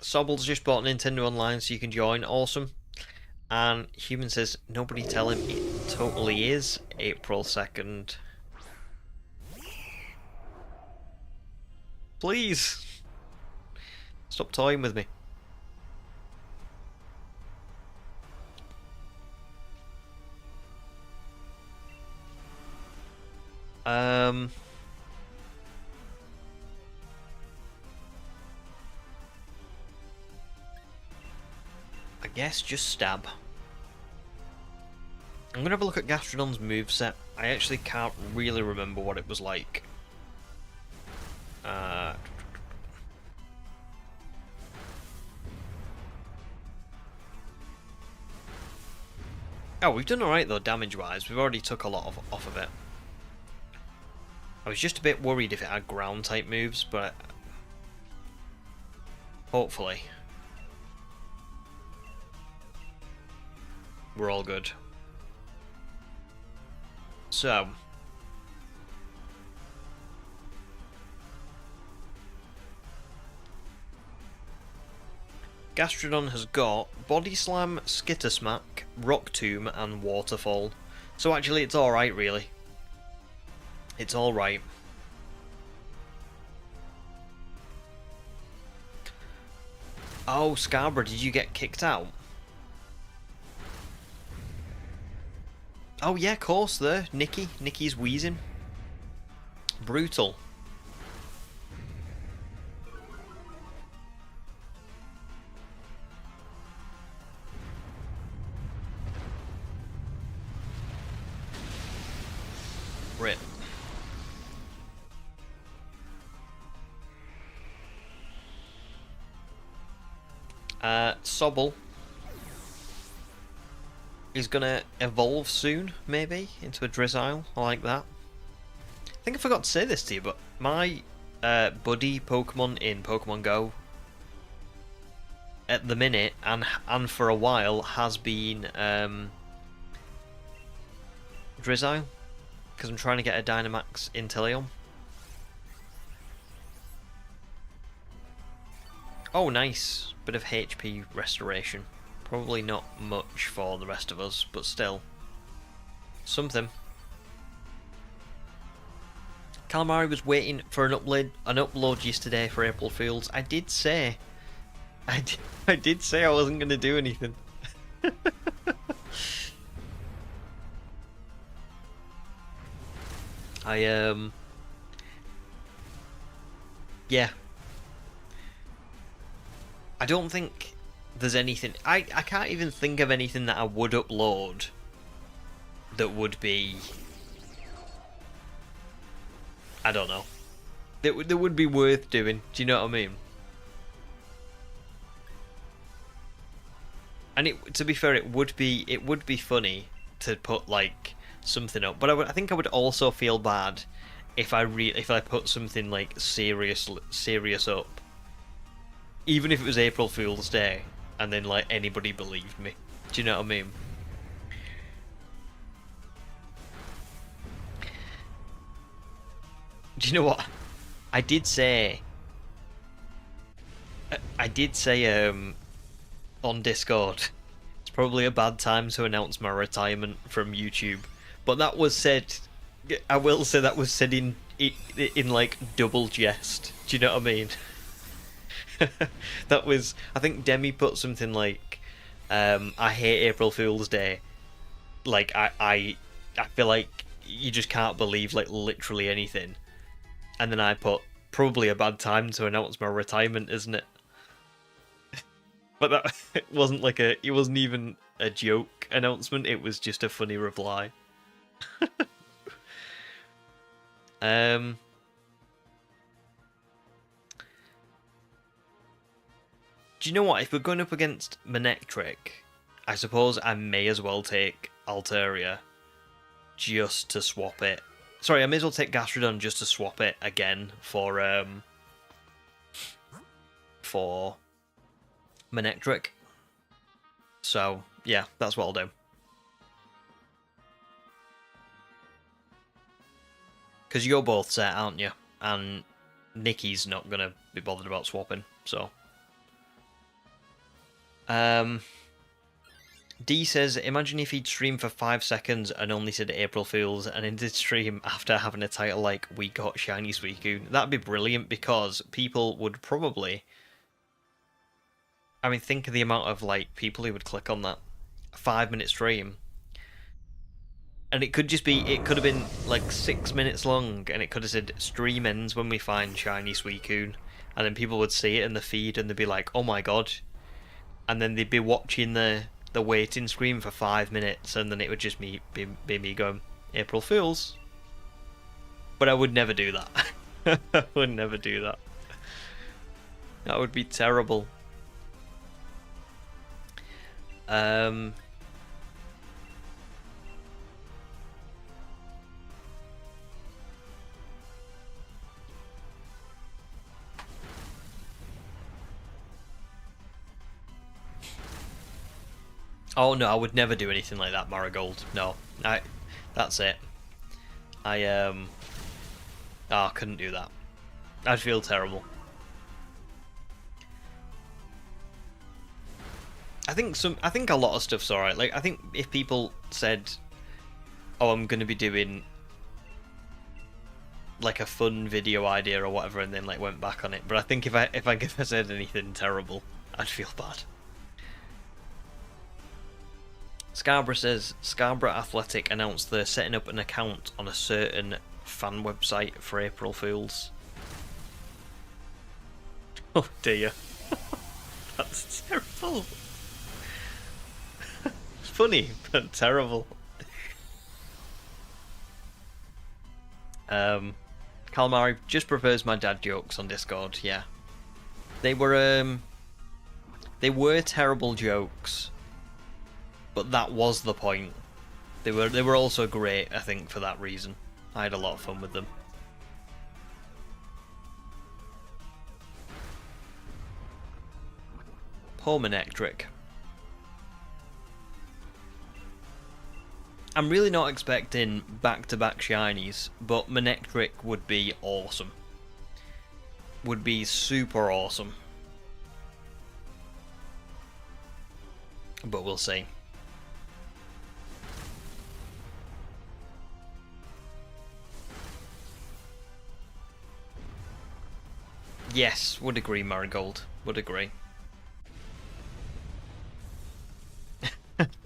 Sobble's just bought Nintendo Online so you can join. Awesome. And Human says, nobody tell him it totally is April 2nd. Please! Stop toying with me. I guess just stab. I'm gonna have a look at Gastrodon's moveset. I actually can't really remember what it was like. Oh, we've done alright though, damage-wise. We've already took a lot off of it. I was just a bit worried if it had ground-type moves, but hopefully we're all good. So, Gastrodon has got Body Slam, Skitter Smack, Rock Tomb, and Waterfall. So actually, it's alright, really. It's alright. Oh, Scarborough, did you get kicked out? Oh yeah, of course there. Nikki's wheezing. Brutal. Rip. Sobble is gonna evolve soon, maybe, into a Drizzile. I like that. I think I forgot to say this to you, but my buddy Pokemon in Pokemon Go at the minute and for a while has been Drizzile, because I'm trying to get a Dynamax Inteleon. Oh, nice. Bit of HP restoration. Probably not much for the rest of us, but still. Something. Calamari was waiting for an upload yesterday for April Fools. I did say I did say I wasn't going to do anything. Yeah. I don't think there's anything... I can't even think of anything that I would upload that would be... I don't know. That would be worth doing. Do you know what I mean? And to be fair, it would be funny to put like something up, but I think I would also feel bad if I put something like serious up, even if it was April Fool's Day, and then like anybody believed me. Do you know what I mean? Do you know what? I did say I did say on Discord, it's probably a bad time to announce my retirement from YouTube. But that was said, I will say that was said in like double jest. Do you know what I mean? That was, I think Demi put something like, I hate April Fool's Day. Like I feel like you just can't believe like literally anything. And then I put, probably a bad time to announce my retirement, isn't it? But that it wasn't even a joke announcement, it was just a funny reply. Um do you know what? If we're going up against Manectric, I suppose I may as well take Altaria just to swap it. Sorry, I may as well take Gastrodon just to swap it again for Manectric. So, yeah, that's what I'll do. Because you're both set, aren't you? And Nikki's not going to be bothered about swapping, so. D says, imagine if he'd streamed for 5 seconds and only said April Fools and ended stream after having a title like We Got Shiny Suicune. That'd be brilliant because people would probably... I mean, think of the amount of like people who would click on that 5-minute stream. And it could just be, it could have been like 6 minutes long and it could have said stream ends when we find Shiny Suicune. And then people would see it in the feed and they'd be like, oh my god. And then they'd be watching the waiting screen for 5 minutes and then it would just be me going, April Fools. But I would never do that. I would never do that. That would be terrible. Oh no, I would never do anything like that, Marigold. No, that's it. I couldn't do that. I'd feel terrible. I think a lot of stuff's alright. Like, I think if people said, oh, I'm gonna be doing like a fun video idea or whatever, and then like went back on it. But I think if I said anything terrible, I'd feel bad. Scarborough says, Scarborough Athletic announced they're setting up an account on a certain fan website for April Fools. Oh dear. That's terrible. It's funny, but terrible. Calamari just prefers my dad jokes on Discord, yeah. They were terrible jokes. But that was the point. They were also great, I think, for that reason. I had a lot of fun with them. Poor Manectric. I'm really not expecting back-to-back shinies, but Manectric would be awesome. Would be super awesome. But we'll see. Yes, would agree, Marigold. Would agree.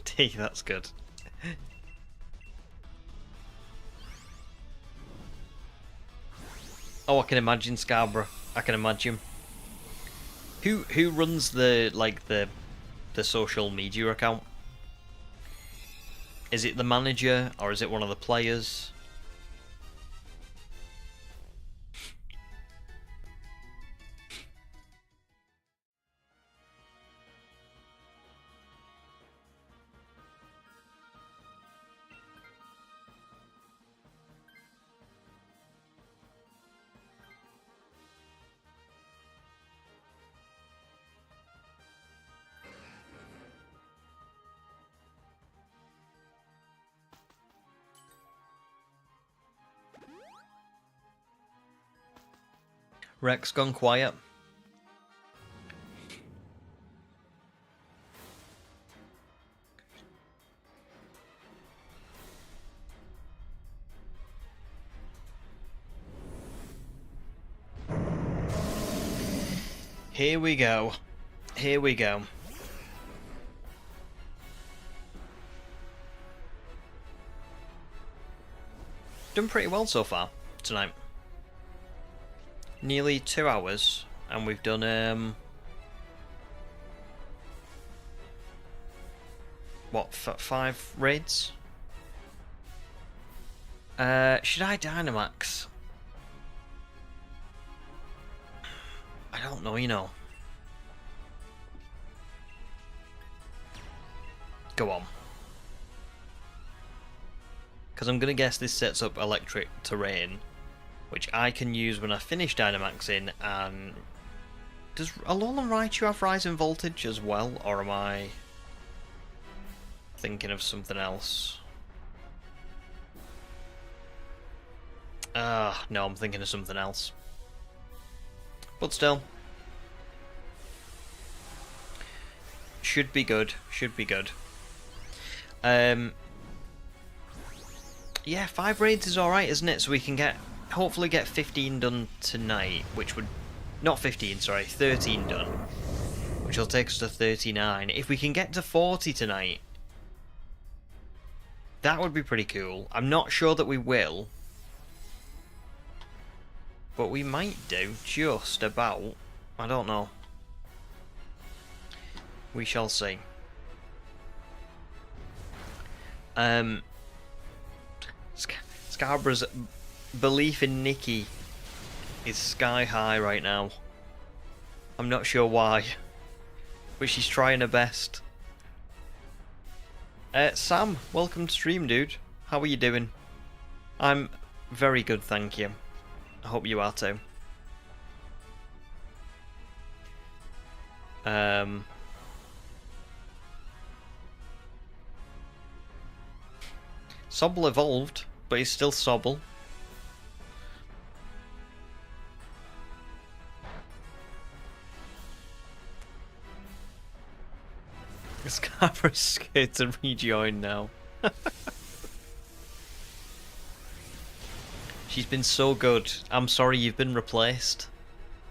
T, that's good. Oh, I can imagine Scarborough. I can imagine. Who runs the social media account? Is it the manager or is it one of the players? Rex gone quiet. Here we go. Here we go. Done pretty well so far tonight. Nearly 2 hours, and we've done what, 5 raids? Should I Dynamax? I don't know, you know. Go on. Because I'm going to guess this sets up electric terrain, which I can use when I finish Dynamaxing. And does Alolan Raichu have Rising Voltage as well, or am I thinking of something else? No, I'm thinking of something else. But still, should be good. Should be good. Yeah, 5 raids is alright, isn't it? So we can hopefully get 15 done tonight, which would... Not 15, sorry, 13 done. Which will take us to 39. If we can get to 40 tonight, that would be pretty cool. I'm not sure that we will, but we might do, just about. I don't know. We shall see. Scarborough's belief in Nikki is sky high right now. I'm not sure why, but she's trying her best. Sam, welcome to stream, dude. How are you doing? I'm very good, thank you. I hope you are too. Sobble evolved, but he's still Sobble. Scarborough's scared to rejoin now. She's been so good. I'm sorry you've been replaced.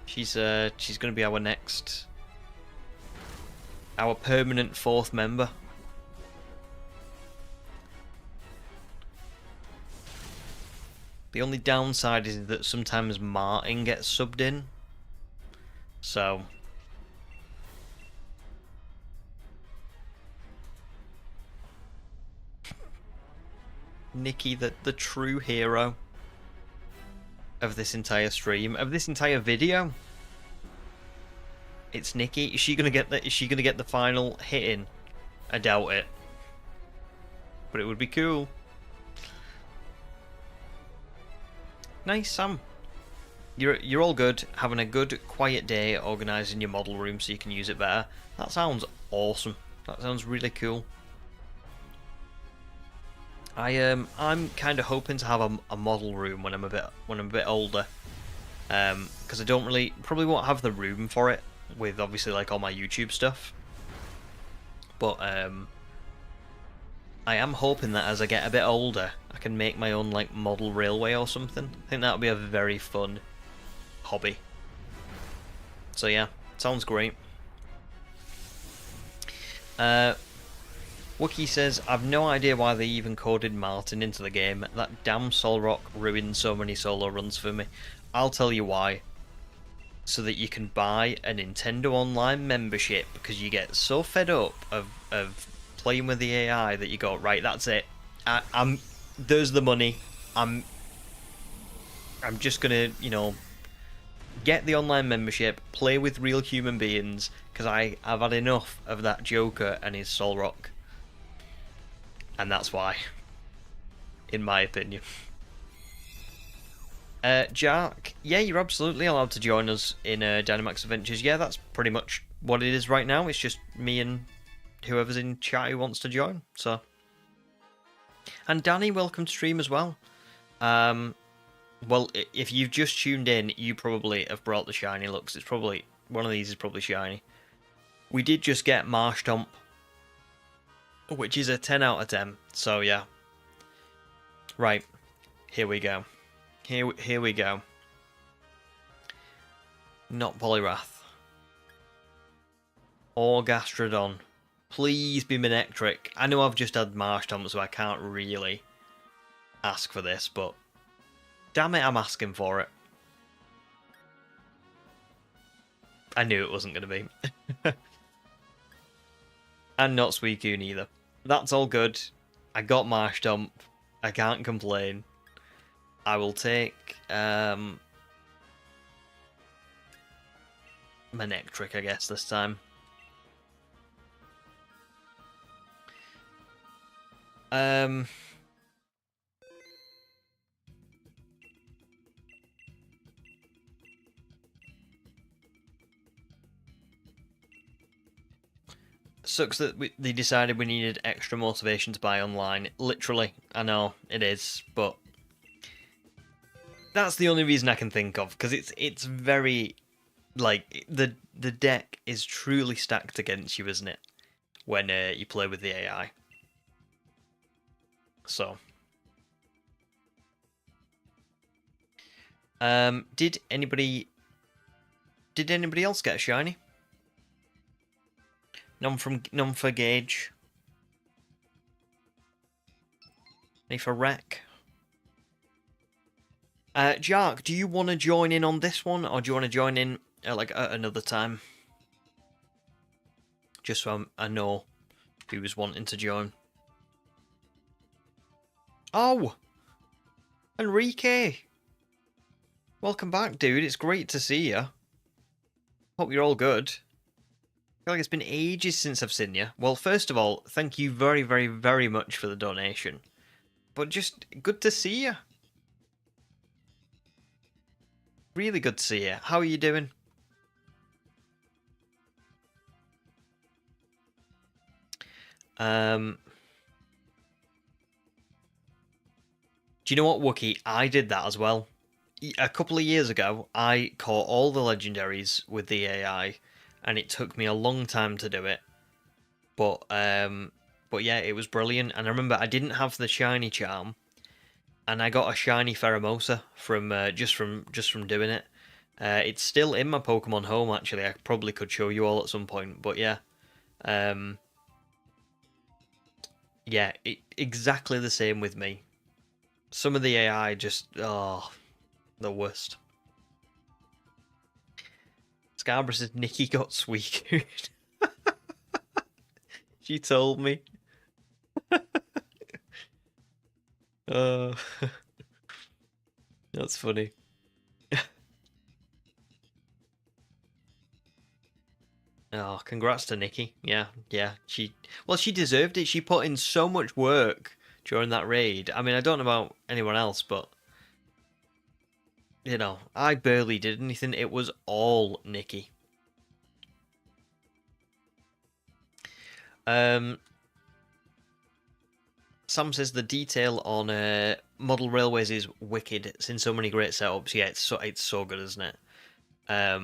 She's going to be our permanent 4th member. The only downside is that sometimes Martin gets subbed in. So Nikki, the true hero of this entire stream, of this entire video. It's Nikki. Is she gonna get the final hit in? I doubt it. But it would be cool. Nice, Sam. You're all good. Having a good quiet day, organising your model room so you can use it better. That sounds awesome. That sounds really cool. I'm kind of hoping to have a model room when I'm a bit older, because I probably won't have the room for it with obviously like all my YouTube stuff. But I am hoping that as I get a bit older, I can make my own like model railway or something. I think that would be a very fun hobby. So yeah, sounds great. Wookie says, I've no idea why they even coded Martin into the game. That damn Solrock ruined so many solo runs for me. I'll tell you why. So that you can buy a Nintendo Online membership, because you get so fed up of playing with the AI that you go, right, that's it. There's the money. I'm just gonna, get the online membership, play with real human beings, because I've had enough of that Joker and his Solrock. And that's why, in my opinion. Jack, yeah, you're absolutely allowed to join us in Dynamax Adventures. Yeah, that's pretty much what it is right now. It's just me and whoever's in chat who wants to join. So, and Danny, welcome to stream as well. Well, if you've just tuned in, you probably have brought the shiny looks. It's probably... One of these is probably shiny. We did just get Marshtomp, which is a 10 out of 10. So, yeah. Right. Here we go. Here we go. Not Poliwrath. Or Gastrodon. Please be Manectric. I know I've just had Marshtomp, so I can't really ask for this, but damn it, I'm asking for it. I knew it wasn't going to be. And not Suicune either. That's all good. I got Marshtomp. I can't complain. I will take Manectric, I guess, this time. Sucks that they decided we needed extra motivation to buy online. Literally, I know it is, but that's the only reason I can think of, because it's very, like, the deck is truly stacked against you, isn't it? When you play with the AI. So, did anybody else get a shiny? None for Gage. Any for Wreck? Jark, do you want to join in on this one, or do you want to join in like at another time? Just so I know who was wanting to join. Oh, Enrique, welcome back, dude. It's great to see you. Hope you're all good. I feel like it's been ages since I've seen you. Well, first of all, thank you very, very, very much for the donation. But just good to see you. Really good to see you. How are you doing? Do you know what, Wookie? I did that as well. A couple of years ago, I caught all the legendaries with the AI, and it took me a long time to do it. But yeah, it was brilliant. And I remember I didn't have the shiny charm, and I got a shiny Pheromosa from just from doing it. It's still in my Pokemon home, actually. I probably could show you all at some point, but yeah. Yeah, exactly the same with me. Some of the AI just, oh, the worst. Scarborough says Nikki got Suicune. She told me. That's funny. Oh, congrats to Nikki. Yeah. She deserved it. She put in so much work during that raid. I mean, I don't know about anyone else, but you know, I barely did anything. It was all Nikki. Sam says the detail on model railways is wicked. It's in so many great setups. Yeah, it's so good, isn't it? I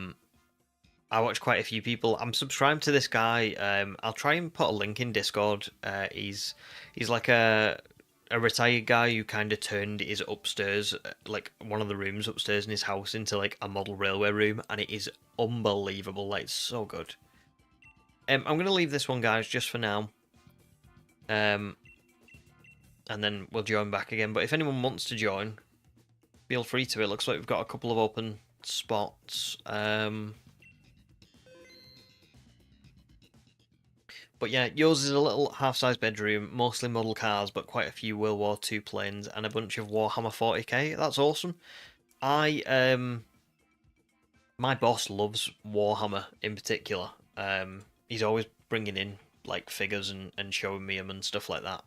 watch quite a few people. I'm subscribed to this guy. I'll try and put a link in Discord. He's like a retired guy who kind of turned his upstairs, like one of the rooms upstairs in his house, into like a model railway room, and it is unbelievable. Like, it's so good. I'm gonna leave this one, guys, just for now. And then we'll join back again. But if anyone wants to join, feel free to. It looks like we've got a couple of open spots. But yeah, yours is a little half-size bedroom, mostly model cars, but quite a few World War II planes and a bunch of Warhammer 40k. That's awesome. My boss loves Warhammer in particular. He's always bringing in like figures and showing me them and stuff like that.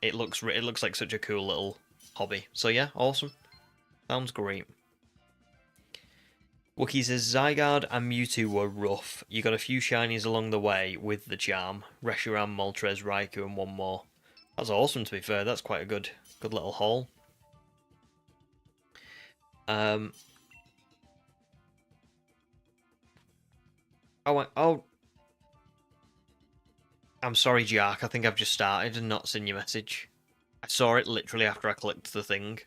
It looks like such a cool little hobby. So yeah, awesome. Sounds great. Wookie says Zygarde and Mewtwo were rough. You got a few shinies along the way with the charm. Reshiram, Moltres, Raikou, and one more. That's awesome, to be fair. That's quite a good little haul. Um. Oh, I'm sorry, Jack. I think I've just started and not seen your message. I saw it literally after I clicked the thing.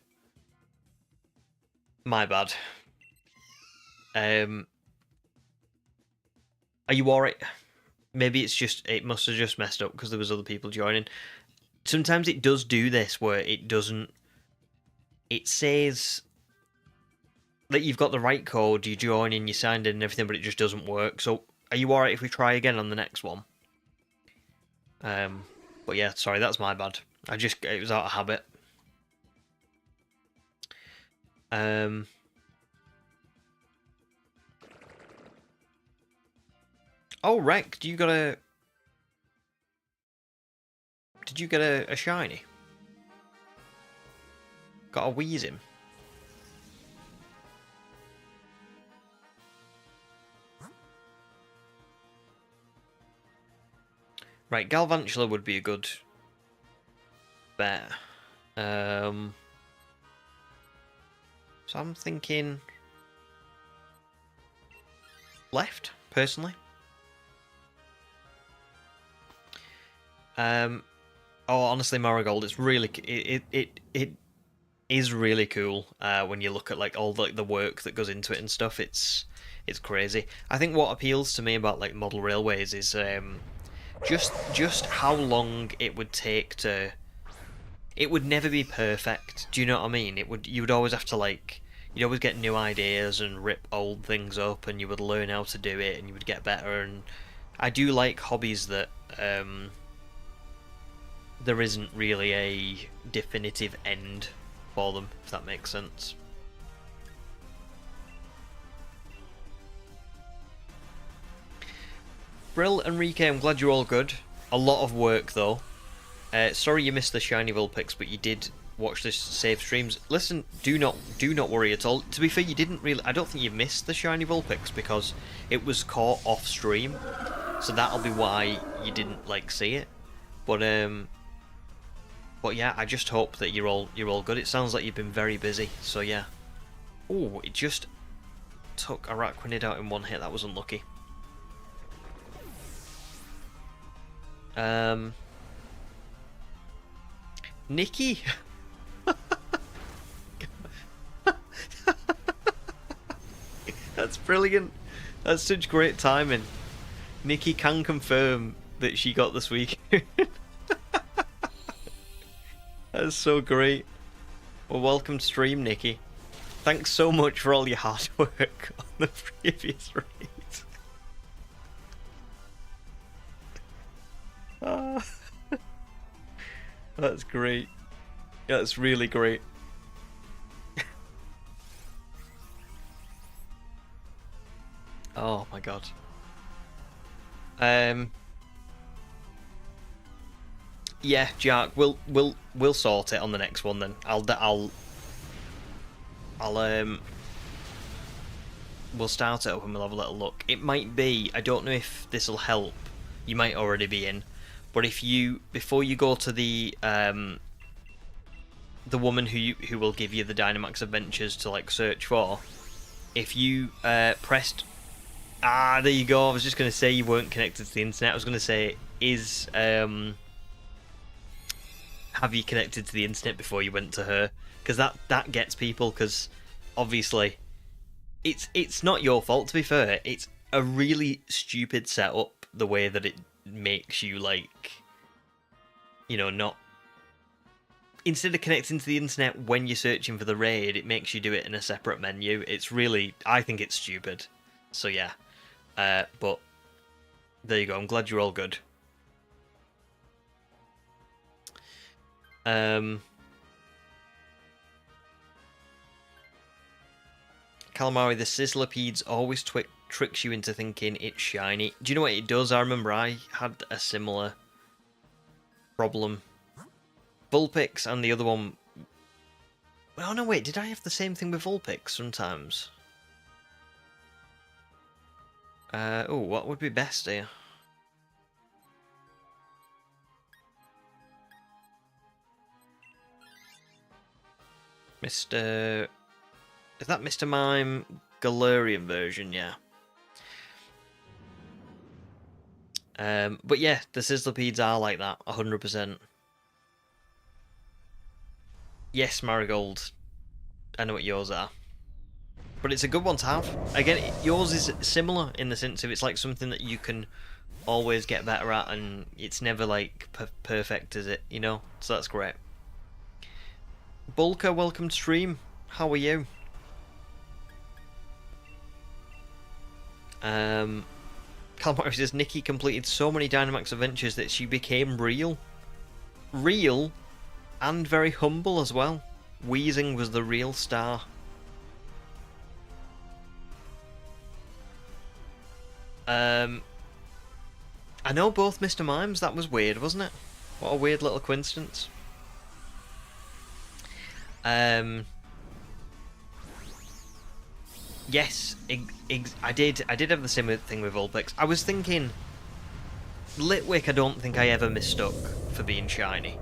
My bad. Are you alright? Maybe it must have just messed up because there was other people joining. Sometimes it does do this where it doesn't. It says that you've got the right code, you join in, you signed in and everything, but it just doesn't work. So, are you alright if we try again on the next one? But yeah, sorry, that's my bad. It was out of habit. Oh, Rec, did you get a shiny? Got a Weezing? Right, Galvantula would be a good bet. So I'm thinking left, personally. Oh, honestly, Marigold, it's really it is really cool when you look at like all the work that goes into it and stuff. It's crazy. I think what appeals to me about like model railways is just how long it would take to. It would never be perfect. Do you know what I mean? You would always have to like. You'd always get new ideas and rip old things up, and you would learn how to do it, and you would get better. And I do like hobbies that there isn't really a definitive end for them, if that makes sense. Brill, Enrique, I'm glad you're all good. A lot of work though. Sorry you missed the shiny Vulpix, but you did watch the save streams. Listen, do not worry at all. To be fair, you didn't really. I don't think you missed the shiny Vulpix because it was caught off stream, so that'll be why you didn't like see it. But yeah, I just hope that you're all good. It sounds like you've been very busy, so yeah. Oh, it just took Araquanid out in one hit. That was unlucky. Nikki. That's brilliant. That's such great timing. Nikki can confirm that she got this week. That's so great. Well, welcome to stream, Nikki. Thanks so much for all your hard work on the previous raid. That's great. That's really great. Oh my god. Yeah, Jack, we'll sort it on the next one then. We'll start it up and we'll have a little look. It might be, I don't know if this will help. You might already be in, but if you before you go to the woman who will give you the Dynamax Adventures to like search for, if you pressed there you go. I was just going to say you weren't connected to the internet. I was going to say have you connected to the internet before you went to her, because that gets people, because obviously it's not your fault, to be fair. It's a really stupid setup, the way that it makes you like, you know, not, instead of connecting to the internet when you're searching for the raid, it makes you do it in a separate menu. It's really, I think it's stupid. So yeah, but there you go. I'm glad you're all good. Calamari, the Sizzlopedes always tricks you into thinking it's shiny. Do you know what it does? I remember I had a similar problem. Vulpix and the other one... Oh no, wait, did I have the same thing with Vulpix sometimes? Oh, what would be best here? Mr. Is that Mr. Mime Galarian version? Yeah. But yeah, the Sizzlipedes are like that, 100%. Yes, Marigold. I know what yours are. But it's a good one to have. Again, yours is similar in the sense of it's like something that you can always get better at, and it's never like perfect, is it? You know? So that's great. Bulka, welcome to stream. How are you? Calamari says Nikki completed so many Dynamax Adventures that she became real. Real and very humble as well. Wheezing was the real star. I know both Mr. Mimes. That was weird, wasn't it? What a weird little coincidence. Yes, I did have the same thing with Vulpix. I was thinking, Litwick I don't think I ever mistook for being shiny.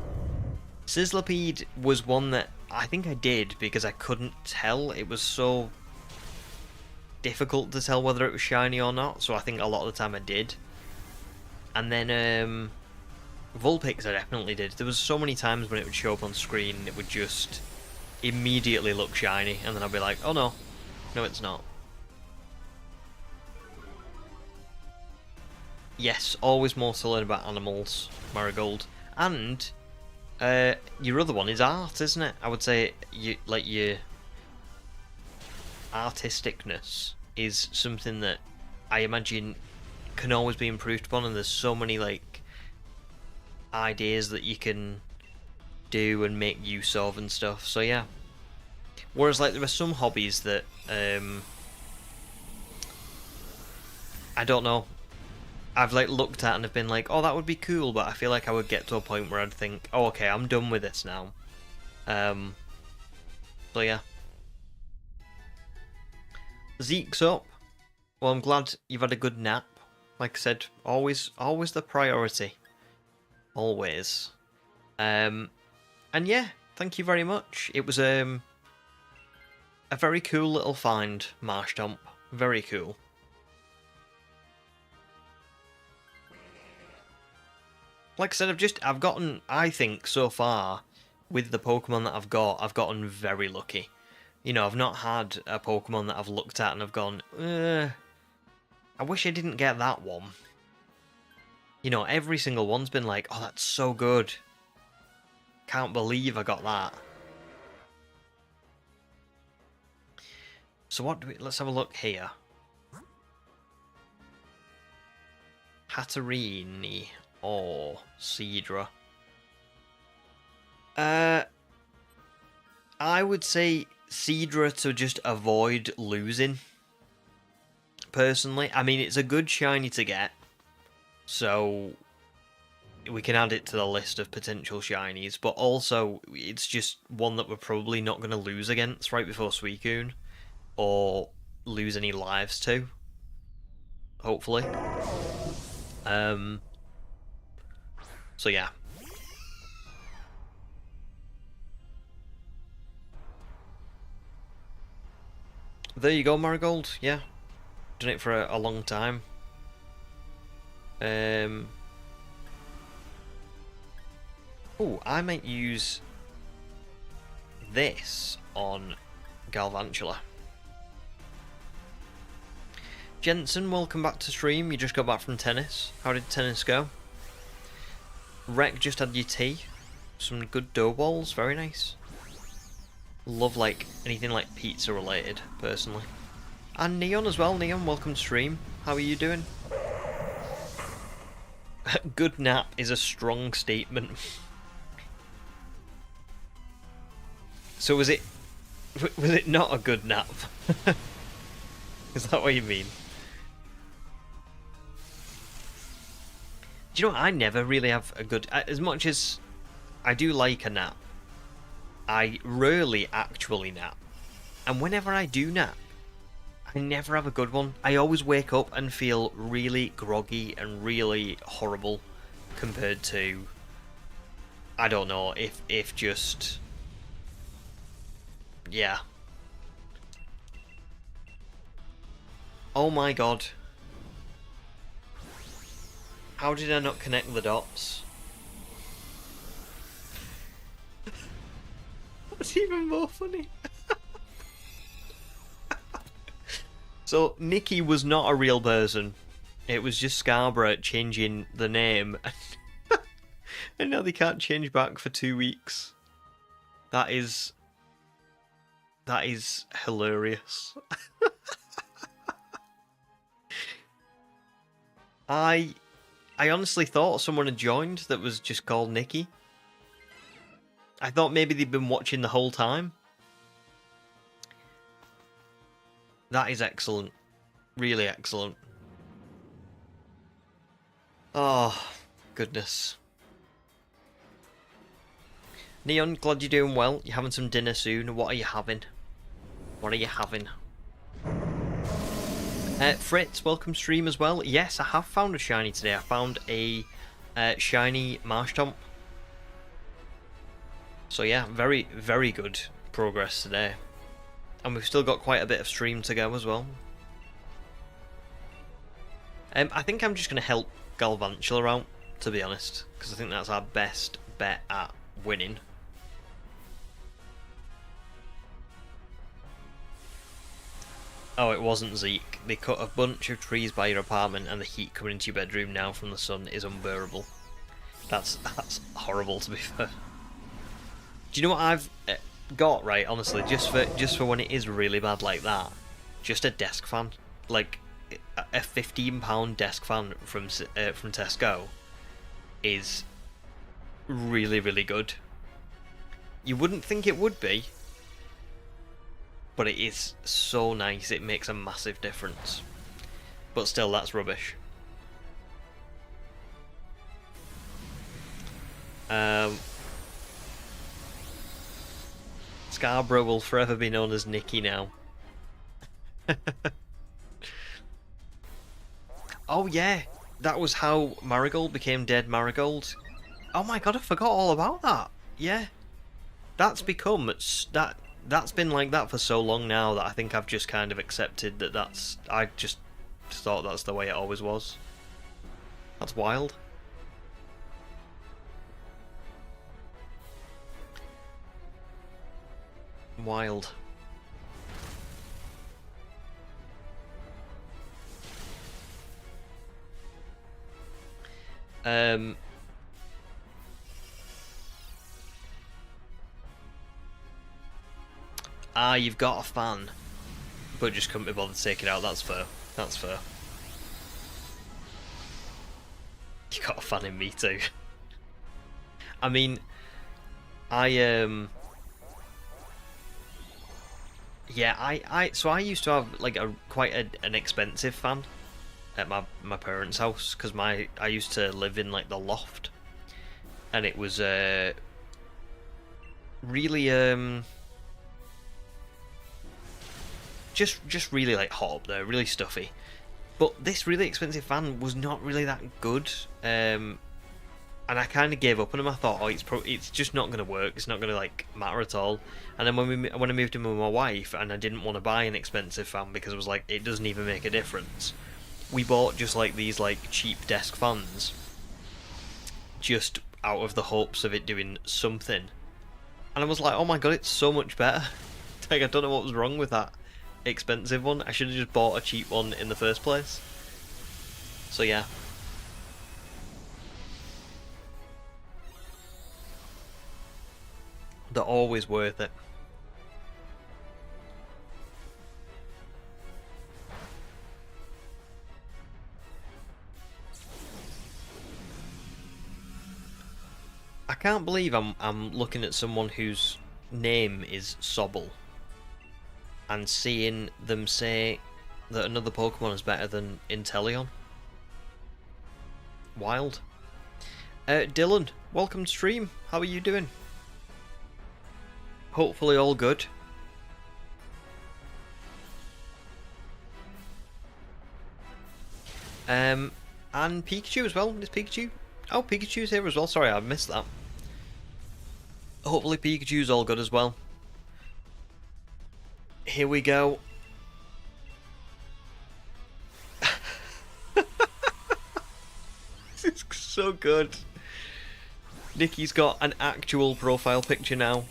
Sizzlipede was one that I think I did because I couldn't tell. It was so difficult to tell whether it was shiny or not, so I think a lot of the time I did. And then Vulpix I definitely did. There was so many times when it would show up on screen, it would just immediately look shiny, and then I'd be like, oh no. No, it's not. Yes, always more to learn about animals, Marigold. And your other one is art, isn't it? I would say your artisticness is something that I imagine can always be improved upon, and there's so many like ideas that you can do and make use of and stuff. So yeah. Whereas like there are some hobbies that I don't know, I've like looked at and have been like, oh, that would be cool, but I feel like I would get to a point where I'd think, oh, okay, I'm done with this now. So yeah. Zeke's up. Well, I'm glad you've had a good nap. Like I said, always the priority. Always. And yeah, thank you very much. It was a very cool little find, Marshtomp. Very cool. Like I said, I've gotten, I think, so far, with the Pokemon that I've gotten very lucky. You know, I've not had a Pokemon that I've looked at and I've gone, I wish I didn't get that one. You know, every single one's been like, oh, that's so good. Can't believe I got that. So what do we... Let's have a look here. Hatterini or Seadra. I would say Seadra to just avoid losing. Personally. I mean, it's a good shiny to get. So we can add it to the list of potential shinies. But also, it's just one that we're probably not going to lose against right before Suicune. Or lose any lives to, hopefully. So yeah. There you go, Marigold. Yeah, done it for a long time. Oh, I might use this on Galvantula. Jensen, welcome back to stream. You just got back from tennis. How did tennis go? Rec just had your tea. Some good dough balls. Very nice. Love like anything like pizza related, personally. And Neon as well. Neon, welcome to stream. How are you doing? Good nap is a strong statement. So was it not a good nap? Is that what you mean? Do you know what? I never really have a good... As much as I do like a nap, I rarely actually nap. And whenever I do nap, I never have a good one. I always wake up and feel really groggy and really horrible compared to... I don't know, if just... Yeah. Oh my god. How did I not connect the dots? That's even more funny. So, Nikki was not a real person. It was just Scarborough changing the name. And now they can't change back for 2 weeks. That is hilarious. I honestly thought someone had joined that was just called Nikki. I thought maybe they'd been watching the whole time. That is excellent. Really excellent. Oh, goodness. Neon, glad you're doing well. You're having some dinner soon. What are you having? What are you having? Fritz, welcome stream as well. Yes, I have found a shiny today. I found a shiny Marshtomp. So yeah, very, very good progress today. And we've still got quite a bit of stream to go as well. I think I'm just going to help Galvantula out, to be honest. Because I think that's our best bet at winning. Oh, it wasn't Zeke. They cut a bunch of trees by your apartment and the heat coming into your bedroom now from the sun is unbearable. That's horrible, to be fair. Do you know what I've got, right, honestly, just for when it is really bad like that? Just a desk fan. Like, a £15 desk fan from Tesco is really, really good. You wouldn't think it would be, but it is so nice. It makes a massive difference. But still, that's rubbish. Scarborough will forever be known as Nikki now. Oh yeah, that was how Marigold became Dead Marigold. Oh my god, I forgot all about that. Yeah, that's become that's been like that for so long now that I think I've just kind of accepted that I just thought that's the way it always was. That's wild. Wild. You've got a fan, but just couldn't be bothered to take it out. That's fair. That's fair. You got a fan in me too. I mean, yeah, so I used to have like quite an expensive fan at my parents' house because I used to live in like the loft, and it was really just really like hot up there, really stuffy. But this really expensive fan was not really that good, and I kind of gave up on him. I thought, oh, it's just not going to work. It's not going to like matter at all. And then when I moved in with my wife, and I didn't want to buy an expensive fan because it was like it doesn't even make a difference. We bought just like these like cheap desk fans, just out of the hopes of it doing something. And I was like, oh my god, it's so much better. Like I don't know what was wrong with that expensive one. I should have just bought a cheap one in the first place. So yeah. They're always worth it. I can't believe I'm looking at someone whose name is Sobble and seeing them say that another Pokemon is better than Inteleon. Wild. Dylan, welcome to stream. How are you doing? Hopefully all good. And Pikachu as well. Is Pikachu? Oh, Pikachu's here as well. Sorry, I missed that. Hopefully Pikachu's all good as well. Here we go. So good. Nikki's got an actual profile picture now.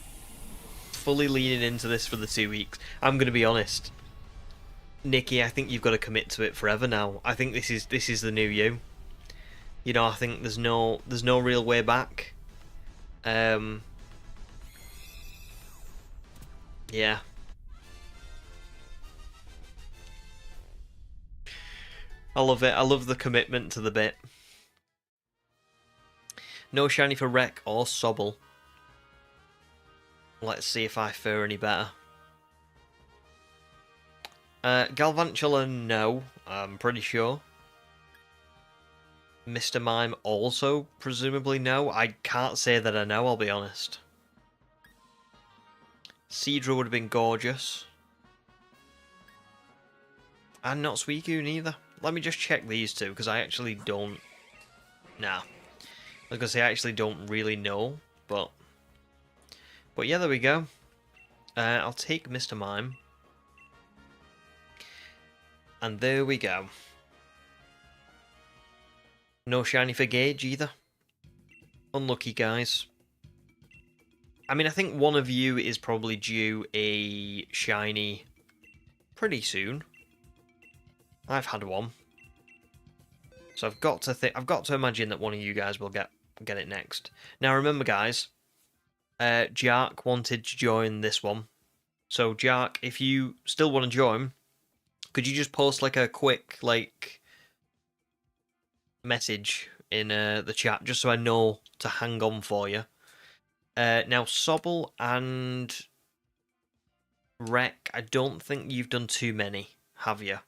Fully leaning into this for the 2 weeks. I'm going to be honest. Nikki, I think you've got to commit to it forever now. I think this is the new you. You know, I think there's no real way back. Yeah. I love it. I love the commitment to the bit. No shiny for Wreck or Sobble. Let's see if I fare any better. Galvantula, no. I'm pretty sure. Mr. Mime also, presumably no. I can't say that I know, I'll be honest. Seadra would have been gorgeous. And not Suicune either. Let me just check these two, because I actually don't... Nah. I was going to say I actually don't really know, but yeah, there we go. I'll take Mr. Mime. And there we go. No shiny for Gage either. Unlucky, guys. I mean, I think one of you is probably due a shiny pretty soon. I've had one. So I've got to imagine that one of you guys will get it next. Now remember, guys, Jark wanted to join this one. So Jark, if you still want to join, could you just post like a quick message in the chat just so I know to hang on for you. Now Sobble and Wreck, I don't think you've done too many, have you?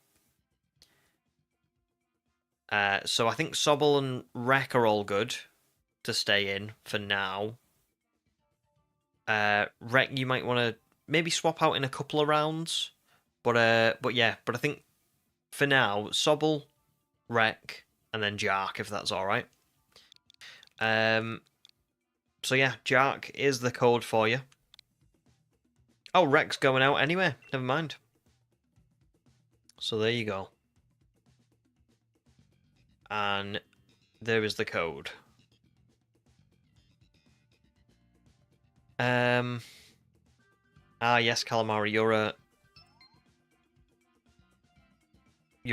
So I think Sobble and Wreck are all good to stay in for now. Wreck, you might want to maybe swap out in a couple of rounds, but I think for now Sobble, Wreck, and then Jark, if that's all right. So yeah, Jark is the code for you. Oh, Wreck's going out anyway. Never mind. So there you go. And there is the code. Ah yes, Calamari, you're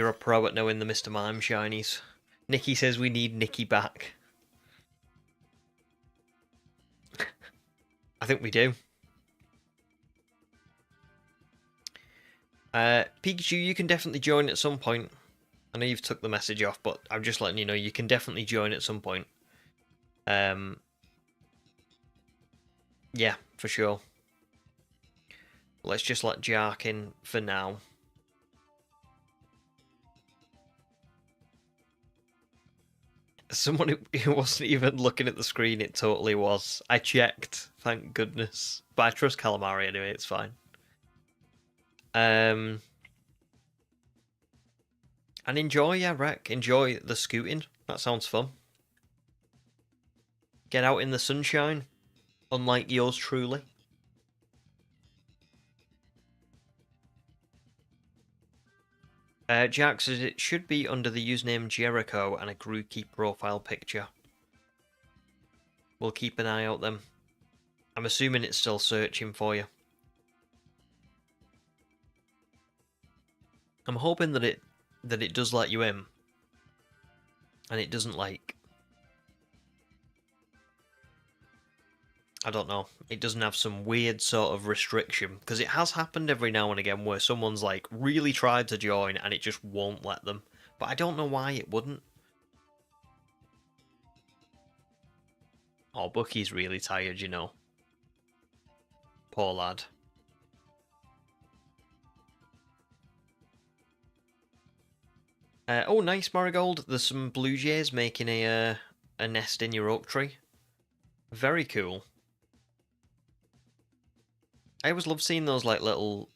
a pro at knowing the Mr. Mime shinies. Nikki says we need Nikki back. I think we do. Pikachu, you can definitely join at some point. I know you've took the message off, but I'm just letting you know you can definitely join at some point. Yeah, for sure. Let's just let Jark in for now. Someone who wasn't even looking at the screen, it totally was. I checked, thank goodness. But I trust Calamari anyway, it's fine. And enjoy, yeah, Wreck. Enjoy the scooting. That sounds fun. Get out in the sunshine. Unlike yours truly. Jack says it should be under the username Jericho and a Grookey profile picture. We'll keep an eye out then. I'm assuming it's still searching for you. I'm hoping that it does let you in. And it doesn't I don't know. It doesn't have some weird sort of restriction. Because it has happened every now and again where someone's really tried to join and it just won't let them. But I don't know why it wouldn't. Oh, Bucky's really tired, you know. Poor lad. Oh, nice, Marigold. There's some blue jays making a nest in your oak tree. Very cool. I always love seeing those little,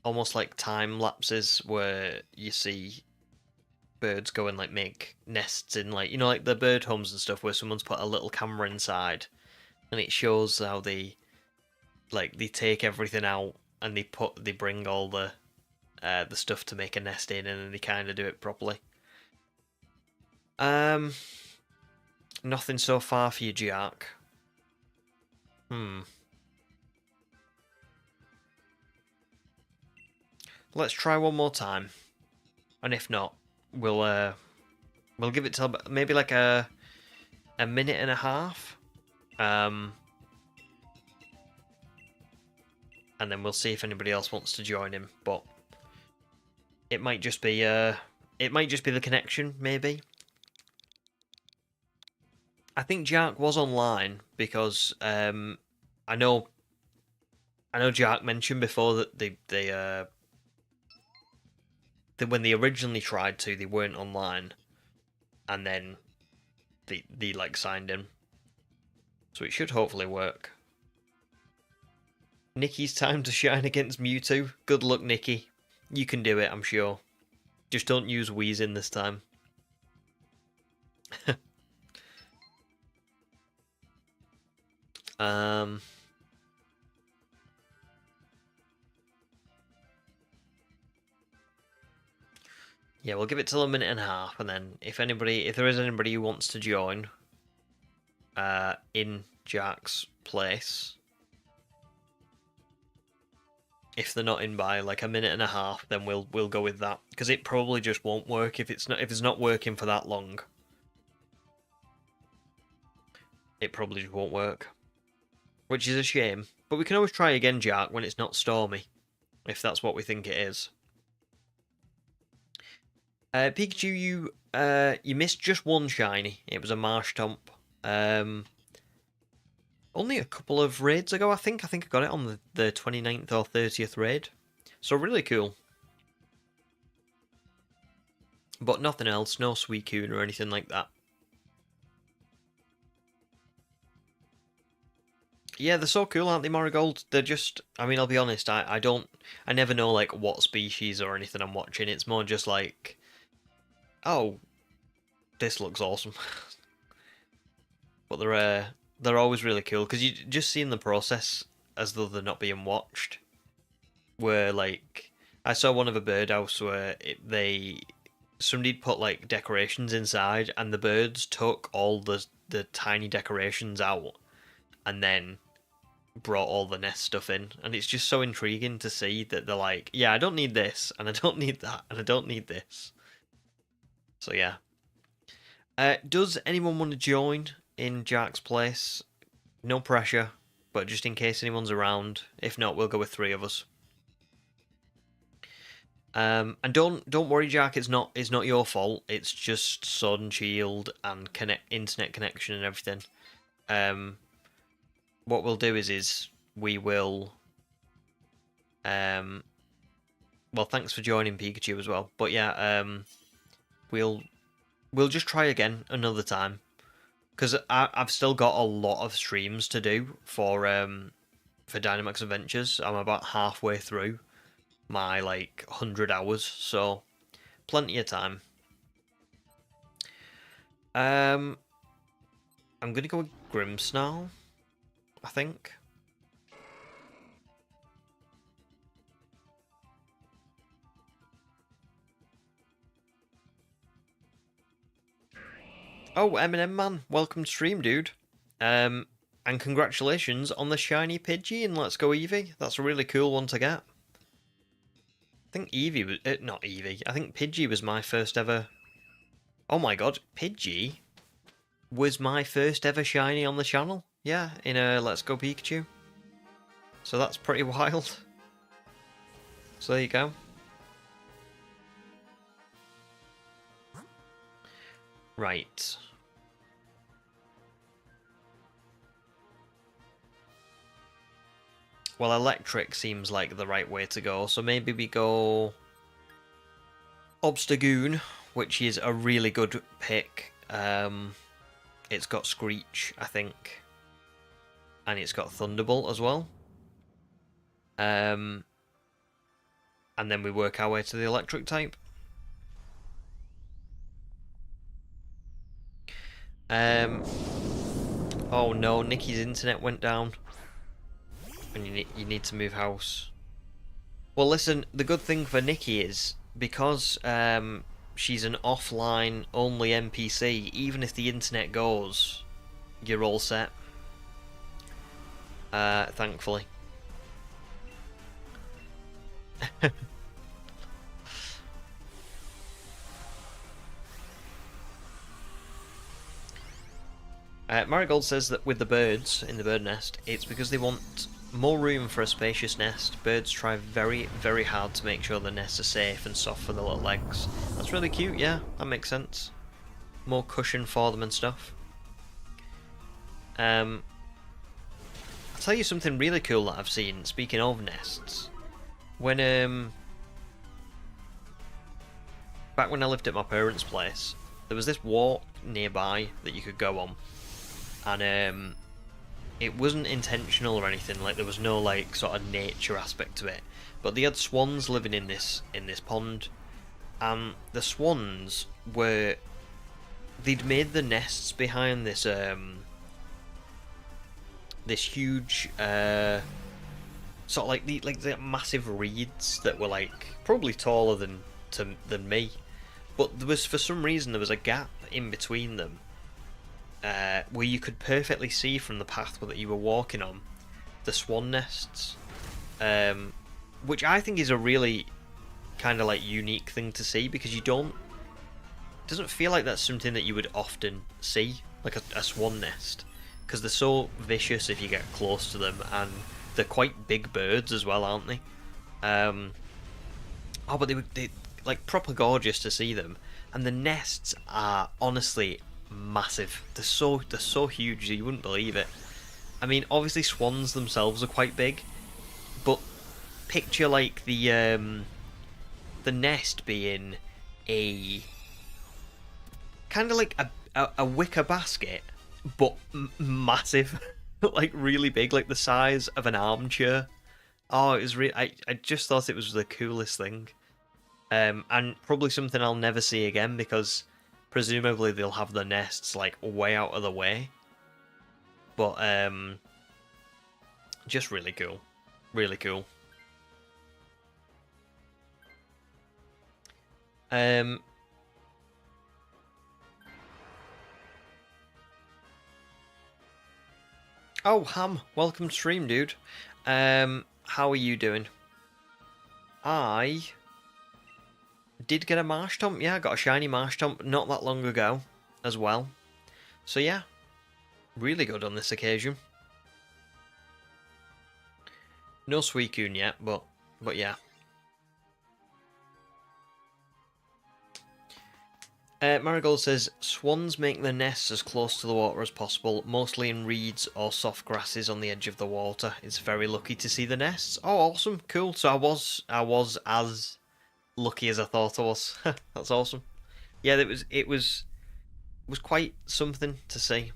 almost like time lapses where you see birds go and make nests in the bird homes and stuff where someone's put a little camera inside, and it shows how they take everything out and they bring all the stuff to make a nest in, and then they kind of do it properly. Nothing so far for you, Jack. Let's try one more time. And if not, we'll give it till maybe like a minute and a half. And then we'll see if anybody else wants to join him. But it might just be the connection, maybe. I think Jack was online because I know Jack mentioned before that they when they originally tried to, they weren't online, and then they like signed in, so it should hopefully work. Nikki's time to shine against Mewtwo. Good luck, Nikki. You can do it, I'm sure. Just don't use Weezing this time. Yeah, we'll give it till a minute and a half, and then if there is anybody who wants to join, in Jack's place, if they're not in by like a minute and a half, then we'll go with that, because it probably just won't work if it's not working for that long. It probably just won't work, which is a shame. But we can always try again, Jack, when it's not stormy, if that's what we think it is. Pikachu, you missed just one shiny. It was a Marshtomp. Only a couple of raids ago, I think. I think I got it on the 29th or 30th raid. So really cool. But nothing else, no Suicune or anything like that. Yeah, they're so cool, aren't they, Marigold? They're just, I mean, I'll be honest, I never know, like, what species or anything I'm watching. It's more just like, oh, this looks awesome. But they're always really cool, because you just seeing the process as though they're not being watched. Where, like, I saw one of a birdhouse where somebody'd put, like, decorations inside, and the birds took all the tiny decorations out, and then brought all the nest stuff in, and it's just so intriguing to see that they're like, yeah, I don't need this, and I don't need that, and I don't need this. So yeah. Does anyone want to join in Jack's place? No pressure, but just in case anyone's around. If not, we'll go with 3 of us. And don't worry, Jack. It's not your fault. It's just Sword and Shield and internet connection and everything. What we'll do is we will. Well, thanks for joining, Pikachu, as well. But yeah, we'll just try again another time, because I've still got a lot of streams to do for Dynamax Adventures. I'm about halfway through my 100 hours, so plenty of time. I'm gonna go with Grimmsnarl, I think. Oh, Eminem Man, welcome to stream, dude. And congratulations on the shiny Pidgey in Let's Go Eevee. That's a really cool one to get. I think Eevee was... not Eevee. I think Pidgey was my first ever... Oh my god, Pidgey was my first ever shiny on the channel. Yeah, in a Let's Go Pikachu. So that's pretty wild. So there you go. Right. Well, electric seems like the right way to go, so maybe we go Obstagoon, which is a really good pick. It's got Screech, I think, and it's got Thunderbolt as well. And then we work our way to the electric type. Oh no, Nikki's internet went down. And you need to move house. Well, listen, the good thing for Nikki is, because she's an offline only NPC. Even if the internet goes, you're all set. Thankfully. Marigold says that with the birds in the bird nest, it's because they want more room for a spacious nest. Birds try very, very hard to make sure the nests are safe and soft for the little legs. That's really cute, yeah, that makes sense. More cushion for them and stuff. I'll tell you something really cool that I've seen, speaking of nests. When, back when I lived at my parents' place, there was this walk nearby that you could go on. And it wasn't intentional or anything, like there was no like sort of nature aspect to it, but they had swans living in this pond, and the swans were, they'd made the nests behind this this huge sort of like the massive reeds that were like probably taller than me, but there was, for some reason, there was a gap in between them. Where you could perfectly see from the path that you were walking on the swan nests, which I think is a really kind of like unique thing to see, because you don't, it doesn't feel like that's something that you would often see, like a swan nest, because they're so vicious if you get close to them, and they're quite big birds as well, aren't they? Oh, but they like proper gorgeous to see them, and the nests are honestly massive. They're so huge you wouldn't believe it. I mean, obviously swans themselves are quite big, but picture like the nest being a kind of like a wicker basket, but massive, like really big, like the size of an armchair. Oh, it was I just thought it was the coolest thing, and probably something I'll never see again, because presumably they'll have the nests like way out of the way. But just really cool. Really cool. Oh, Ham, welcome to stream, dude. How are you doing? I did get a Marshtomp, yeah, I got a shiny Marshtomp not that long ago as well. So yeah, really good on this occasion. No Suicune yet, but yeah. Marigold says, swans make their nests as close to the water as possible, mostly in reeds or soft grasses on the edge of the water. It's very lucky to see the nests. Oh, awesome, cool. So I was as lucky as I thought I was. That's awesome. Yeah, it was quite something to see.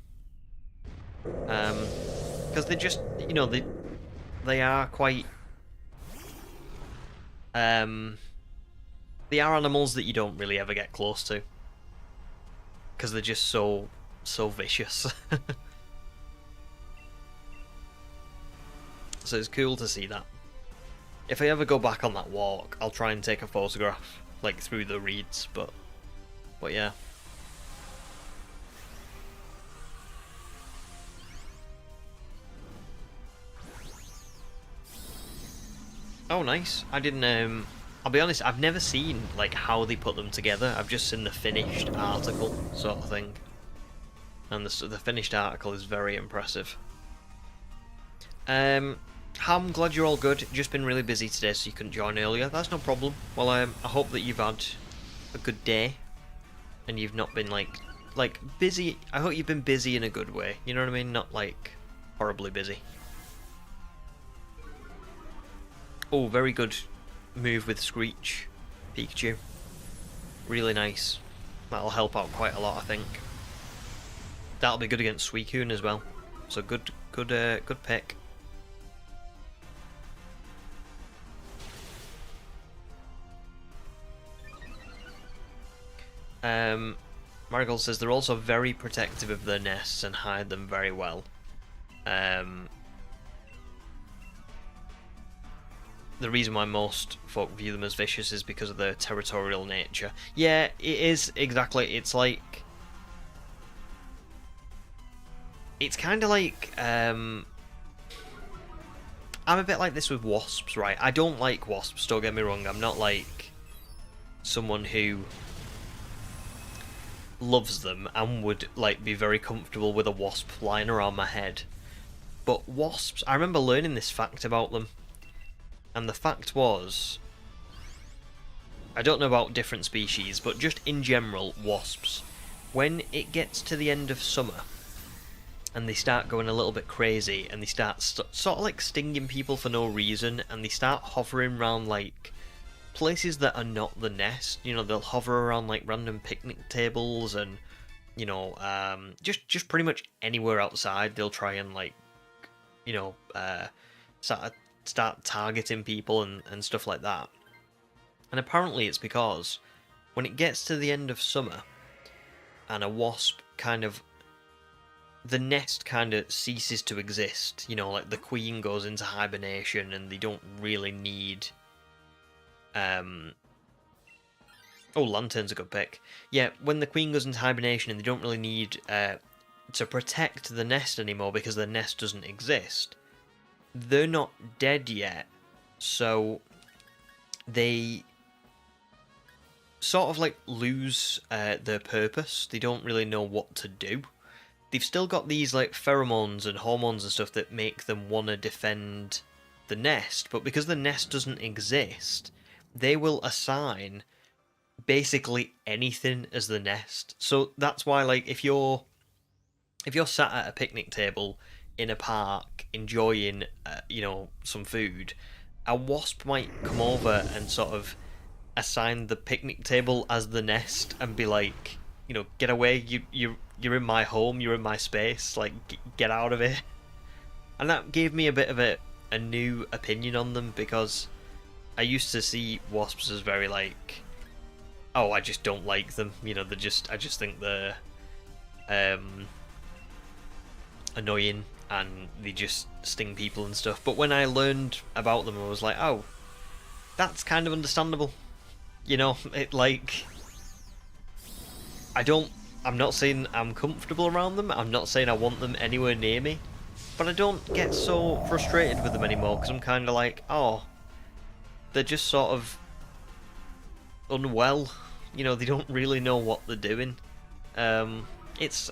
Because they just, you know, they are quite they are animals that you don't really ever get close to, because they're just so vicious. So it's cool to see that. If I ever go back on that walk, I'll try and take a photograph, like through the reeds, but yeah. Oh, nice. I didn't, I'll be honest, I've never seen, like, how they put them together. I've just seen the finished article, sort of thing. And the finished article is very impressive. I'm glad you're all good. Just been really busy today, so you couldn't join earlier. That's no problem. Well, I hope that you've had a good day, and you've not been like busy. I hope you've been busy in a good way. You know what I mean? Not like horribly busy. Oh, very good move with Screech, Pikachu. Really nice. That'll help out quite a lot, I think. That'll be good against Suicune as well. So good pick. Marigold says they're also very protective of their nests and hide them very well. the reason why most folk view them as vicious is because of their territorial nature. Yeah, it is exactly. It's like, it's kind of like I'm a bit like this with wasps, right? I don't like wasps. Don't get me wrong. I'm not like someone who loves them and would like be very comfortable with a wasp flying around my head. But wasps, I remember learning this fact about them. And the fact was, I don't know about different species, but just in general, wasps, when it gets to the end of summer, and they start going a little bit crazy, and they start sort of like stinging people for no reason, and they start hovering around like places that are not the nest. You know, they'll hover around like random picnic tables, and you know, just pretty much anywhere outside. They'll try and like, you know, start targeting people and stuff like that. And apparently it's because when it gets to the end of summer and a wasp kind of, the nest kind of ceases to exist, you know, like the queen goes into hibernation and they don't really need oh, lantern's a good pick. Yeah, when the queen goes into hibernation and they don't really need to protect the nest anymore because the nest doesn't exist, they're not dead yet, so they sort of like lose their purpose. They don't really know what to do. They've still got these like pheromones and hormones and stuff that make them want to defend the nest, but because the nest doesn't exist, they will assign basically anything as the nest. So that's why, like, if you're sat at a picnic table in a park enjoying you know, some food, a wasp might come over and sort of assign the picnic table as the nest and be like, you know, get away, you're in my home, you're in my space, like get out of it. And that gave me a bit of a new opinion on them, because I used to see wasps as very like, oh, I just don't like them, you know, I just think they're annoying and they just sting people and stuff. But when I learned about them, I was like, oh, that's kind of understandable. You know, it like, I'm not saying I'm comfortable around them, I'm not saying I want them anywhere near me, but I don't get so frustrated with them anymore, because I'm kind of like, oh, they're just sort of unwell, you know, they don't really know what they're doing. It's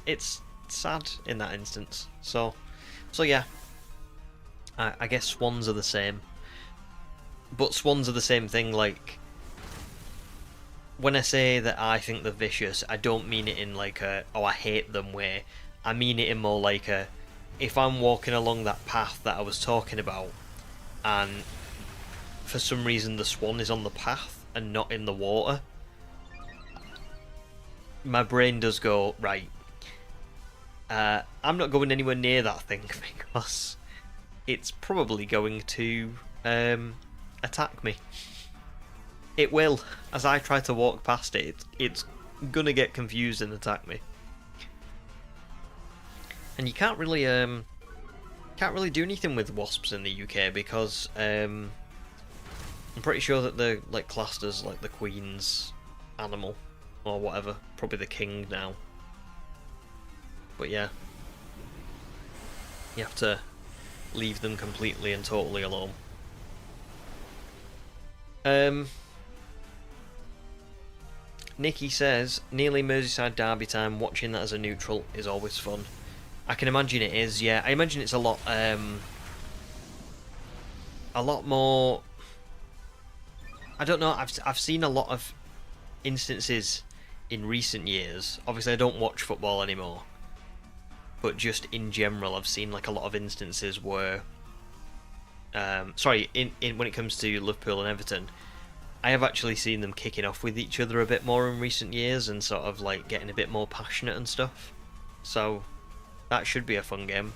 sad in that instance. So yeah, I guess swans are the same, but swans are the same thing. Like, when I say that I think they're vicious, I don't mean it in like a, oh, I hate them way. I mean it in more like a, if I'm walking along that path that I was talking about, and for some reason the swan is on the path and not in the water, my brain does go, right, I'm not going anywhere near that thing because it's probably going to attack me. It will. As I try to walk past it, it's gonna get confused and attack me. And you can't really do anything with wasps in the UK because I'm pretty sure that they're like classed as like the queen's animal or whatever, probably the king now. But yeah, you have to leave them completely and totally alone. Nikki says, nearly Merseyside derby time, watching that as a neutral is always fun. I can imagine it is, yeah. I imagine it's a lot more, I don't know, I've seen a lot of instances in recent years. Obviously I don't watch football anymore, but just in general I've seen like a lot of instances where when it comes to Liverpool and Everton, I have actually seen them kicking off with each other a bit more in recent years and sort of like getting a bit more passionate and stuff. So that should be a fun game.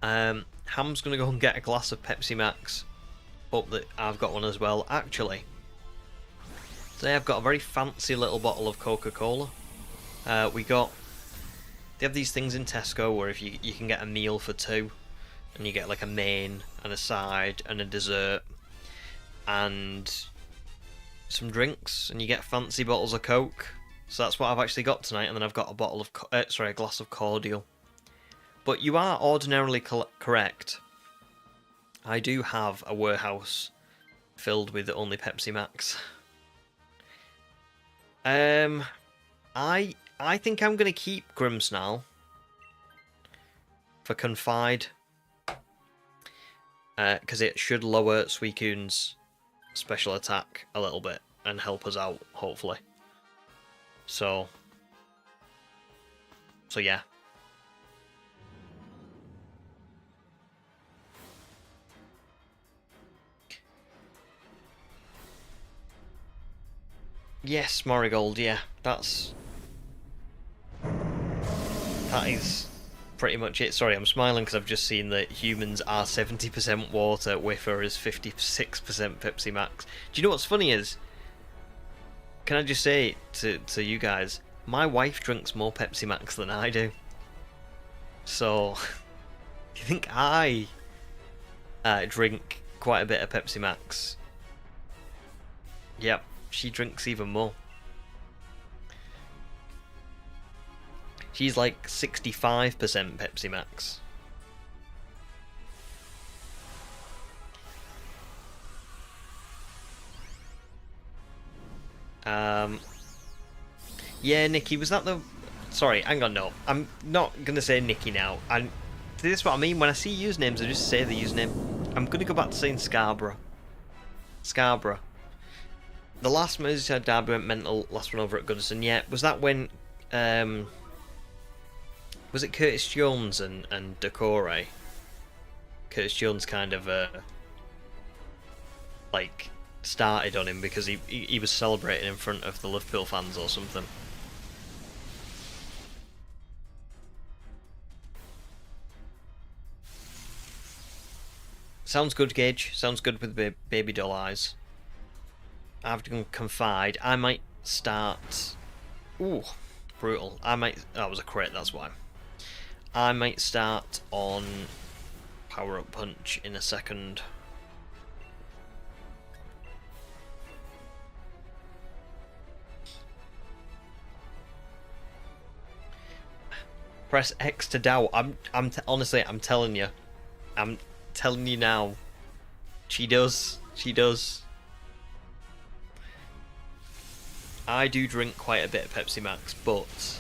Ham's gonna go and get a glass of Pepsi Max. Hope that I've got one as well. Actually, today I've got a very fancy little bottle of Coca-Cola. We got they have these things in Tesco where if you can get a meal for two, and you get like a main and a side and a dessert and some drinks, and you get fancy bottles of Coke. So that's what I've actually got tonight, and then I've got a bottle of a glass of cordial. But you are ordinarily correct. I do have a warehouse filled with only Pepsi Max. I think I'm going to keep Grimmsnarl for Confide, because it should lower Suicune's special attack a little bit and help us out, hopefully. So yeah. Yes, Marigold, yeah, that is pretty much it. Sorry, I'm smiling because I've just seen that humans are 70% water, Whiffer is 56% Pepsi Max. Do you know what's funny is, can I just say to you guys, my wife drinks more Pepsi Max than I do. So, do you think I drink quite a bit of Pepsi Max? Yep, she drinks even more. She's like 65% Pepsi Max. Yeah, Nikki, was that the... Sorry, hang on, no. I'm not going to say Nikki now. This is what I mean. When I see usernames, I just say the username. I'm going to go back to saying Scarborough. Scarborough. The last Merseyside derby went mental, last one over at Goodison. Yeah, was that when... was it Curtis Jones and Decore? Curtis Jones kind of like started on him because he was celebrating in front of the Liverpool fans or something. Sounds good, Gage. Sounds good with baby doll eyes. I have to confide. I might start... Ooh, brutal. That was a crit, that's why. I might start on Power Up Punch in a second. Press X to doubt. Honestly, I'm telling you. I'm telling you now. She does. She does. I do drink quite a bit of Pepsi Max, but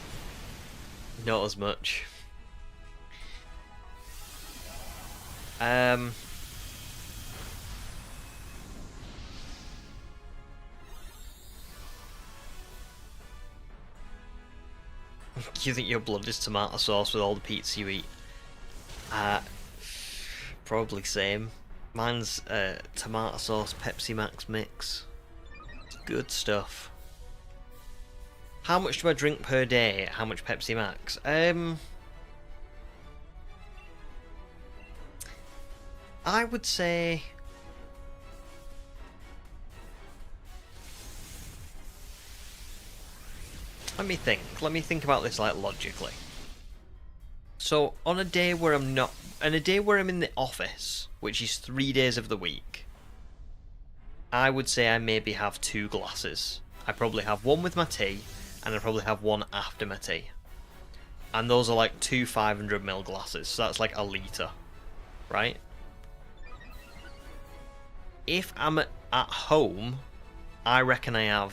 not as much. You think your blood is tomato sauce with all the pizza you eat? Probably same. Mine's tomato sauce Pepsi Max mix. It's good stuff. How much do I drink per day? How much Pepsi Max? I would say... Let me think about this like logically. So on a day where I'm not... On a day where I'm in the office, which is 3 days of the week, I would say I maybe have 2 glasses. I probably have one with my tea, and I probably have one after my tea. And those are like 2 500ml glasses, so that's like a litre, right? If I'm at home, I reckon I have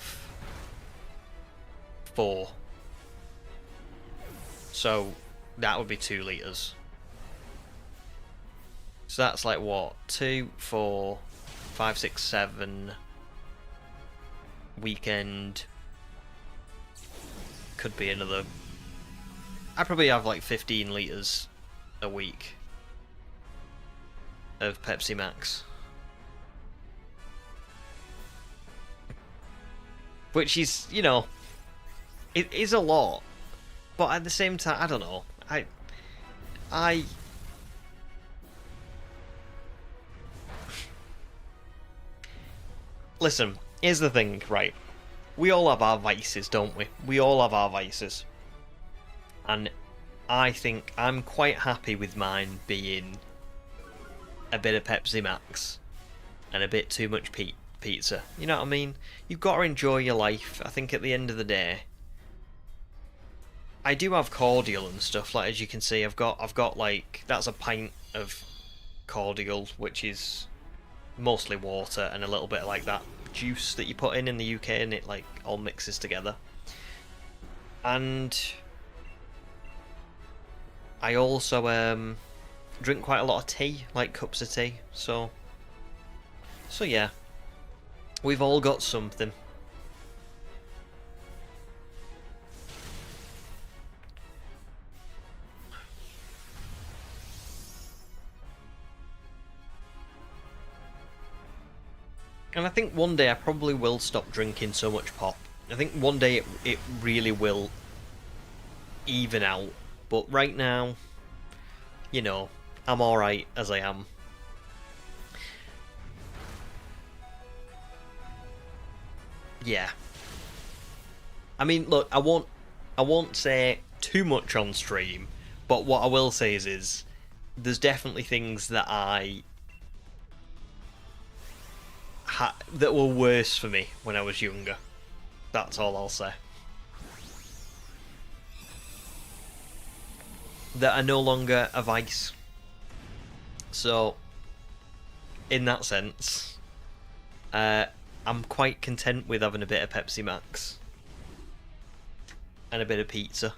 4. So that would be 2 litres. So that's like what? 2, 4, 5, 6, 7. Weekend. Could be another... I probably have like 15 litres a week of Pepsi Max. Which is, you know, it is a lot. But at the same time, I don't know. Listen, here's the thing, right? We all have our vices, don't we? We all have our vices. And I think I'm quite happy with mine being a bit of Pepsi Max and a bit too much pizza. You know what I mean? You've got to enjoy your life. I think at the end of the day, I do have cordial and stuff. Like, as you can see, I've got like, that's a pint of cordial, which is mostly water and a little bit of like that juice that you put in the UK, and it like all mixes together. And I also drink quite a lot of tea, like cups of tea. So yeah, we've all got something. And I think one day I probably will stop drinking so much pop. I think one day it really will even out. But right now, you know, I'm alright as I am. Yeah. I mean, look, I won't say too much on stream, but what I will say is there's definitely things that that were worse for me when I was younger. That's all I'll say. That are no longer a vice. So, in that sense, I'm quite content with having a bit of Pepsi Max and a bit of pizza.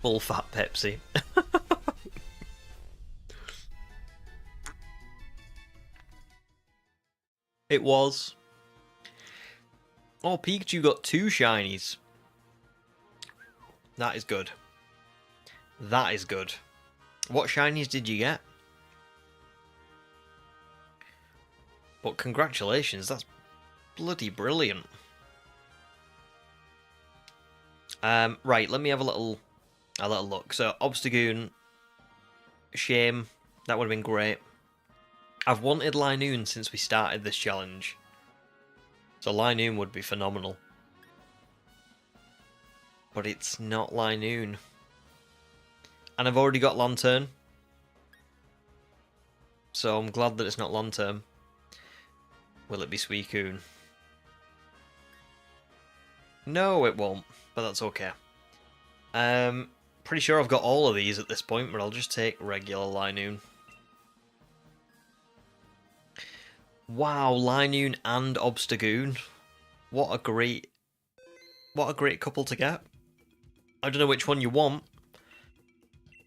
Full fat Pepsi. It was. Oh, Pikachu got 2 shinies. That is good. That is good. What shinies did you get? But congratulations, that's bloody brilliant. Right, let me have a little look. So, Obstagoon, shame. That would have been great. I've wanted Linoon since we started this challenge. So Linoon would be phenomenal. But it's not Linoon. And I've already got Lantern. So I'm glad that it's not Lantern. Will it be Suicune? No, it won't. But that's okay. Pretty sure I've got all of these at this point, but I'll just take regular Linoon. Wow, Linoon and Obstagoon. What a great couple to get. I don't know which one you want.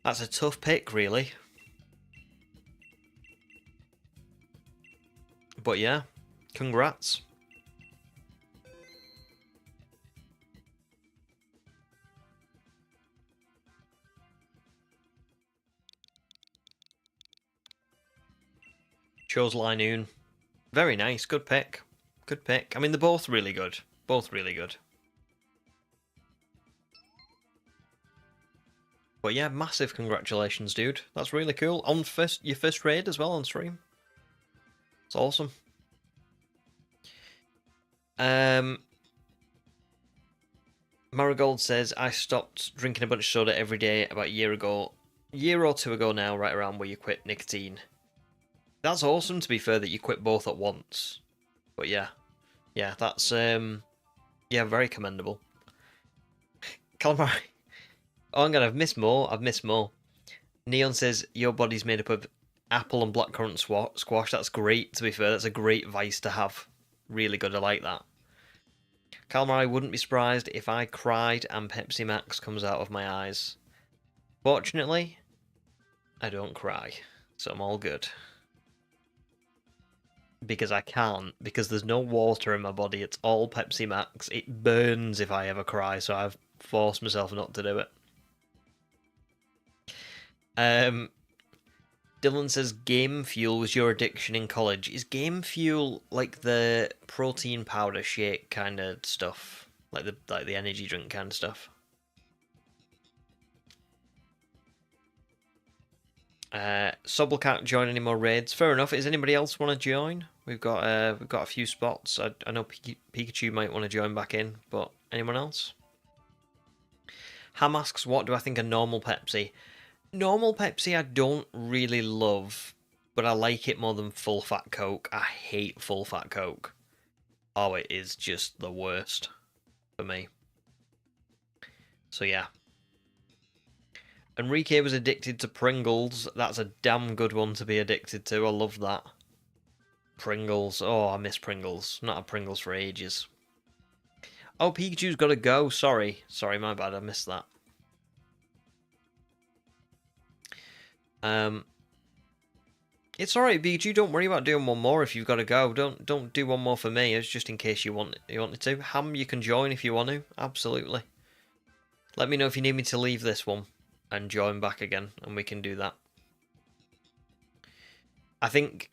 That's a tough pick, really. But yeah, congrats. Chose Linoon. Very nice, good pick. Good pick. I mean, they're both really good. Both really good. But yeah, massive congratulations, dude. That's really cool. On your first raid as well on stream. It's awesome. Marigold says, I stopped drinking a bunch of soda every day about a year or two ago now, right around where you quit nicotine. That's awesome, to be fair, that you quit both at once. But yeah. Yeah, that's, yeah, very commendable. Calamari. Oh, hang on, I've missed more. Neon says, your body's made up of apple and blackcurrant squash. That's great, to be fair. That's a great vice to have. Really good, I like that. Calamari, wouldn't be surprised if I cried and Pepsi Max comes out of my eyes. Fortunately, I don't cry, so I'm all good. Because I can't, because there's no water in my body, it's all Pepsi Max. It burns if I ever cry, so I've forced myself not to do it. Dylan says Game Fuel was your addiction in college. Is Game Fuel like the protein powder shake kind of stuff? Like the energy drink kind of stuff? Sobble can't join any more raids. Fair enough. Does anybody else want to join? We've got a few spots. I know Pikachu might want to join back in, but anyone else? Ham asks, what do I think of normal Pepsi? Normal Pepsi I don't really love, but I like it more than full fat Coke. I hate full fat Coke. Oh, it is just the worst for me. So yeah. Enrique was addicted to Pringles. That's a damn good one to be addicted to. I love that. Pringles. Oh, I miss Pringles. Not had Pringles for ages. Oh, Pikachu's got to go. Sorry. Sorry, my bad. I missed that. It's alright, Pikachu. Don't worry about doing one more if you've got to go. Don't do one more for me. It's just in case you wanted to. Ham, you can join if you want to. Absolutely. Let me know if you need me to leave this one and join back again, and we can do that. I think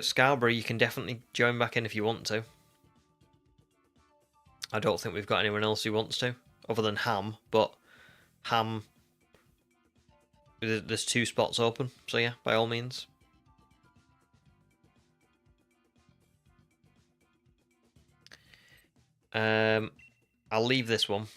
Scarborough, you can definitely join back in if you want to. I don't think we've got anyone else who wants to, other than Ham. But Ham, there's 2 spots open, so yeah, by all means. I'll leave this one.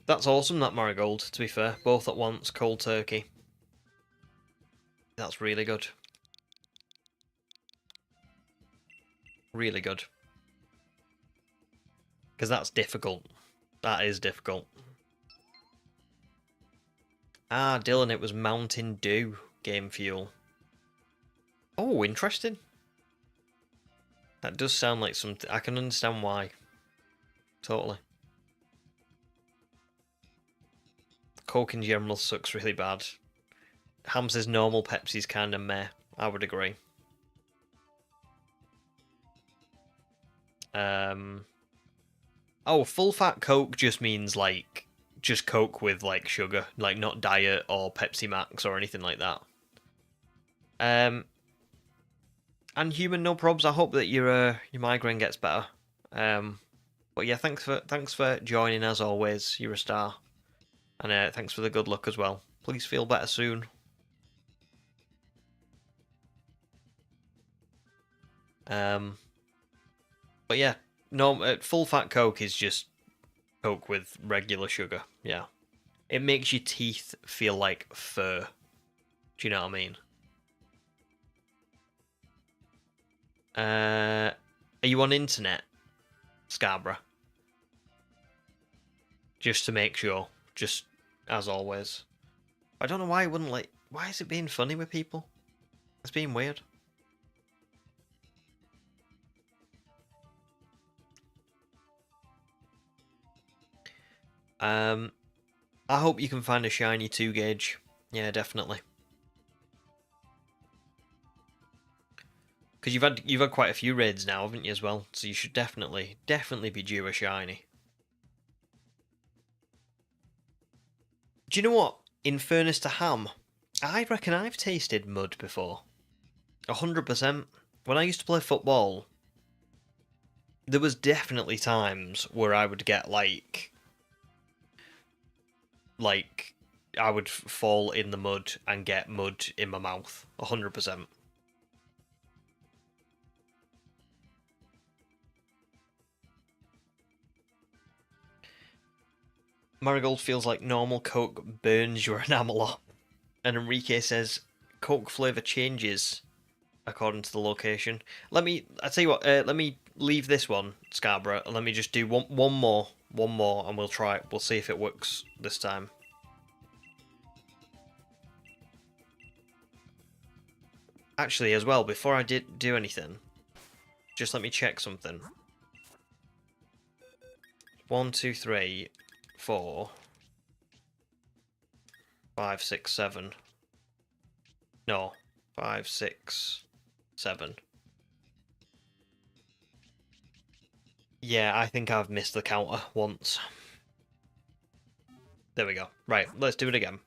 That's awesome, that Marigold, to be fair. Both at once, cold turkey. That's really good. Really good. Because that's difficult. That is difficult. Ah, Dylan, it was Mountain Dew game fuel. Oh, interesting. That does sound like something. I can understand why. Totally. Coke in general sucks really bad. Ham says normal Pepsi's kind of meh. I would agree. Oh, full fat Coke just means like just Coke with like sugar, like not diet or Pepsi Max or anything like that. And human, no probs. I hope that your migraine gets better. But yeah, thanks for joining as always. You're a star, and thanks for the good luck as well. Please feel better soon. But yeah, no, full fat Coke is just Coke with regular sugar. Yeah, it makes your teeth feel like fur. Do you know what I mean? Are you on internet, Scarborough? Just to make sure, just as always. I don't know why it wouldn't like. Why is it being funny with people? It's being weird. I hope you can find a shiny 2 gauge. Yeah, definitely. Because you've had quite a few raids now, haven't you, as well? So you should definitely be due a shiny. Do you know what? In fairness to Ham, I reckon I've tasted mud before. 100%. When I used to play football, there was definitely times where I would get like I would fall in the mud and get mud in my mouth. 100%. Marigold feels like normal Coke burns your enamel off. And Enrique says Coke flavour changes according to the location. I tell you what, let me leave this one, Scarborough, and let me just do one more, and we'll try it. We'll see if it works this time. Actually, as well, before I do anything, just let me check something. 1, 2, 3, 4, 5, 6, 7. No, 5, 6, 7. Yeah, I think I've missed the counter once. There we go. Right, let's do it again.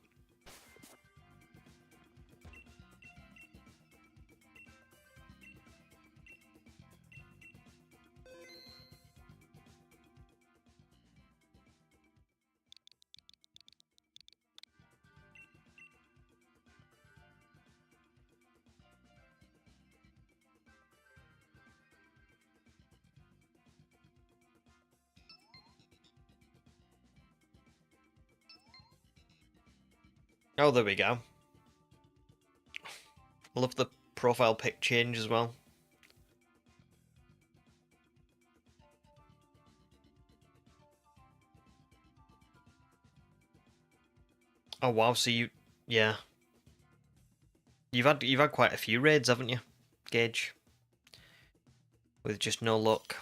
Oh, there we go. I love the profile pic change as well. Oh wow, so yeah. You've had quite a few raids, haven't you, Gage? With just no luck.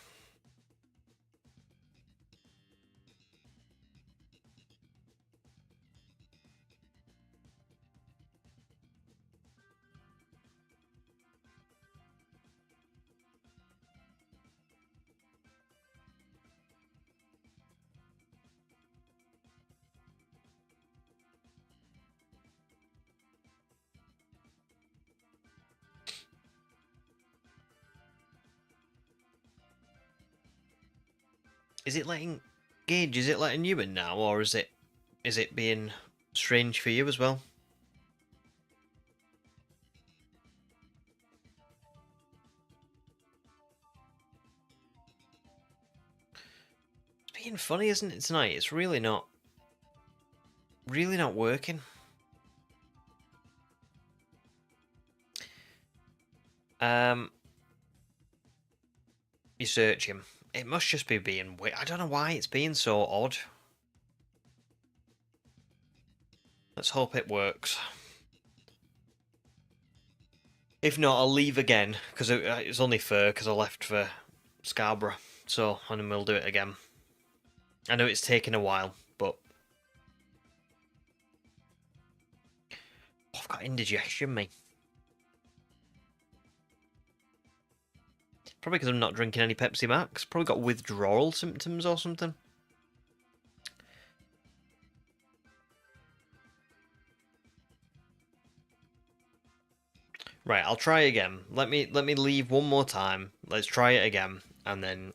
Is it letting Gage? Is it letting you in now, or is it being strange for you as well? It's being funny, isn't it, tonight? It's really not working. You search him. It must just be being weird. I don't know why it's being so odd. Let's hope it works. If not, I'll leave again, because it's only fair, because I left for Scarborough. So, and then we'll do it again. I know it's taken a while, but... Oh, I've got indigestion, mate. Probably because I'm not drinking any Pepsi Max. Probably got withdrawal symptoms or something. Right, I'll try again. Let me leave one more time. Let's try it again, and then...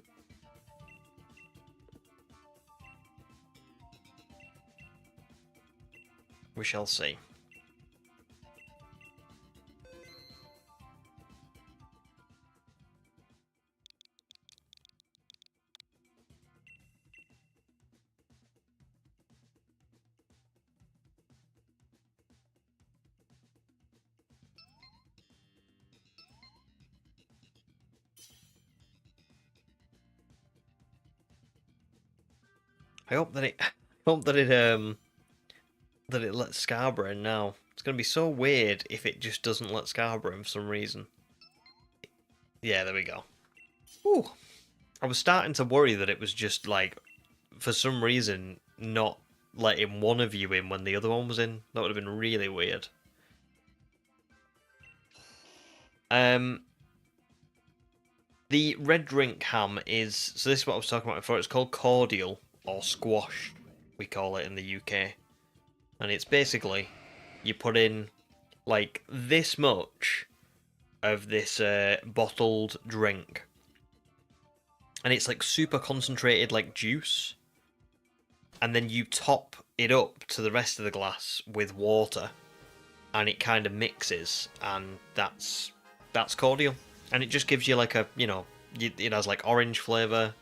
we shall see. I hope that it lets Scarborough in now. It's gonna be so weird if it just doesn't let Scarborough in for some reason. Yeah, there we go. Ooh. I was starting to worry that it was just like, for some reason, not letting one of you in when the other one was in. That would have been really weird. The red drink ham is... so this is what I was talking about before. It's called cordial, or squash, we call it in the UK. And it's basically, you put in, like, this much of this bottled drink. And it's, like, super concentrated, like, juice. And then you top it up to the rest of the glass with water. And it kind of mixes, and that's cordial. And it just gives you like a, you know, it has like orange flavour,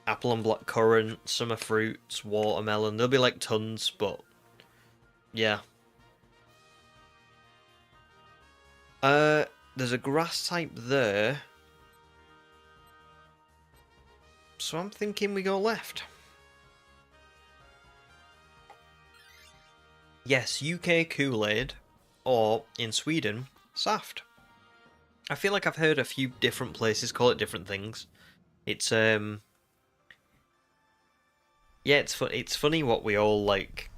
apple and black currant, summer fruits, watermelon. There'll be like tons, but yeah. There's a grass type there. So I'm thinking we go left. Yes, UK Kool-Aid, or in Sweden, Saft. I feel like I've heard a few different places call it different things. It's yeah, it's funny what we all like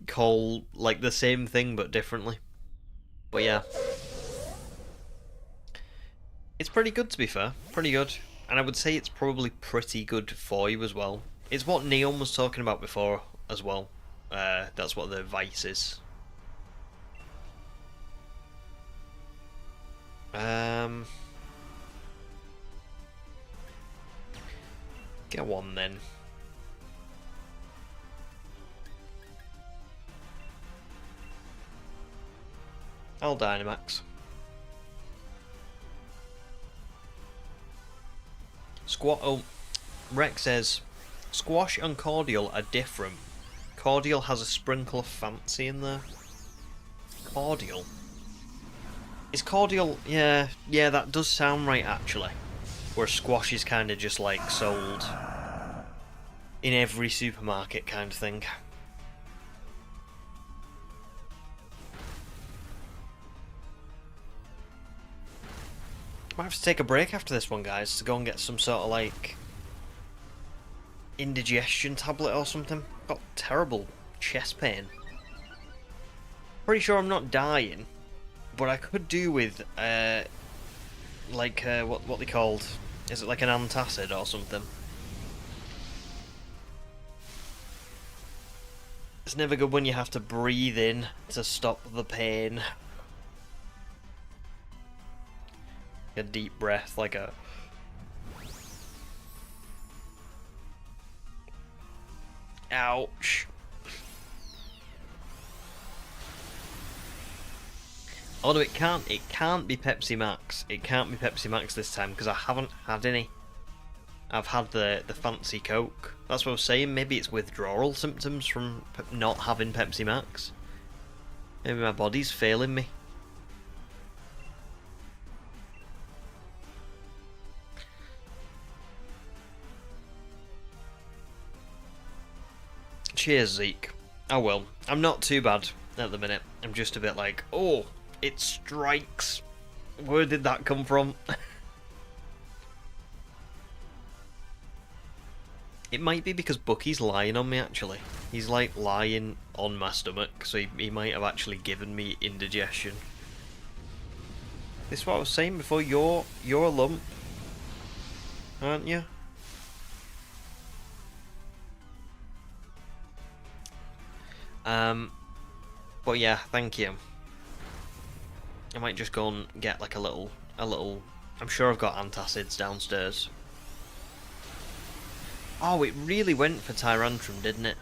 call like the same thing but differently. But yeah, it's pretty good to be fair, pretty good, and I would say it's probably pretty good for you as well. It's what Neon was talking about before as well. That's what the vice is. Go on then. I'll Dynamax. Oh, Rex says, squash and cordial are different. Cordial has a sprinkle of fancy in there. cordial. Is cordial... Yeah, that does sound right, actually. Where squash is kind of just, like, sold in every supermarket kind of thing. Might have to take a break after this one, guys, to go and get some sort of, like, indigestion tablet or something. Got terrible chest pain. Pretty sure I'm not dying, but I could do with, what they called? Is it like an antacid or something? It's never good when you have to breathe in to stop the pain. A deep breath, like a... Ouch. Although it can't be Pepsi Max. It can't be Pepsi Max this time, because I haven't had any. I've had the fancy Coke. That's what I was saying, maybe it's withdrawal symptoms from not having Pepsi Max. Maybe my body's failing me. Cheers, Zeke. Oh well, I'm not too bad at the minute. I'm just a bit like, oh, it strikes. Where did that come from? It might be because Bucky's lying on me, actually. He's like lying on my stomach, so he might have actually given me indigestion. This is what I was saying before, you're a lump, aren't you? But yeah, thank you. I might just go and get like a little... I'm sure I've got antacids downstairs. Oh, it really went for Tyrantrum, didn't it?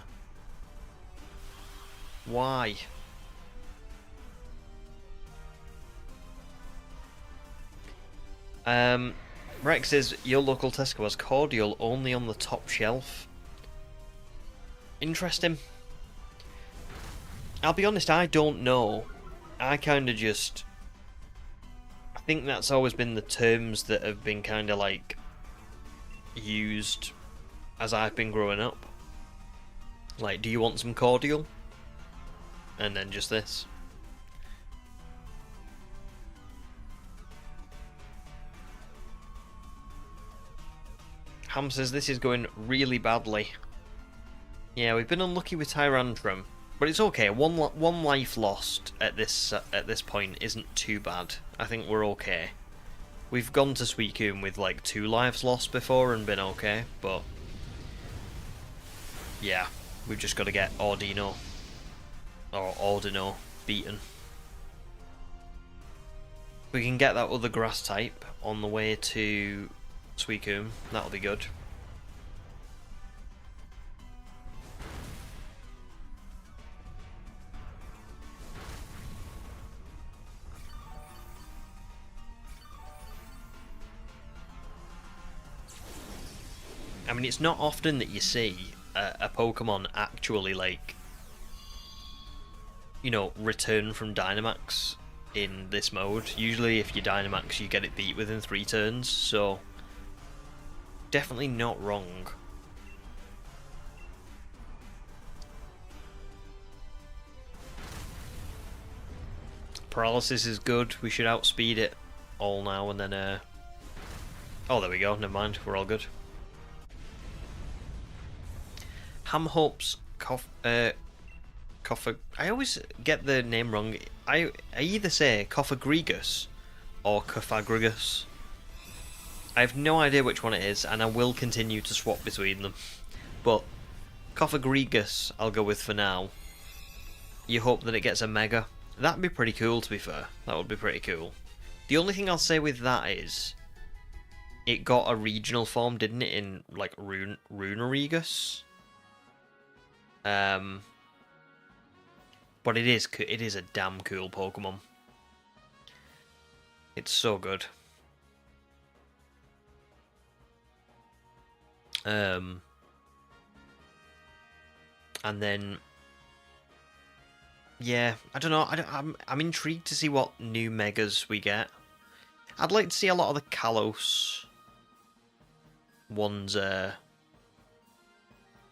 Why? Rex says, your local Tesco has cordial only on the top shelf. Interesting. I'll be honest, I don't know. I kind of just... I think that's always been the terms that have been kind of like used as I've been growing up. Like, do you want some cordial? And then just this. Ham says this is going really badly. Yeah, we've been unlucky with Tyrantrum. But it's okay. One life lost at this point isn't too bad. I think we're okay. We've gone to Suicune with like 2 lives lost before and been okay, but yeah, we've just got to get Ordino or Ordino beaten. We can get that other grass type on the way to Suicune. That'll be good. I mean, it's not often that you see a Pokemon actually, like, you know, return from Dynamax in this mode. Usually if you Dynamax, you get it beat within 3 turns, so definitely not wrong. Paralysis is good. We should outspeed it all now and then. Oh, there we go. Never mind. We're all good. Ham hopes I always get the name wrong. I either say Cophagrigus or Cophagrigus. I have no idea which one it is, and I will continue to swap between them. But Cophagrigus I'll go with for now. You hope that it gets a Mega. That'd be pretty cool, to be fair. That would be pretty cool. The only thing I'll say with that is it got a regional form, didn't it, in like Runarigus? But it is a damn cool Pokemon. It's so good. And then Yeah, I don't know. I'm intrigued to see what new megas we get. I'd like to see a lot of the Kalos ones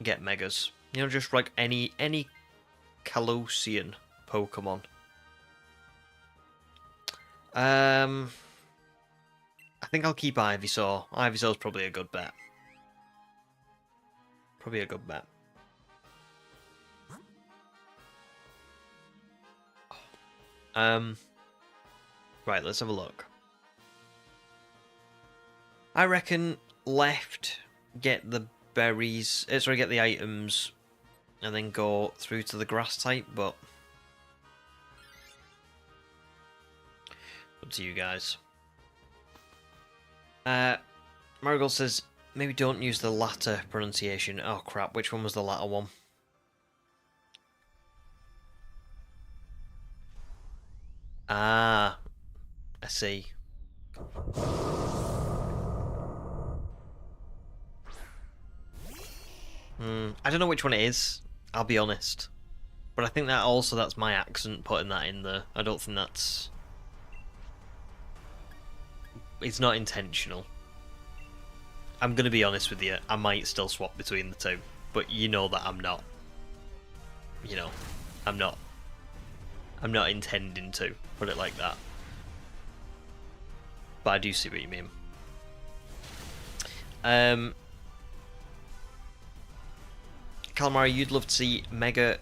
get megas. You know, just like any Kalosian Pokemon. I think I'll keep Ivysaur. Ivysaur's probably a good bet. Probably a good bet. Right, let's have a look. I reckon left, get the berries, sorry, get the items, and then go through to the grass type, but up to you guys. Marigold says, maybe don't use the latter pronunciation. Oh crap, which one was the latter one? Ah, I see. I don't know which one it is, I'll be honest. But I think that's my accent putting that in there. I don't think that's... It's not intentional. I'm going to be honest with you, I might still swap between the two. But you know that I'm not. You know, I'm not intending to, put it like that. But I do see what you mean. Calamari, you'd love to see Mega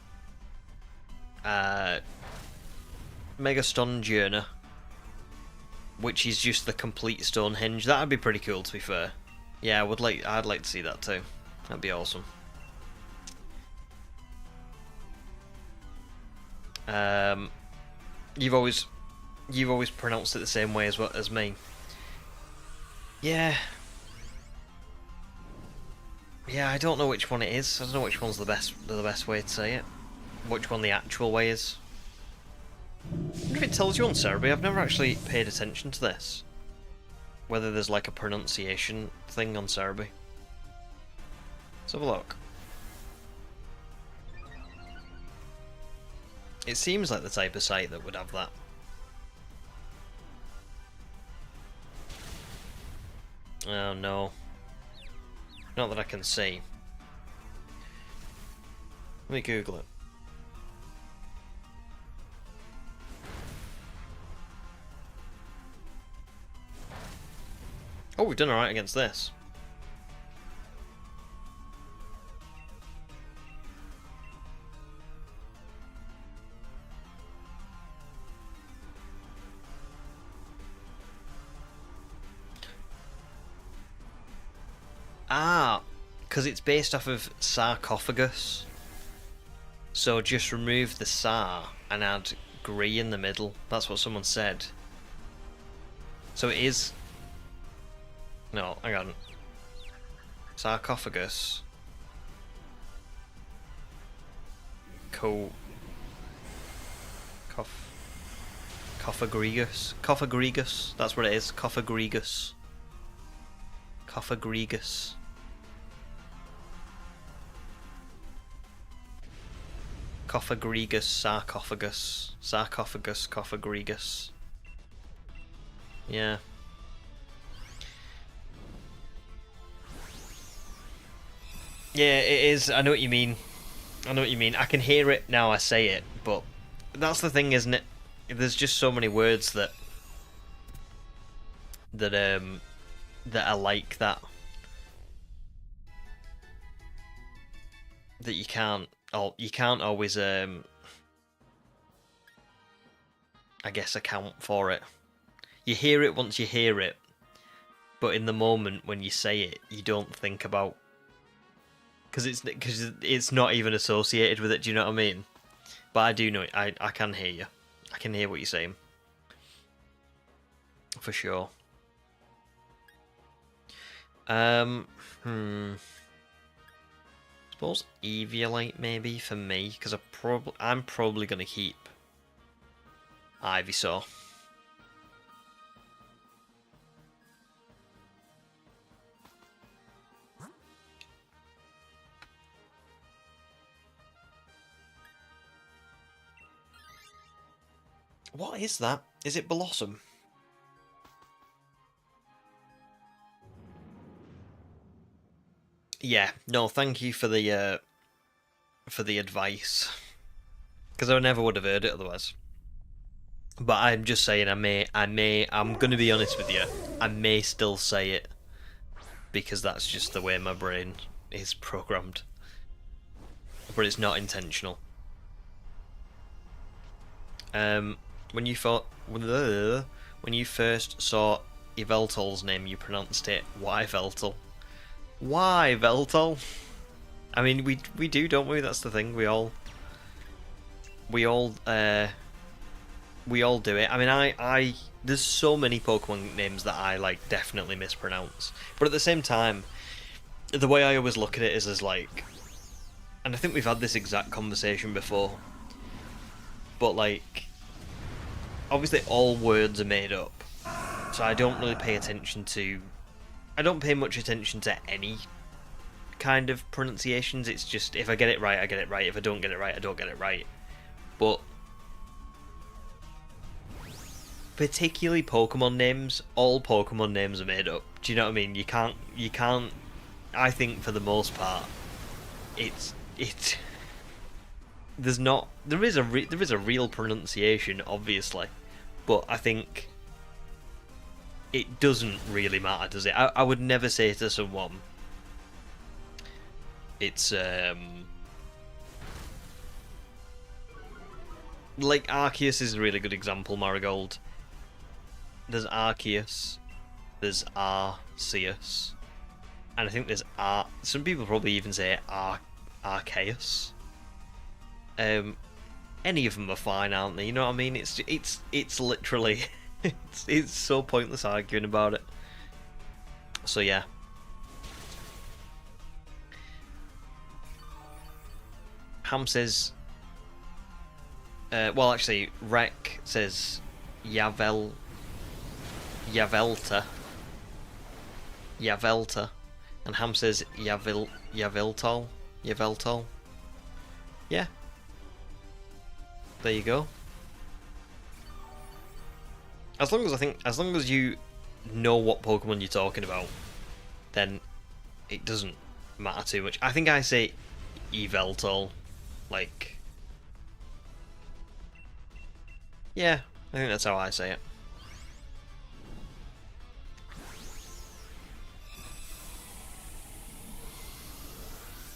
Stonjourner, which is just the complete Stonehenge. That'd be pretty cool, to be fair. Yeah, I'd like to see that too. That'd be awesome. You've always pronounced it the same way as me. Yeah. Yeah, I don't know which one it is. I don't know which one's the best way to say it. Which one the actual way is. I wonder if it tells you on Cerebi. I've never actually paid attention to this. Whether there's like a pronunciation thing on Cerebi. Let's have a look. It seems like the type of site that would have that. Oh no. Not that I can see. Let me Google it. Oh, we've done alright against this. Ah, because it's based off of sarcophagus. So just remove the sar and add grey in the middle. That's what someone said. So it is... No, hang on. Sarcophagus. Cophagregus. Cophagregus. That's what it is. Cophagregus. Cophagregus. Cophagregus, sarcophagus. Sarcophagus, cophagregus. Yeah. Yeah, it is. I know what you mean. I know what you mean. I can hear it now I say it, but that's the thing, isn't it? There's just so many words that are like that you can't always I guess account for it. You hear it once you hear it, but in the moment when you say it, you don't think about, because it's not even associated with it. Do you know what I mean? But I do know it. I can hear you. I can hear what you're saying. For sure. Suppose Eviolite maybe for me, because I'm probably gonna keep Ivysaur. What is that? Is it Blossom? Yeah, no, thank you for the advice, because I never would have heard it otherwise. But I'm just saying, I'm gonna be honest with you, I may still say it, because that's just the way my brain is programmed. But it's not intentional. When you first saw Yveltal's name, you pronounced it Yveltal. Yveltal? I mean, we do, don't we? That's the thing. We all do it. I mean, I there's so many Pokemon names that I like definitely mispronounce. But at the same time, the way I always look at it is as like, and I think we've had this exact conversation before, but like, obviously all words are made up, so I don't really pay attention to, I don't pay much attention to any kind of pronunciations. It's just, if I get it right, I get it right. If I don't get it right, I don't get it right. But particularly Pokemon names, all Pokemon names are made up. Do you know what I mean? You can't, I think for the most part, there is a real pronunciation, obviously, but I think it doesn't really matter, does it? I would never say to someone, it's like Arceus is a really good example. Marigold. There's Arceus, there's Arceus, and I think there's some people probably even say Arceus. Any of them are fine, aren't they? You know what I mean? It's literally it's so pointless arguing about it. So yeah. Ham says, well, actually, Rek says Yavelta, and Ham says Yaveltal. Yeah. There you go. As long as you know what Pokemon you're talking about, then it doesn't matter too much. I think I say Yveltal, like, yeah, I think that's how I say it.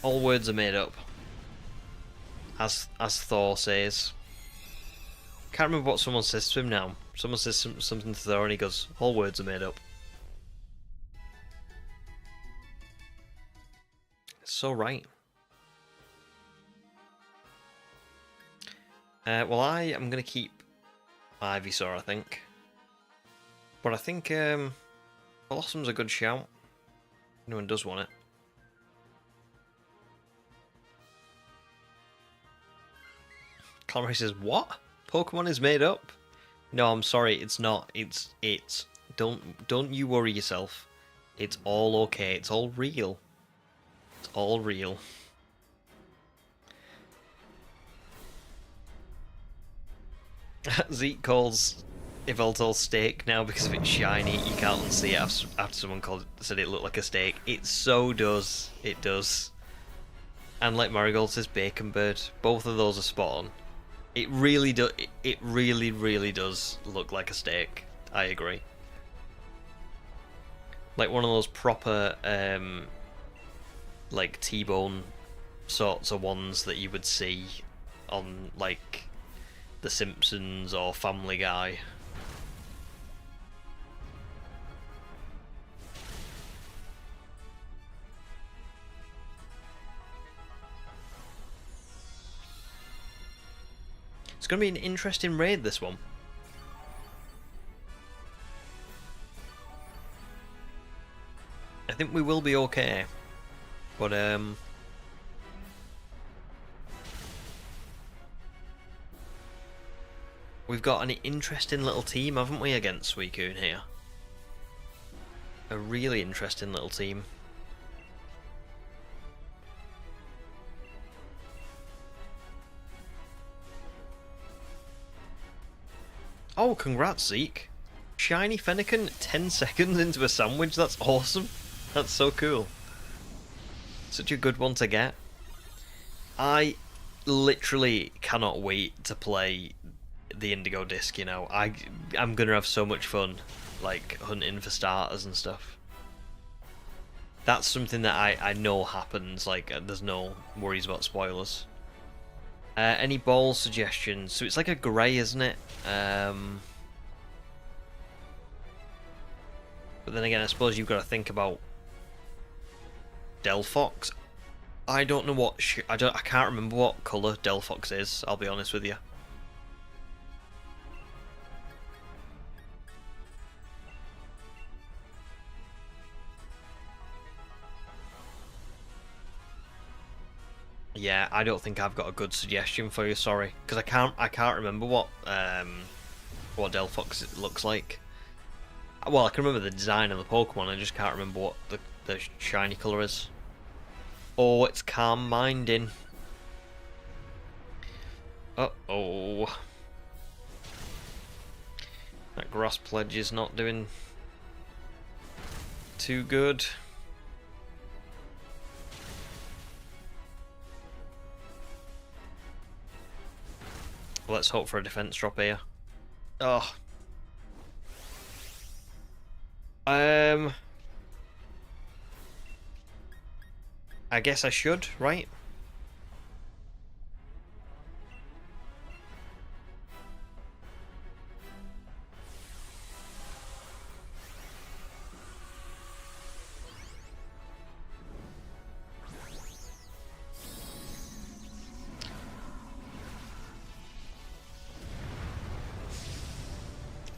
All words are made up, as Thor says. Can't remember what someone says to him now. Someone says something to Thor and he goes, all words are made up. It's so right. Well, I am going to keep Ivysaur, I think. But I think Blossom's a good shout. Anyone does want it. Connery says, what? Pokemon is made up? No, I'm sorry, it's not. It's don't you worry yourself. It's all okay. It's all real. It's all real. Zeke calls Yveltal steak now because of its shiny. You can't unsee it after someone said it looked like a steak. It so does. It does. And like Marigold says, bacon bird. Both of those are spot on. It really does. It really, really does look like a steak. I agree. Like one of those proper, like T-bone sorts of ones that you would see on like The Simpsons or Family Guy. It's going to be an interesting raid, this one. I think we will be okay. But, we've got an interesting little team, haven't we, against Suicune here? A really interesting little team. Oh, congrats, Zeke. Shiny Fennekin 10 seconds into a sandwich. That's awesome. That's so cool. Such a good one to get. I literally cannot wait to play the Indigo Disc, you know. I'm gonna have so much fun, like, hunting for starters and stuff. That's something that I know happens, like, there's no worries about spoilers. Any ball suggestions? So it's like a grey, isn't it? But then again, I suppose you've got to think about Delphox. I don't know what I can't remember what colour Delphox is, I'll be honest with you. Yeah, I don't think I've got a good suggestion for you, sorry. Because I can't remember what Delphox looks like. Well, I can remember the design of the Pokemon, I just can't remember what the shiny colour is. Oh, it's calm minding. Uh-oh. That grass pledge is not doing too good. Let's hope for a defense drop here. Oh. I guess I should, right?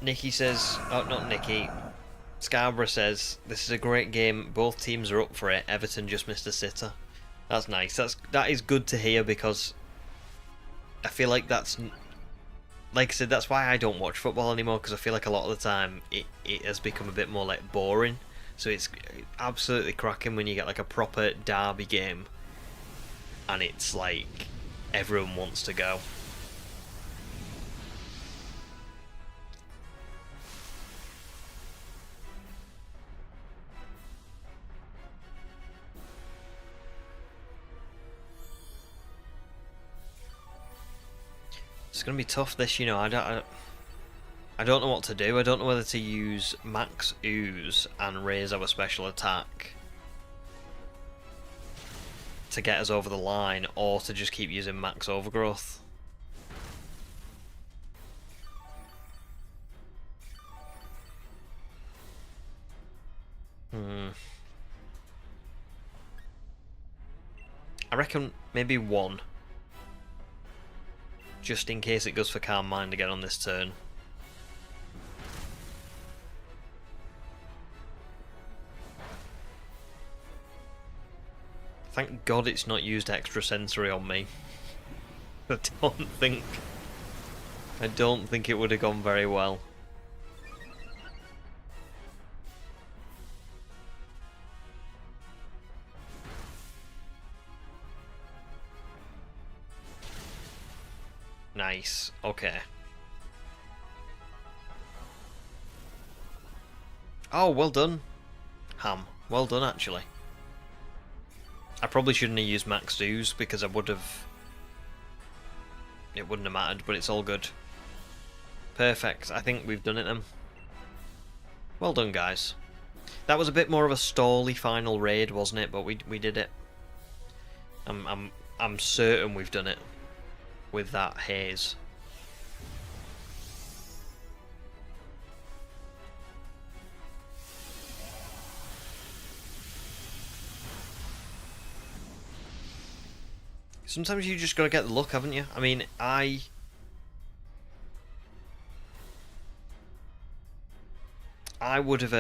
Nikki says, oh, not Nikki. Scarborough says, this is a great game, both teams are up for it, Everton just missed a sitter. That's nice, that is good to hear, because I feel like that's, like I said, that's why I don't watch football anymore, because I feel like a lot of the time it has become a bit more like boring, so it's absolutely cracking when you get like a proper derby game, and it's like, everyone wants to go. It's gonna be tough this, you know. I don't know what to do. I don't know whether to use Max Ooze and raise our special attack to get us over the line, or to just keep using Max Overgrowth. I reckon maybe one. Just in case it goes for Calm Mind again on this turn. Thank God it's not used extra sensory on me. I don't think it would have gone very well. Nice, okay. Oh, well done, Ham. Well done, actually. I probably shouldn't have used Max Ooze, because I would have... It wouldn't have mattered, but it's all good. Perfect, I think we've done it then. Well done, guys. That was a bit more of a stally final raid, wasn't it? But we did it. I'm certain we've done it with that haze. Sometimes you just gotta get the luck, haven't you? I mean, I would have,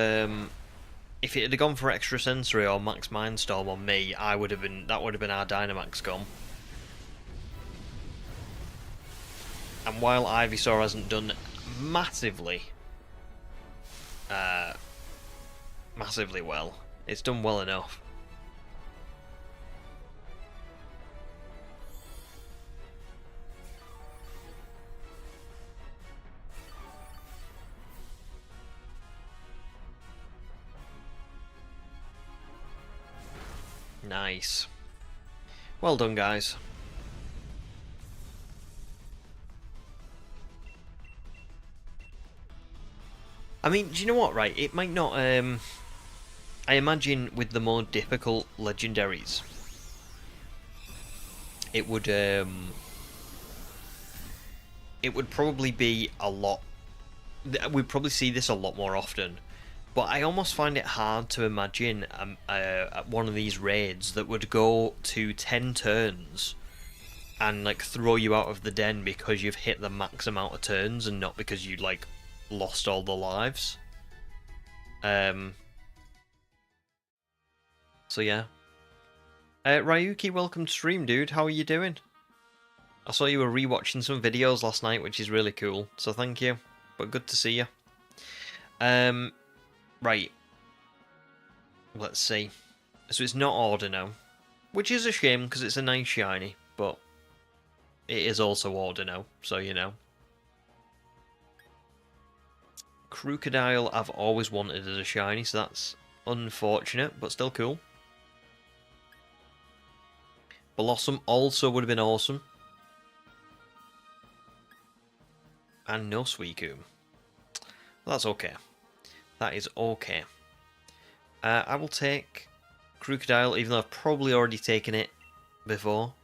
if it had gone for extra sensory or max mindstorm on me, that would have been our Dynamax gone. And while Ivysaur hasn't done massively well, it's done well enough. Nice. Well done, guys. I mean, do you know what, right? It might not, I imagine with the more difficult legendaries, it would probably be a lot, we'd probably see this a lot more often. But I almost find it hard to imagine one of these raids that would go to 10 turns and like throw you out of the den because you've hit the max amount of turns and not because you like lost all the lives. So yeah. Ryuki, welcome to stream, dude. How are you doing? I saw you were rewatching some videos last night, which is really cool. So thank you. But good to see you. Right. Let's see. So it's not Ordino, which is a shame because it's a nice shiny, but it is also Ordino, so you know. Crocodile I've always wanted as a shiny, so that's unfortunate, but still cool. Blossom also would have been awesome. And no Suicune. Well, that's okay. That is okay. I will take Crocodile, even though I've probably already taken it before.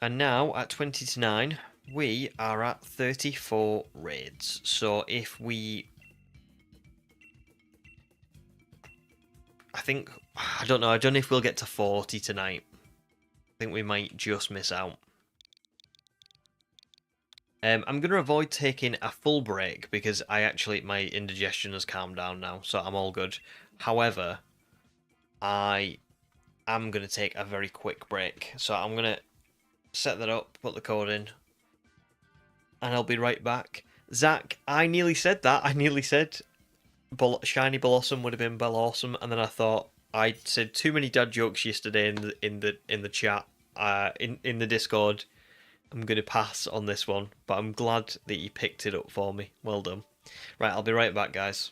And now, at 20 to 9, we are at 34 raids. So if we... I don't know if we'll get to 40 tonight. I think we might just miss out. I'm going to avoid taking a full break because my indigestion has calmed down now, so I'm all good. However, I am going to take a very quick break. So I'm going to set that up, put the code in, and I'll be right back. Zach, I nearly said that. I nearly said Shiny Blossom would have been Bellawesome, and then I thought I said too many dad jokes yesterday in the chat, in the Discord. I'm going to pass on this one, but I'm glad that you picked it up for me. Well done. Right, I'll be right back, guys.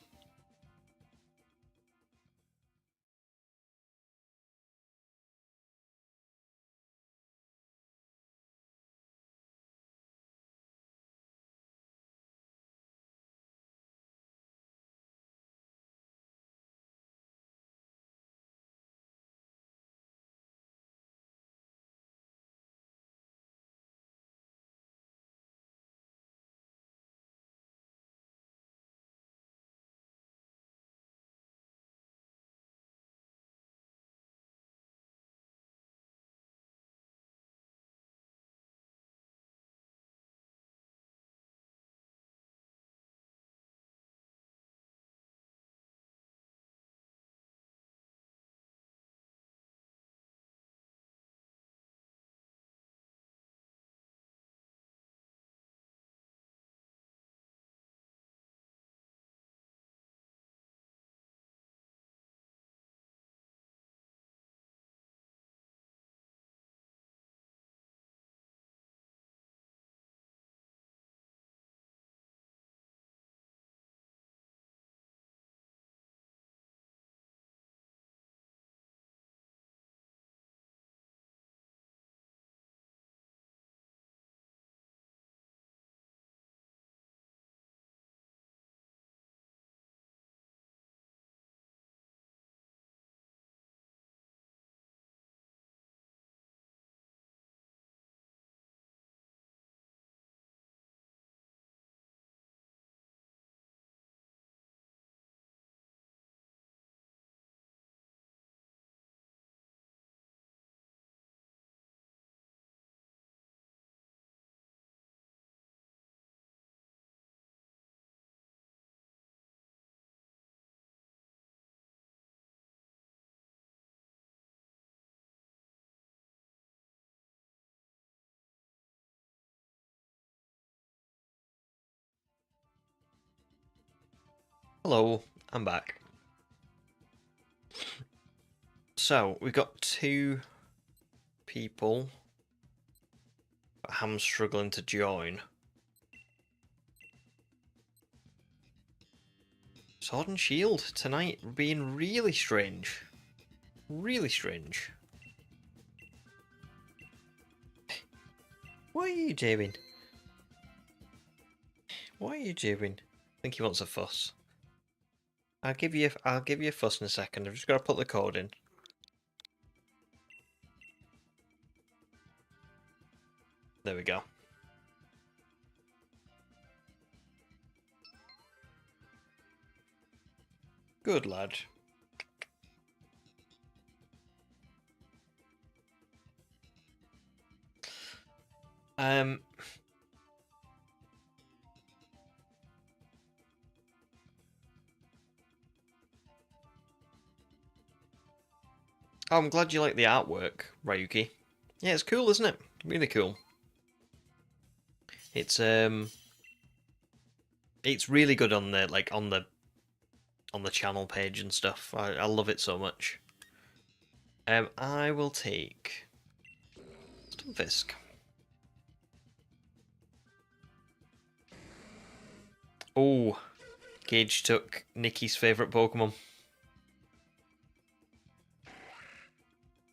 Hello, I'm back. So, we've got 2 people, but Ham's struggling to join. Sword and Shield tonight being really strange. Really strange. What are you doing? What are you doing? I think he wants a fuss. I'll give you a fuss in a second. I've just got to put the code in. There we go. Good lad. Oh, I'm glad you like the artwork, Ryuki. Yeah, it's cool, isn't it? Really cool. It's really good on the on the channel page and stuff. I love it so much. I will take Stunfisk. Oh, Gage took Nikki's favourite Pokemon.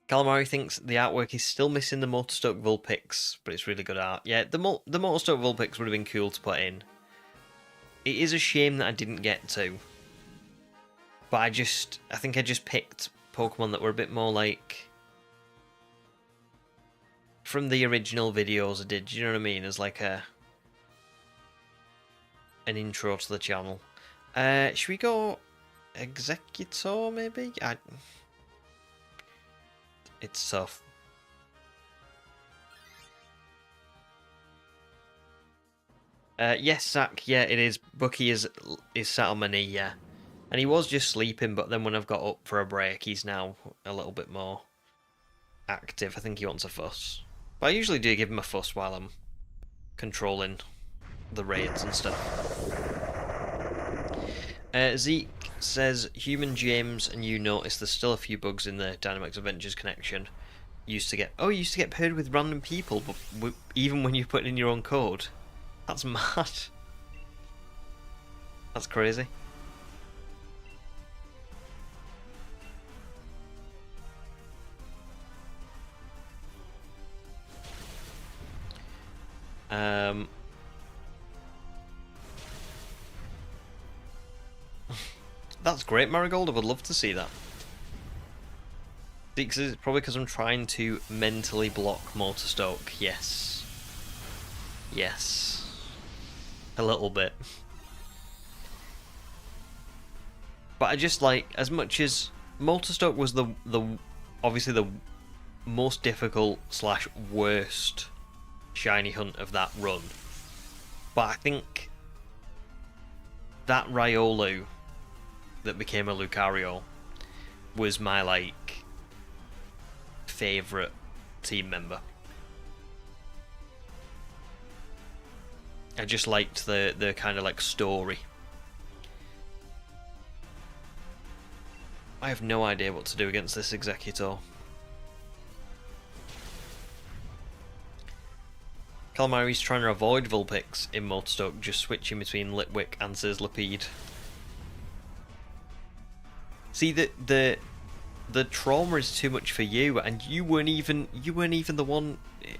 Calamari thinks the artwork is still missing the Motorstoke Vulpix, but it's really good art. Yeah, the Motorstoke Vulpix would have been cool to put in. It is a shame that I didn't get to. But I think I just picked Pokemon that were a bit more like from the original videos I did, do you know what I mean? As like an intro to the channel. Should we go Executor maybe? It's tough. Yes, Zach. Yeah, it is. Bucky is sat on my knee. Yeah, and he was just sleeping, but then when I've got up for a break, he's now a little bit more active. I think he wants a fuss, but I usually do give him a fuss while I'm controlling the raids and stuff. Zeke says, Human James and you notice there's still a few bugs in the Dynamax Adventures connection. You used to get paired with random people, but even when you put in your own code. That's mad. That's crazy. That's great, Marigold. I would love to see that. It's probably because I'm trying to mentally block Motorstoke. Yes. Yes. A little bit. But I just like, as much as Motorstoke was the obviously the most difficult / worst shiny hunt of that run. But I think that Riolu that became a Lucario was my like favourite team member. I just liked the kind of like story. I have no idea what to do against this Executor. Calamari's trying to avoid Vulpix in Motorstoke, just switching between Litwick and Sizzlipede. See, the trauma is too much for you, and you weren't even the one,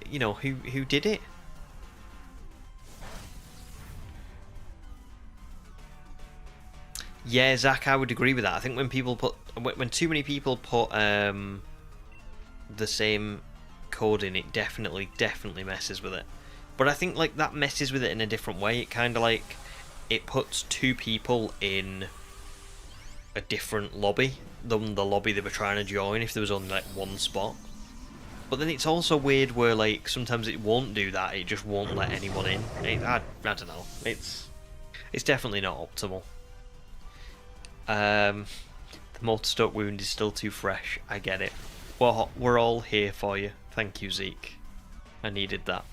you know, who did it. Yeah, Zach, I would agree with that. I think when too many people put the same code in, it definitely messes with it. But I think like that messes with it in a different way. It kind of like it puts two people in a different lobby than the lobby they were trying to join if there was only like one spot. But then it's also weird where like sometimes it won't do that. It just won't let anyone in. I don't know. It's definitely not optimal. The Motorstoke wound is still too fresh. I get it. Well, we're all here for you. Thank you, Zeke. I needed that.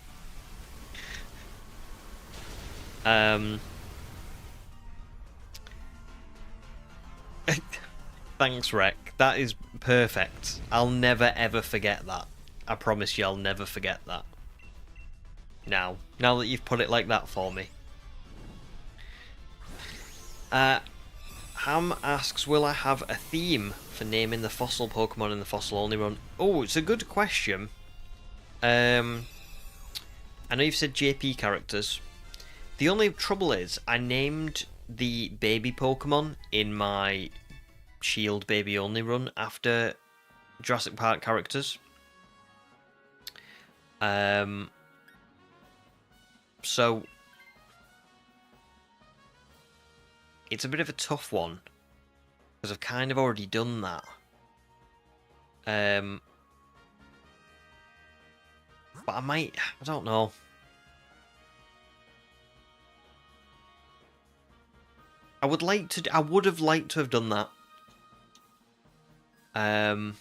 Thanks, Rec. That is perfect. I'll never ever forget that. I promise you, I'll never forget that. Now that you've put it like that for me. Ham asks, will I have a theme for naming the fossil Pokemon in the fossil only run? Oh, it's a good question. I know you've said JP characters. The only trouble is, I named the baby Pokemon in my Shield baby only run after Jurassic Park characters. So it's a bit of a tough one because I've kind of already done that. But I don't know. I would have liked to have done that. I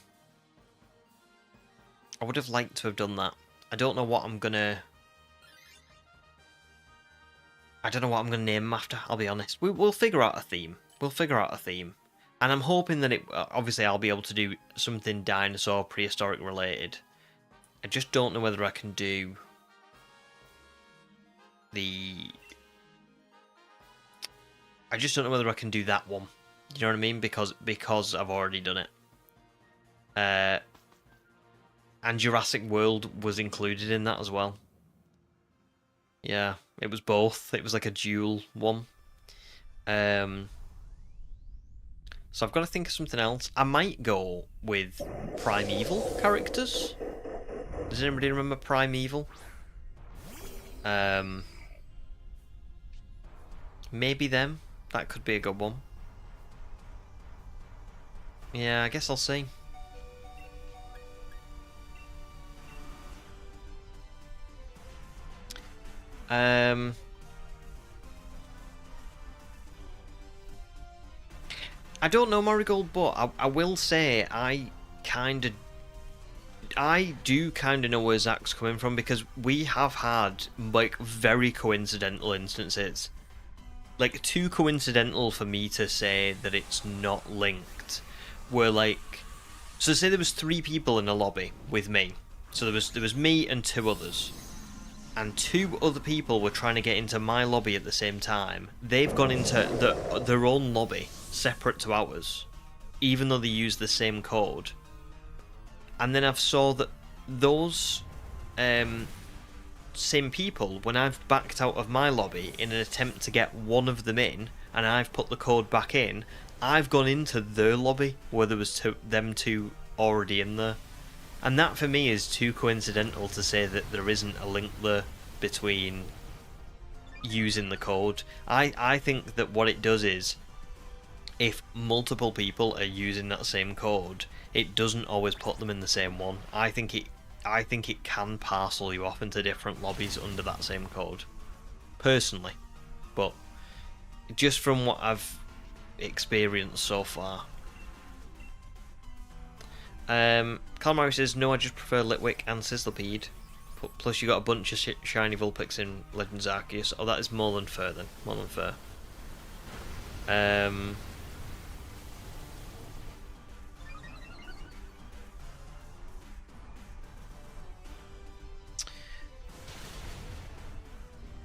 would have liked to have done that. I don't know what I'm gonna name him after, I'll be honest. We'll figure out a theme. And I'm hoping that obviously I'll be able to do something dinosaur prehistoric related. I just don't know whether I can do I just don't know whether I can do that one. You know what I mean? Because I've already done it. And Jurassic World was included in that as well. Yeah, it was both. It was like a dual one. So I've got to think of something else. I might go with Primeval characters. Does anybody remember Primeval? Maybe them. That could be a good one. Yeah, I guess I'll see. I don't know, Marigold, but I will say I do kind of know where Zach's coming from, because we have had like very coincidental instances, like too coincidental for me to say that it's not linked. Where like, so say there was 3 people in a lobby with me, so there was me and 2 others. And 2 other people were trying to get into my lobby at the same time. They've gone into their own lobby, separate to ours, even though they use the same code. And then I've saw that those same people, when I've backed out of my lobby in an attempt to get one of them in, and I've put the code back in, I've gone into their lobby where there was them 2 already in there. And that for me is too coincidental to say that there isn't a link there between using the code. I think that what it does is, if multiple people are using that same code, it doesn't always put them in the same one. I think it can parcel you off into different lobbies under that same code, personally. But just from what I've experienced so far. Calamari says, no, I just prefer Litwick and Sizzlipede. Plus you got a bunch of shiny Vulpix in Legends Arceus. Oh, that is more than fair then. More than fair.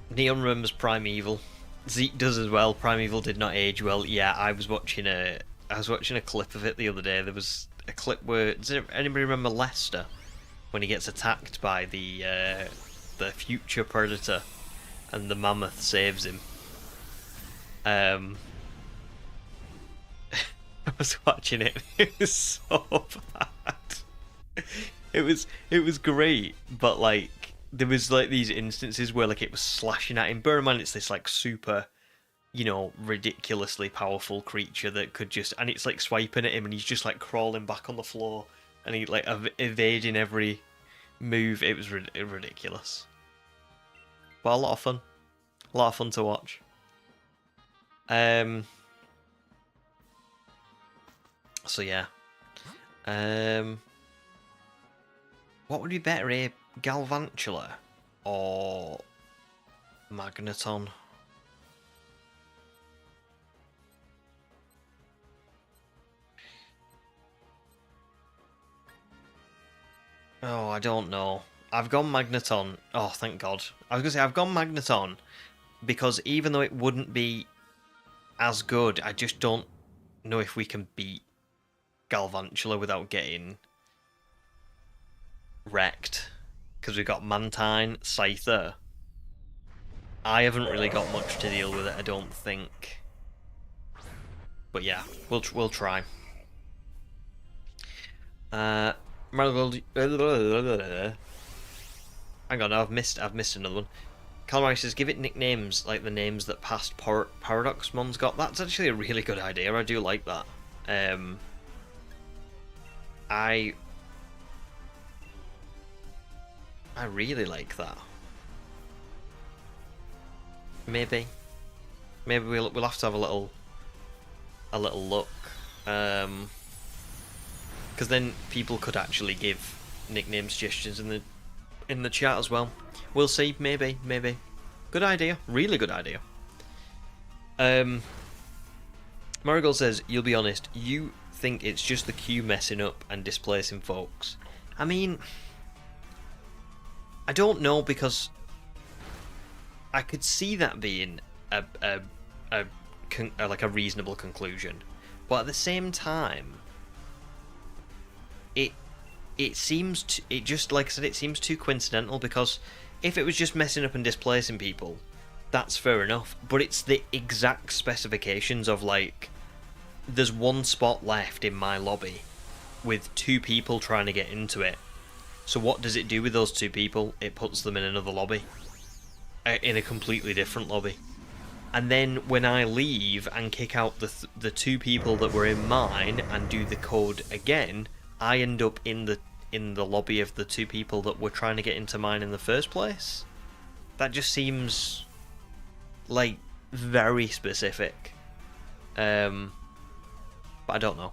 Neon remembers Primeval. Zeke does as well. Primeval did not age well. Yeah, I was watching a clip of it the other day. There was a clip where, does anybody remember Lester when he gets attacked by the future predator and the mammoth saves him? I was watching it. It was so bad. It was great, but like there was like these instances where like it was slashing at him. Bear in mind it's this like super, ridiculously powerful creature that could just, and it's like swiping at him and he's just like crawling back on the floor and he like evading every move. It was ridiculous, but a lot of fun to watch. So yeah, what would be better, a Galvantula or Magneton? Oh, I don't know. I've gone Magneton. Oh, thank God. I was going to say, I've gone Magneton because even though it wouldn't be as good, I just don't know if we can beat Galvantula without getting wrecked. Because we've got Mantine, Scyther. I haven't really got much to deal with it, I don't think. But yeah, we'll try. Marigold. Hang on, I've missed another one. Calamari says, give it nicknames like the names that past Paradox Mon's got. That's actually a really good idea. I do like that. I really like that. Maybe we'll have to have a little look. Because then people could actually give nickname suggestions in the chat as well. We'll see. Maybe. Good idea. Really good idea. Marigold says, you'll be honest, you think it's just the queue messing up and displacing folks. I mean, I don't know, because I could see that being like a reasonable conclusion, but at the same time, it seems it just, like I said, it seems too coincidental, because if it was just messing up and displacing people, that's fair enough, but it's the exact specifications of, like, there's one spot left in my lobby with 2 people trying to get into it. So what does it do with those 2 people? It puts them in another lobby, in a completely different lobby. And then when I leave and kick out the 2 people that were in mine and do the code again, I end up in the lobby of the 2 people that were trying to get into mine in the first place. That just seems like very specific. But I don't know.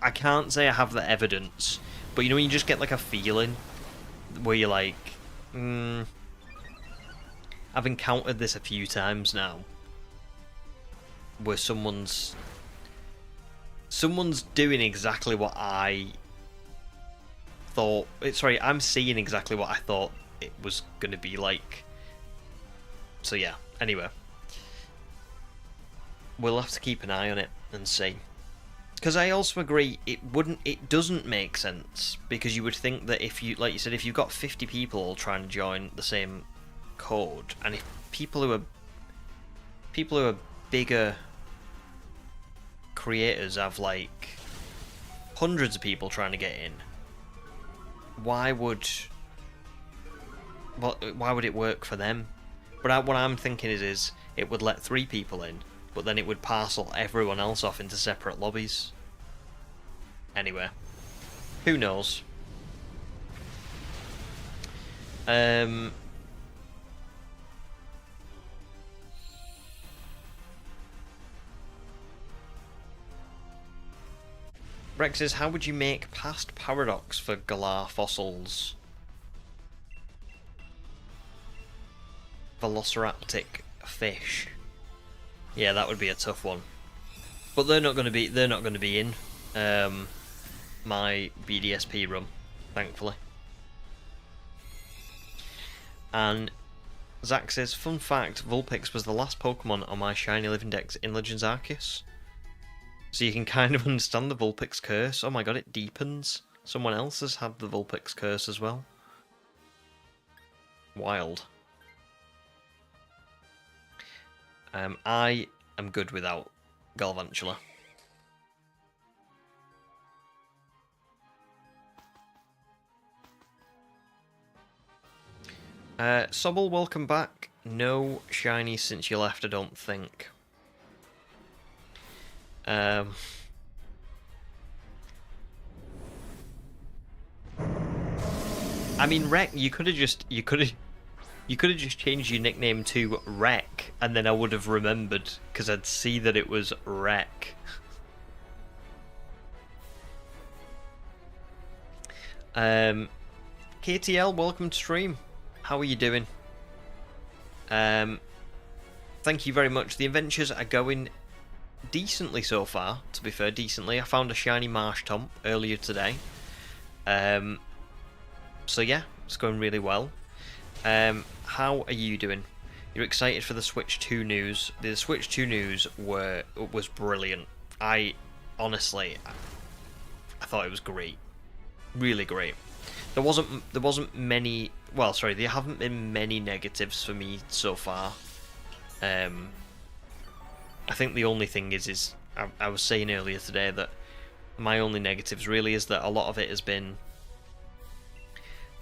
I can't say I have the evidence, but you know when you just get like a feeling where you're like, I've encountered this a few times now, where someone's doing exactly what I thought. Sorry, I'm seeing exactly what I thought it was going to be like. So yeah, anyway, we'll have to keep an eye on it and see. Because I also agree, it doesn't make sense, because you would think that if you, like you said, if you've got 50 people all trying to join the same code, and if people who are bigger creators have like hundreds of people trying to get in, why would it work for them? But what I'm thinking is it would let 3 people in, but then it would parcel everyone else off into separate lobbies. Anyway, who knows? Rex says, how would you make past Paradox for Galar fossils? Velociraptic fish. Yeah, that would be a tough one. But they're not going to be in my BDSP run, thankfully. And Zach says, fun fact, Vulpix was the last Pokemon on my shiny living dex in Legends Arceus. So you can kind of understand the Vulpix curse. Oh my god, it deepens. Someone else has had the Vulpix curse as well. Wild. I am good without Galvantula. Sobble, welcome back. No shiny since you left, I don't think. I mean, Wreck, you could have just changed your nickname to Wreck, and then I would have remembered, because I'd see that it was Wreck. KTL, welcome to stream. How are you doing? Thank you very much. The adventures are going decently so far, to be fair, decently. I found a shiny Marshtomp earlier today. So yeah, it's going really well. How are you doing? You're excited for the Switch 2 news. The Switch 2 news was brilliant. I thought it was great. Really great. There wasn't many, well, sorry, there haven't been many negatives for me so far. I think the only thing is I was saying earlier today that my only negatives really is that a lot of it has been,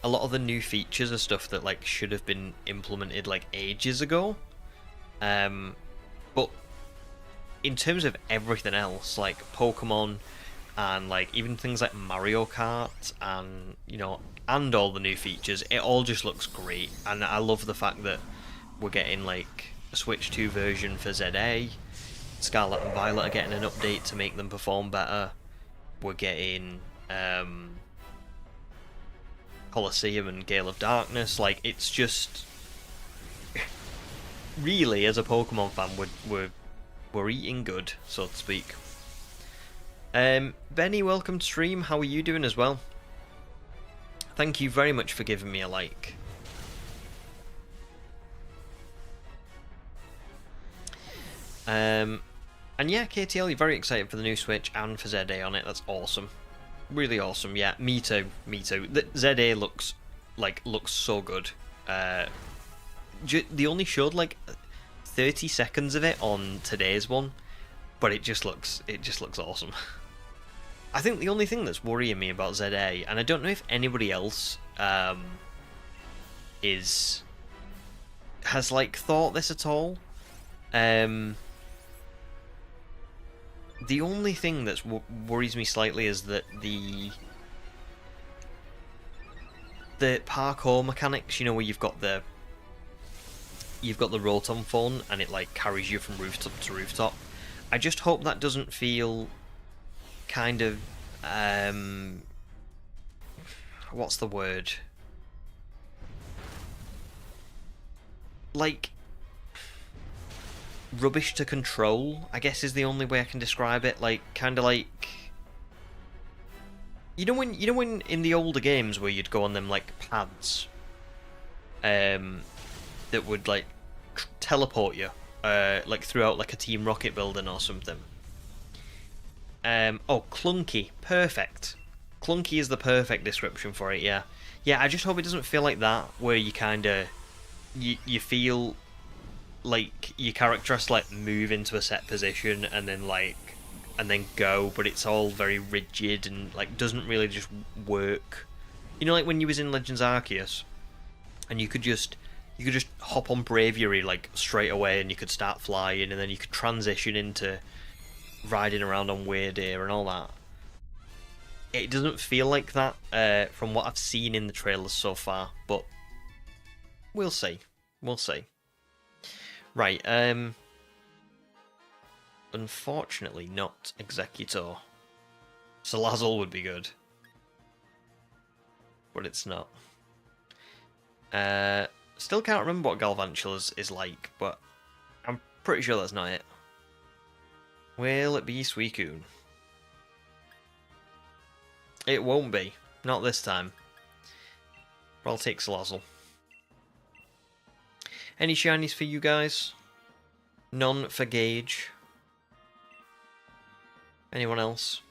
a lot of the new features are stuff that like should have been implemented like ages ago. But in terms of everything else, like Pokemon and like even things like Mario Kart and, you know, and all the new features, it all just looks great. And I love the fact that we're getting like a Switch 2 version for ZA. Scarlet and Violet are getting an update to make them perform better. We're getting Colosseum and Gale of Darkness. Like, it's just really, as a Pokemon fan, we're eating good, so to speak. Benny, welcome to stream. How are you doing as well? Thank you very much for giving me a like. And yeah, KTL, you're very excited for the new Switch and for ZA on it. That's awesome. Really awesome. Yeah, me too. Me too. The ZA looks so good. They only showed like 30 seconds of it on today's one, but it just looks awesome. I think the only thing that's worrying me about ZA, and I don't know if anybody else has like thought this at all. The only thing that worries me slightly is that the parkour mechanics, you know, where you've got the Rotom phone and it like carries you from rooftop to rooftop. I just hope that doesn't feel kind of what's the word? Like rubbish to control, I guess is the only way I can describe it. Like, kind of like, you know when in the older games where you'd go on them like pads, that would like teleport you, like throughout like a Team Rocket building or something. Oh, clunky, perfect. Clunky is the perfect description for it. Yeah, I just hope it doesn't feel like that, where you kind of you feel like your character has to like move into a set position and then go, but it's all very rigid and like doesn't really just work. You know, like when you was in Legends Arceus and you could just hop on Braviary like straight away and you could start flying and then you could transition into riding around on Weirdeer and all that. It doesn't feel like that from what I've seen in the trailers so far, but we'll see. Right, unfortunately not Executor. Salazzle would be good, but it's not. Still can't remember what Galvantula is like, but I'm pretty sure that's not it. Will it be Suicune? It won't be. Not this time. But I'll take Salazzle. Any shinies for you guys? None for Gage. Anyone else?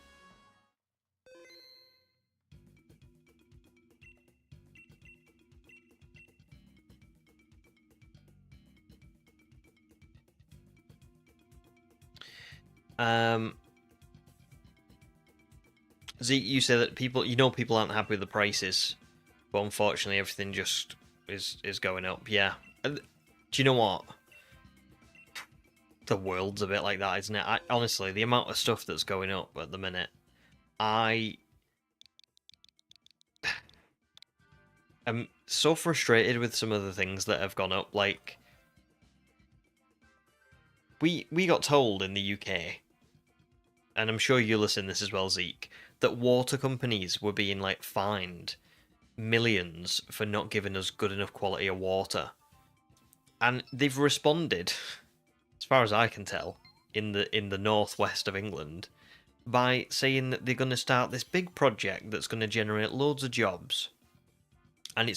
Zeke, you say that people aren't happy with the prices, but unfortunately everything just is going up. Yeah. Do you know what? The world's a bit like that, isn't it? Honestly, the amount of stuff that's going up at the minute, I am so frustrated with some of the things that have gone up. Like, we got told in the UK, and I'm sure you listen to this as well, Zeke, that water companies were being like fined millions for not giving us good enough quality of water. And they've responded, as far as I can tell, in the northwest of England, by saying that they're going to start this big project that's going to generate loads of jobs, and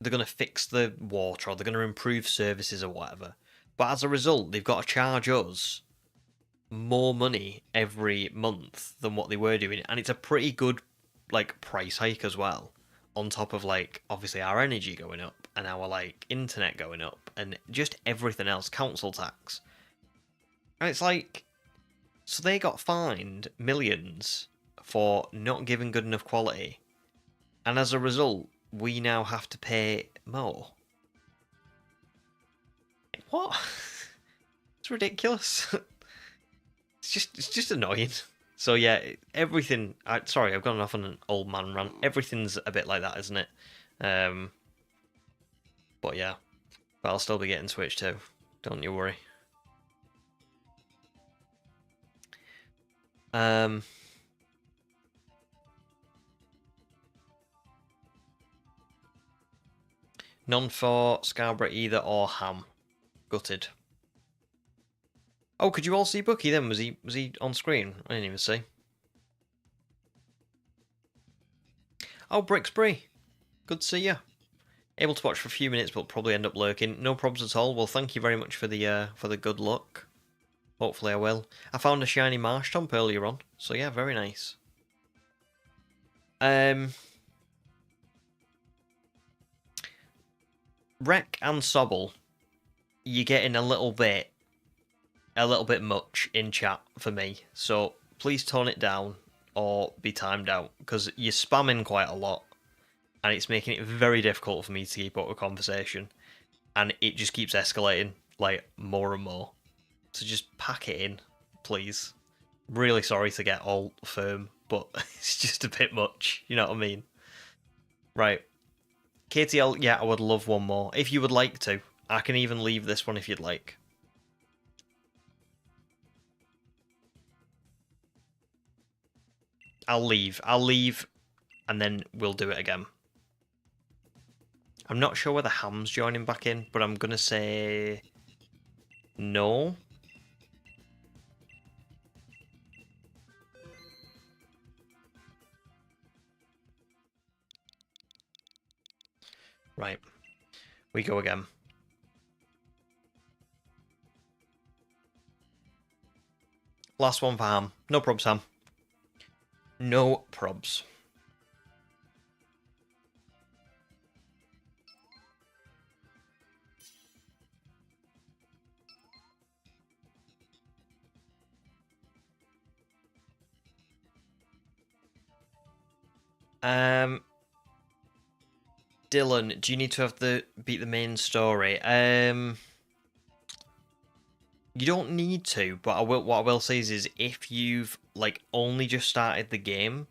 they're going to fix the water or they're going to improve services or whatever. But as a result, they've got to charge us more money every month than what they were doing, and it's a pretty good like price hike as well. On top of like obviously our energy going up and our like internet going up and just everything else, council tax. And it's like, so they got fined millions for not giving good enough quality, and as a result, we now have to pay more. What? It's ridiculous. It's just annoying. So yeah, everything. Sorry, I've gone off on an old man rant. Everything's a bit like that, isn't it? But yeah, but I'll still be getting Switch too. Don't you worry. None for Scarborough either or Ham. Gutted. Oh, could you all see Bucky then? Was he on screen? I didn't even see. Oh, Brixbury. Good to see you. Able to watch for a few minutes, but probably end up lurking. No problems at all. Well, thank you very much for the good luck. Hopefully I will. I found a shiny Marshtomp earlier on, so yeah, very nice. Wreck and Sobble, you're getting a little bit much in chat for me, so please tone it down or be timed out, because you're spamming quite a lot, and it's making it very difficult for me to keep up with conversation, and it just keeps escalating, like, more and more. So just pack it in, please. Really sorry to get all firm, but it's just a bit much, you know what I mean? Right. KTL, yeah, I would love one more. If you would like to. I can even leave this one if you'd like. I'll leave, and then we'll do it again. I'm not sure whether Ham's joining back in, but I'm gonna say no. Right, we go again. Last one for Ham. No probs, Ham. No probs. Dylan, do you need to have beat the main story? You don't need to, but what I will say is if you've like only just started the game,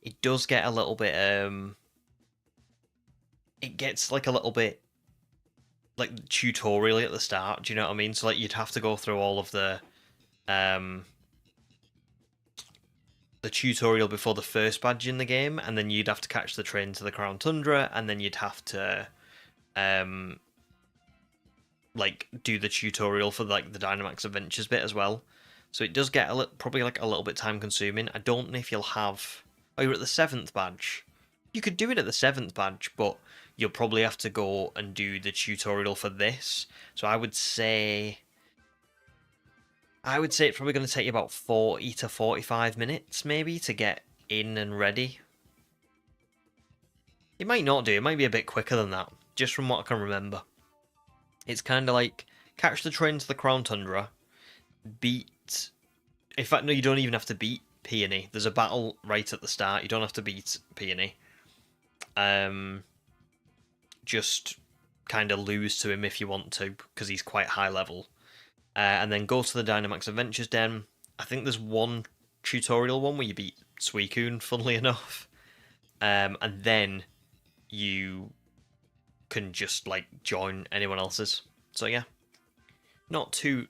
it does get a little bit it gets like a little bit like tutorial at the start, do you know what I mean? So like you'd have to go through all of the tutorial before the first badge in the game, and then you'd have to catch the train to the Crown Tundra, and then you'd have to like do the tutorial for like the Dynamax Adventures bit as well. So it does get probably like a little bit time consuming. I don't know if you'll have. Oh, you're at the 7th badge. You could do it at the 7th badge, but you'll probably have to go and do the tutorial for this. So I would say it's probably going to take you about 40 to 45 minutes, maybe, to get in and ready. It might not do. It might be a bit quicker than that, just from what I can remember. It's kind of like catch the train to the Crown Tundra, beat. In fact, no, you don't even have to beat Peony. There's a battle right at the start. You don't have to beat Peony. Just kind of lose to him if you want to, because he's quite high level. And then go to the Dynamax Adventures Den. I think there's one tutorial one where you beat Suicune, funnily enough. And then you can just like join anyone else's. So yeah, not too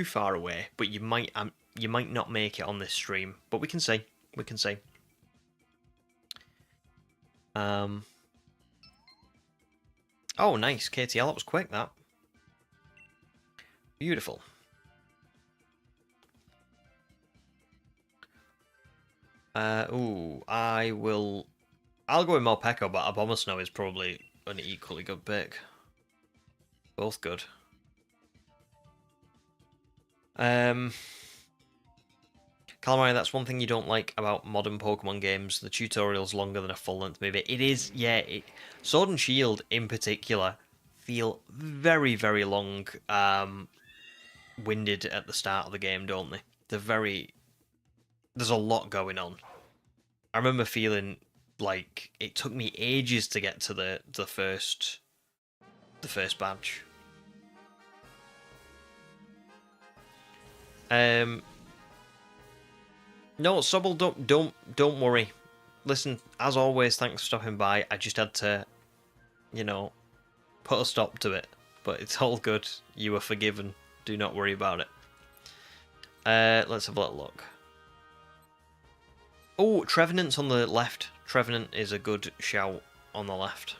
far away, but you might not make it on this stream, but we can see. Oh, nice KTL. That was quick. That beautiful. Ooh, I'll go with Morpeko, but Abomasnow is probably an equally good pick. Both good. Calamari, that's one thing you don't like about modern Pokemon games. The tutorial's longer than a full-length movie. It is, yeah. Sword and Shield, in particular, feel very, very long, winded at the start of the game, don't they? There's a lot going on. I remember feeling like it took me ages to get to the first badge. No, Sobble, don't worry. Listen, as always, thanks for stopping by. I just had to, you know, put a stop to it. But it's all good. You are forgiven. Do not worry about it. Let's have a little look. Oh, Trevenant's on the left. Trevenant is a good shout on the left.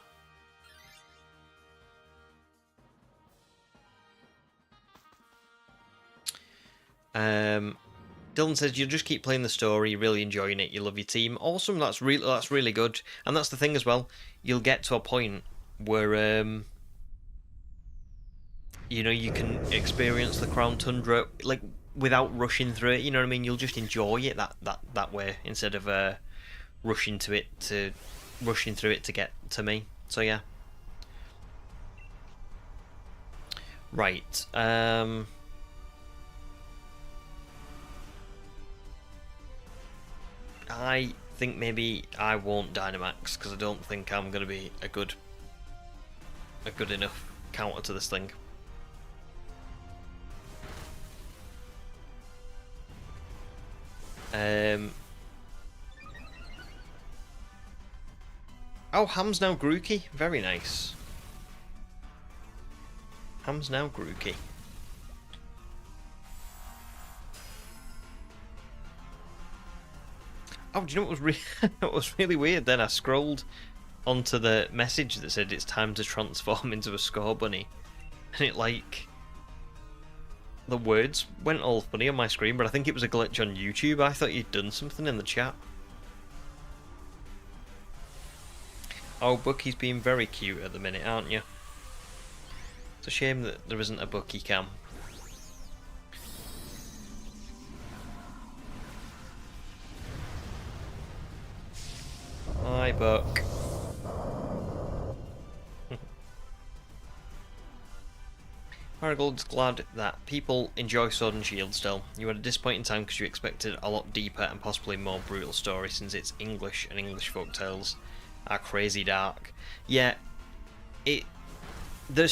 Dylan says you'll just keep playing the story, you're really enjoying it, you love your team. Awesome, that's really good. And that's the thing as well. You'll get to a point where you know, you can experience the Crown Tundra like without rushing through it. You know what I mean? You'll just enjoy it that way instead of rushing through it to get to me. So yeah. Right. I think maybe I won't Dynamax because I don't think I'm going to be a good enough counter to this thing. Oh, Ham's now Grookey. Very nice. Ham's now Grookey. Oh, do you know what was what was really weird? Then I scrolled onto the message that said it's time to transform into a Score Bunny, and it like the words went all funny on my screen, but I think it was a glitch on YouTube. I thought you'd done something in the chat. Oh, Bucky's being very cute at the minute, aren't you? It's a shame that there isn't a Bucky cam. Hi, Buck. Marigold's glad that people enjoy Sword and Shield still. You had a disappointing time because you expected a lot deeper and possibly more brutal story since it's English and English folktales are crazy dark. Yeah, they're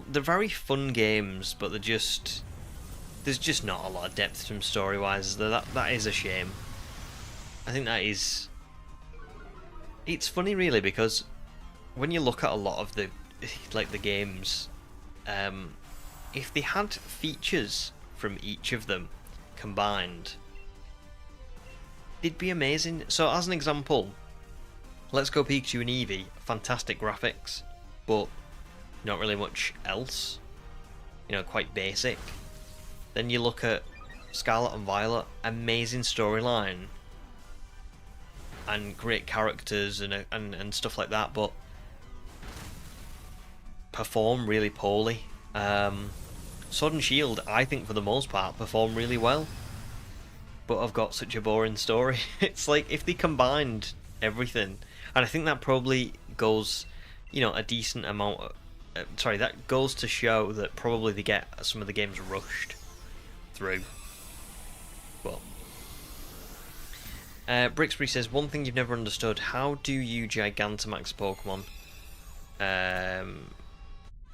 very fun games, but there's just not a lot of depth to them story wise. That is a shame. I think that is. It's funny really because when you look at a lot of the games, if they had features from each of them combined, they'd be amazing. So as an example, Let's Go Pikachu and Eevee, fantastic graphics, but not really much else. You know, quite basic. Then you look at Scarlet and Violet, amazing storyline and great characters and stuff like that, but perform really poorly. Sword and Shield, I think for the most part, perform really well, but I've got such a boring story. It's like if they combined everything, and I think that probably goes, you know, a decent amount of, that goes to show that probably they get some of the games rushed through. Well, Brixbury says, one thing you've never understood, how do you Gigantamax Pokemon?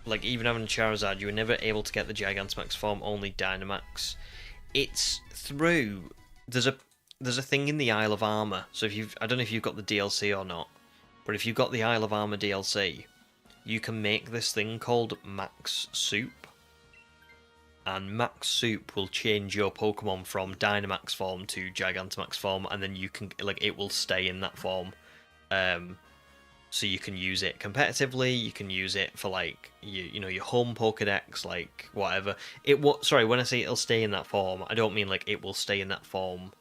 Like, even having a Charizard, you were never able to get the Gigantamax form, only Dynamax. It's through... There's a thing in the Isle of Armor, so if I don't know if you've got the DLC or not, but if you've got the Isle of Armor DLC, you can make this thing called Max Soup. And Max Soup will change your Pokemon from Dynamax form to Gigantamax form, and then you can, like, it will stay in that form. So you can use it competitively, you can use it for, like, you know, your home Pokedex, like, whatever. Sorry, when I say it'll stay in that form, I don't mean, like, it will stay in that form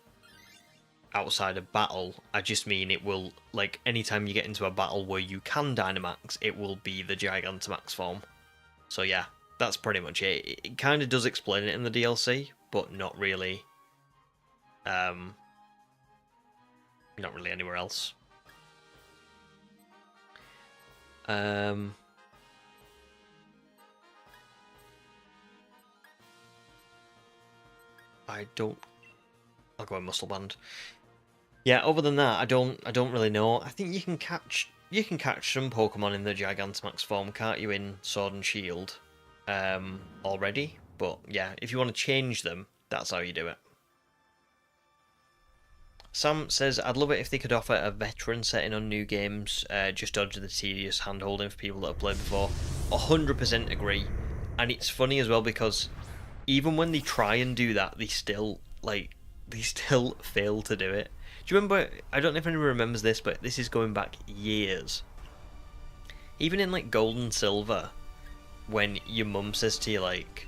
outside of battle. I just mean it will, like, anytime you get into a battle where you can Dynamax, it will be the Gigantamax form. So yeah, that's pretty much it. It kind of does explain it in the DLC, but not really. Not really anywhere else. I don't. I'll go with Muscle Band. Yeah, other than that, I don't really know. I think you can catch some Pokemon in the Gigantamax form, can't you, in Sword and Shield, already? But yeah, if you want to change them, that's how you do it. Sam says, I'd love it if they could offer a veteran setting on new games, just dodge the tedious hand-holding for people that have played before. 100% agree. And it's funny as well because even when they try and do that, they still fail to do it. Do you remember, I don't know if anyone remembers this, but this is going back years. Even in like Gold and Silver, when your mum says to you like,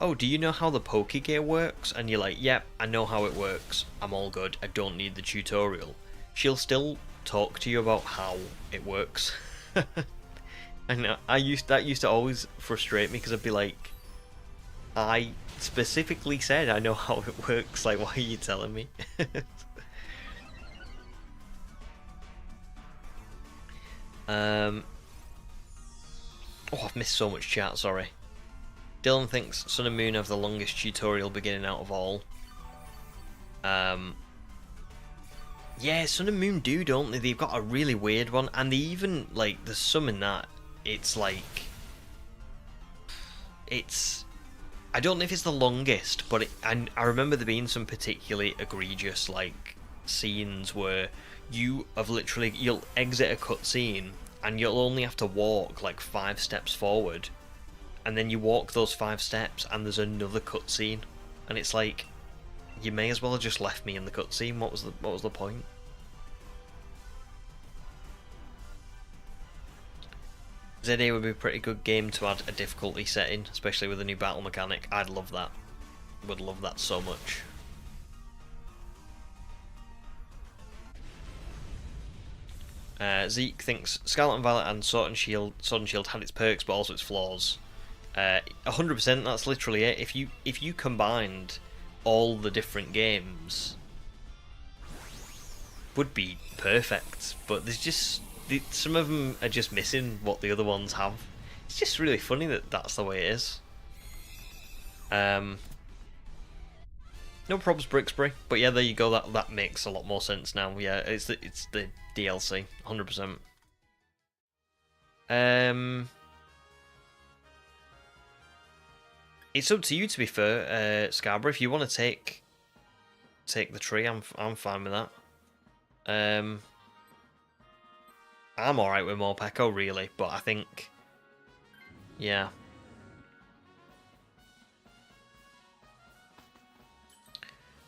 oh, do you know how the Pokégear works? And you're like, yep, I know how it works. I'm all good. I don't need the tutorial. She'll still talk to you about how it works. And that used to always frustrate me because I'd be like, I specifically said I know how it works. Like, why are you telling me? Oh, I've missed so much chat, sorry. Dylan thinks Sun and Moon have the longest tutorial beginning out of all. Yeah, Sun and Moon do, don't they? They've got a really weird one, and they even, like, there's some in that, it's like... It's... I don't know if it's the longest, but I remember there being some particularly egregious, like, scenes where you have literally... You'll exit a cutscene, and you'll only have to walk, like, 5 steps forward. And then you walk those 5 steps and there's another cutscene, and it's like, you may as well have just left me in the cutscene. What was the point? ZA would be a pretty good game to add a difficulty setting, especially with a new battle mechanic. I'd love that. Would love that so much. Zeke thinks Scarlet and Violet and Sword and Shield had its perks but also its flaws. 100%, that's literally it. If you combined all the different games, would be perfect. But there's just some of them are just missing what the other ones have. It's just really funny that that's the way it is. No probs, Brixbury. But yeah, there you go. That makes a lot more sense now. Yeah, it's the DLC, 100%. It's up to you, to be fair, Scarborough. If you want to take the tree, I'm fine with that. I'm alright with Morpeko, really, but I think, yeah.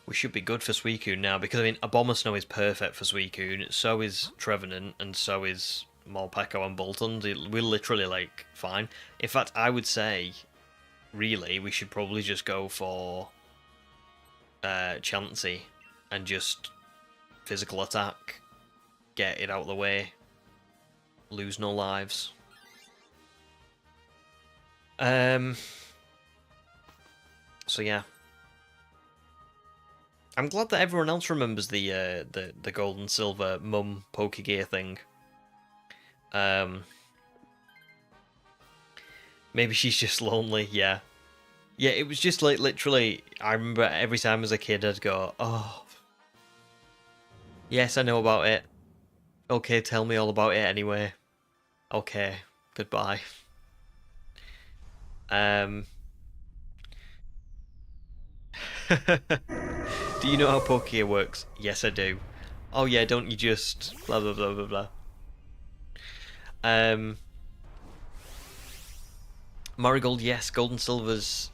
We should be good for Suicune now, because I mean, Abomasnow is perfect for Suicune, so is Trevenant, and so is Morpeko and Boltund. We're literally, like, fine. In fact, I would say, really, we should probably just go for Chansey and just physical attack, get it out of the way, lose no lives. So yeah, I'm glad that everyone else remembers the gold and silver mum Pokégear thing. Maybe she's just lonely, yeah. Yeah, it was just like, literally, I remember every time as a kid I'd go, oh, yes, I know about it. Okay, tell me all about it anyway. Okay, goodbye. Do you know how Pokégear works? Yes, I do. Oh yeah, don't you just blah blah blah blah blah. Marigold, yes, Gold and Silver's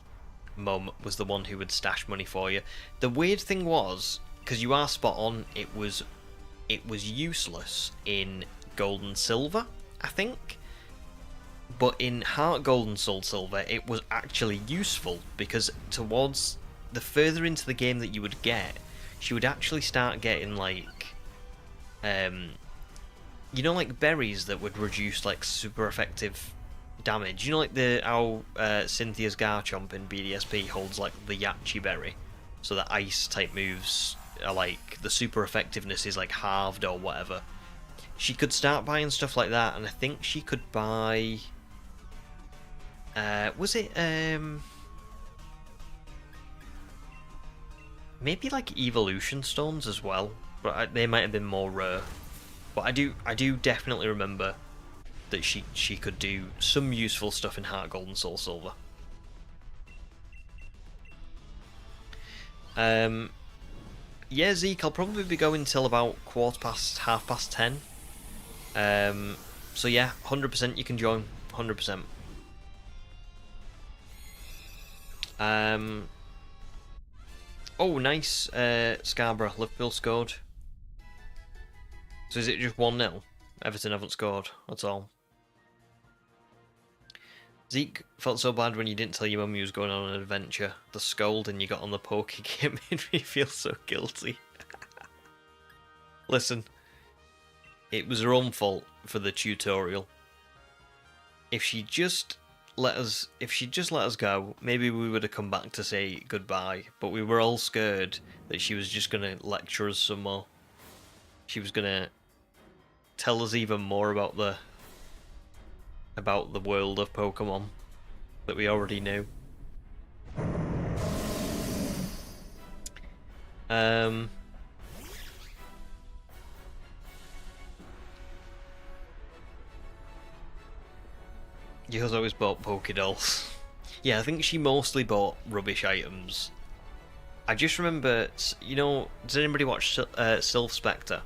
mum was the one who would stash money for you. The weird thing was, because you are spot on, it was useless in Gold and Silver, I think. But in Heart Gold and Soul Silver, it was actually useful, because towards the further into the game that you would get, she would actually start getting like, you know, like berries that would reduce like super effective damage. You know, like how Cynthia's Garchomp in BDSP holds like the Yachi berry, so that ice type moves are like the super effectiveness is like halved or whatever. She could start buying stuff like that, and I think she could buy. Was it maybe like evolution stones as well? But they might have been more rare. But I do definitely remember that she could do some useful stuff in Heart Gold and Soul Silver. Yeah, Zeke, I'll probably be going till about half past 10. So yeah, 100% you can join, 100%. Oh, nice, Scarborough, Liverpool scored. So is it just 1-0? Everton haven't scored, that's all. Zeke, felt so bad when you didn't tell your mum you was going on an adventure. The scolding you got on the poke game made me feel so guilty. Listen, it was her own fault for the tutorial. If she just let us go, maybe we would have come back to say goodbye. But we were all scared that she was just gonna lecture us some more. She was gonna tell us even more about the world of Pokemon that we already knew. Yours always bought Pokédolls. Yeah, I think she mostly bought rubbish items. I just remember, you know, does anybody watch Sylph Spectre?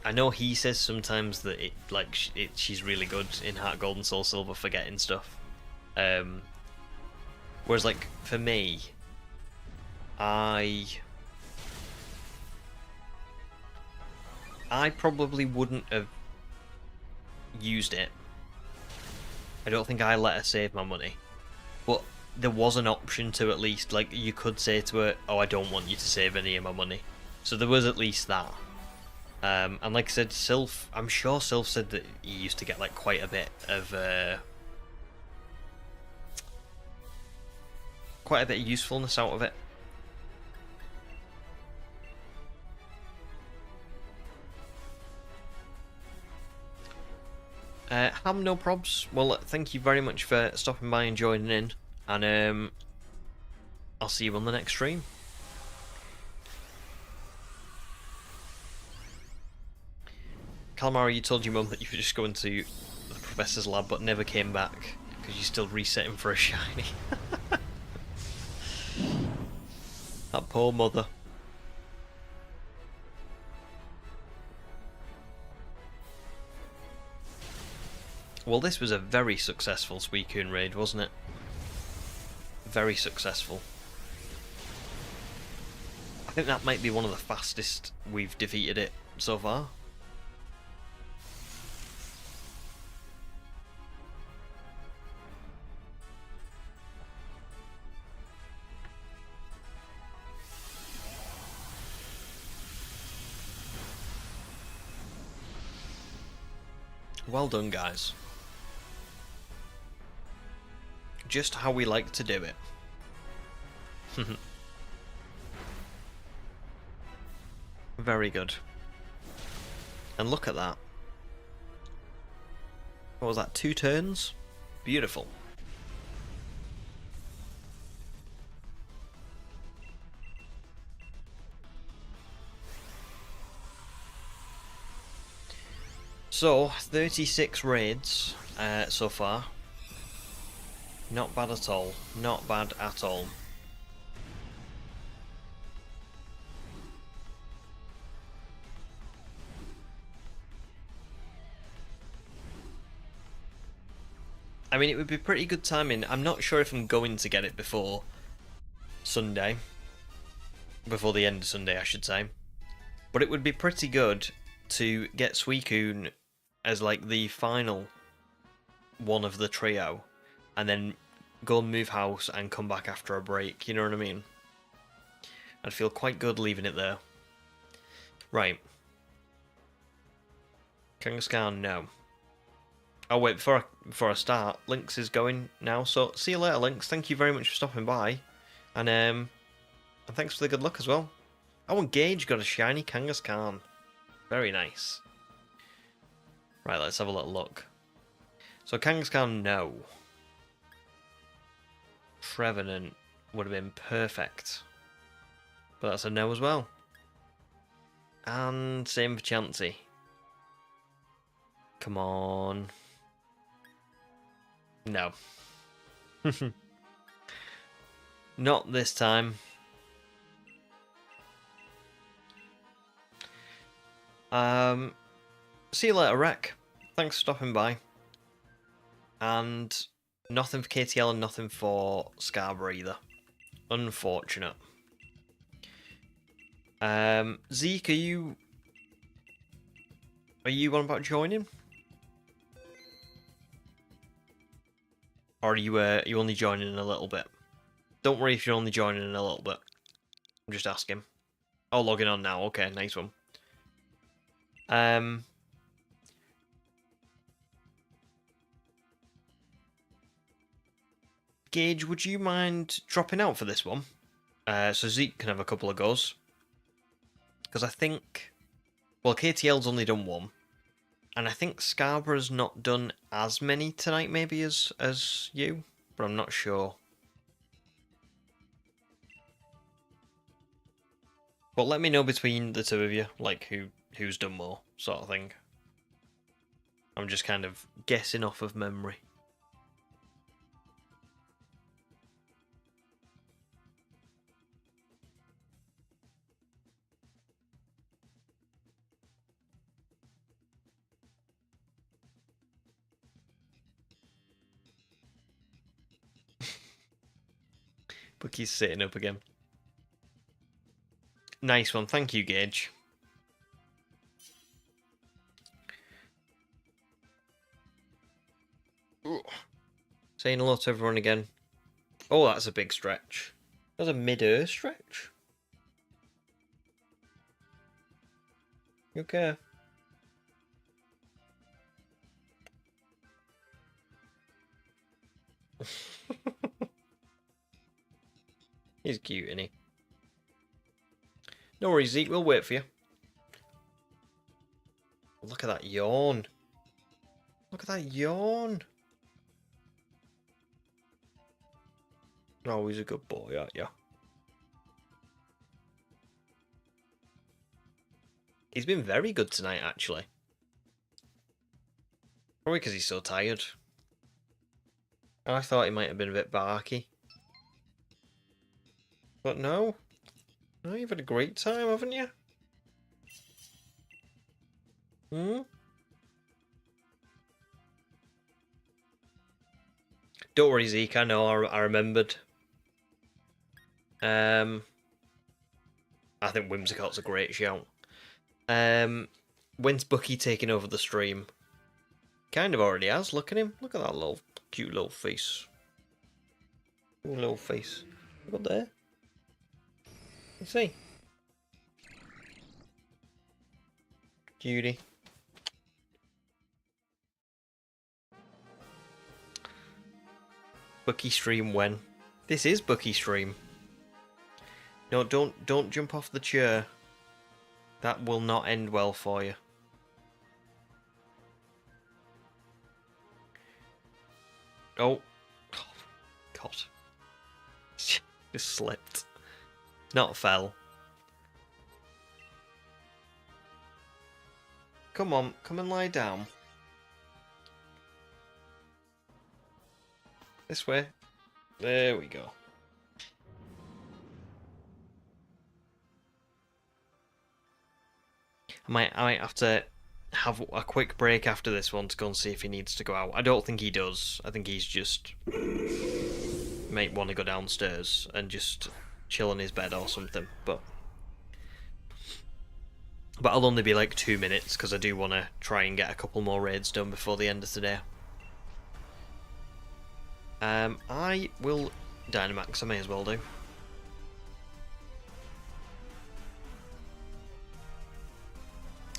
I know he says sometimes that she's really good in Heart Gold and Soul Silver for getting stuff. Whereas like for me, I probably wouldn't have used it. I don't think I let her save my money, but there was an option to at least, like, you could say to her, oh, I don't want you to save any of my money. So there was at least that. And like I said, Sylph, I'm sure Sylph said that he used to get like quite a bit of usefulness out of it. Ham, no probs. Well, thank you very much for stopping by and joining in, and I'll see you on the next stream. Calamari, you told your mum that you were just going to the professor's lab but never came back because you're still resetting for a shiny. That poor mother. Well, this was a very successful Suicune raid, wasn't it? Very successful. I think that might be one of the fastest we've defeated it so far. Well done, guys. Just how we like to do it. Very good. And look at that. What was that, 2 turns? Beautiful. So, 36 raids so far. Not bad at all. Not bad at all. I mean, it would be pretty good timing. I'm not sure if I'm going to get it before Sunday. Before the end of Sunday, I should say. But it would be pretty good to get Suicune as like the final one of the trio, and then go and move house and come back after a break, you know what I mean? I'd feel quite good leaving it there. Right. Kangaskhan, no. Oh wait, before I start, Lynx is going now, so see you later, Lynx. Thank you very much for stopping by. And thanks for the good luck as well. Oh, and Gage got a shiny Kangaskhan. Very nice. Right, let's have a little look. So Kangaskhan, no. Trevenant would have been perfect. But that's a no as well. And same for Chansey. Come on. No. Not this time. See you later, Rec. Thanks for stopping by. And nothing for KTL and nothing for Scarborough either. Unfortunate. Zeke, are you on about joining? Or are you only joining in a little bit? Don't worry if you're only joining in a little bit. I'm just asking. Oh, logging on now. Okay, nice one. Gage, would you mind dropping out for this one? So Zeke can have a couple of goes. Because I think... Well, KTL's only done one. And I think Scarborough's not done as many tonight, maybe, as you. But I'm not sure. But let me know between the two of you, like, who's done more, sort of thing. I'm just kind of guessing off of memory. Bookie's sitting up again. Nice one, thank you, Gage. Ooh. Saying hello to everyone again. Oh, that's a big stretch. That's a mid-air stretch. You okay? He's cute, isn't he? No worries, Zeke, we'll wait for you. Look at that yawn. Look at that yawn. Oh, he's a good boy, aren't you? He's been very good tonight, actually. Probably because he's so tired. I thought he might have been a bit barky. But no. No, you've had a great time, haven't you? Hmm? Don't worry, Zeke, I know, I remembered. I think Whimsicott's a great shout. When's Bucky taking over the stream? Kind of already has, look at him. Look at that little cute little face. Cute little face. Look up there. You see? Cutie. Bucky stream when? This is Bucky stream. No, don't jump off the chair. That will not end well for you. Oh. God. Just slipped. Not fell. Come on, come and lie down. This way. There we go. I might have to have a quick break after this one to go and see if he needs to go out. I don't think he does. I think he's just might want to go downstairs and just chill in his bed or something. But I'll only be like 2 minutes because I do want to try and get a couple more raids done before the end of today. I will Dynamax, I may as well do.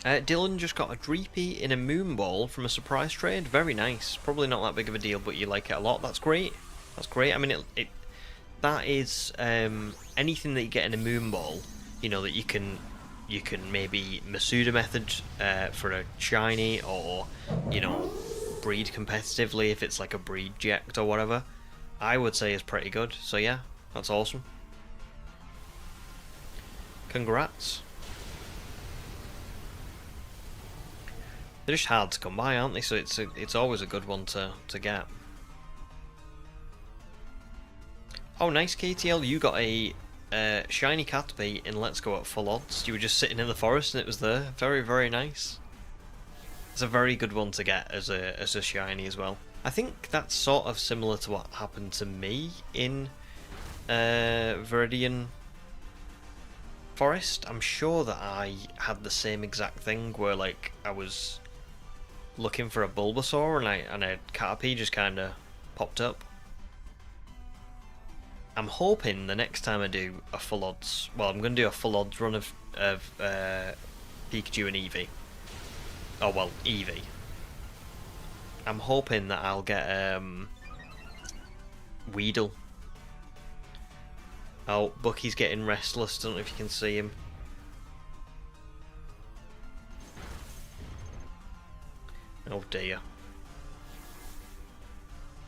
Dylan just got a Dreepy in a Moonball from a surprise trade. Very nice. Probably not that big of a deal, but you like it a lot. That's great. That's great. I mean, that is anything that you get in a Moonball, you know, that you can maybe Masuda method for a shiny, or you know, breed competitively if it's like a breed ject or whatever. I would say is pretty good. So yeah, that's awesome. Congrats. They're just hard to come by, aren't they? So it's always a good one to get. Oh, nice, KTL. You got a shiny Caterpie in Let's Go at full odds. You were just sitting in the forest and it was there. Very, very nice. It's a very good one to get as a shiny as well. I think that's sort of similar to what happened to me in Viridian Forest. I'm sure that I had the same exact thing where like I was looking for a Bulbasaur and a Caterpie just kind of popped up. I'm hoping the next time I do a full odds, well, I'm going to do a full odds run of Pikachu and Eevee. Oh well, Eevee. I'm hoping that I'll get Weedle. Oh, Bucky's getting restless. Don't know if you can see him. Oh dear.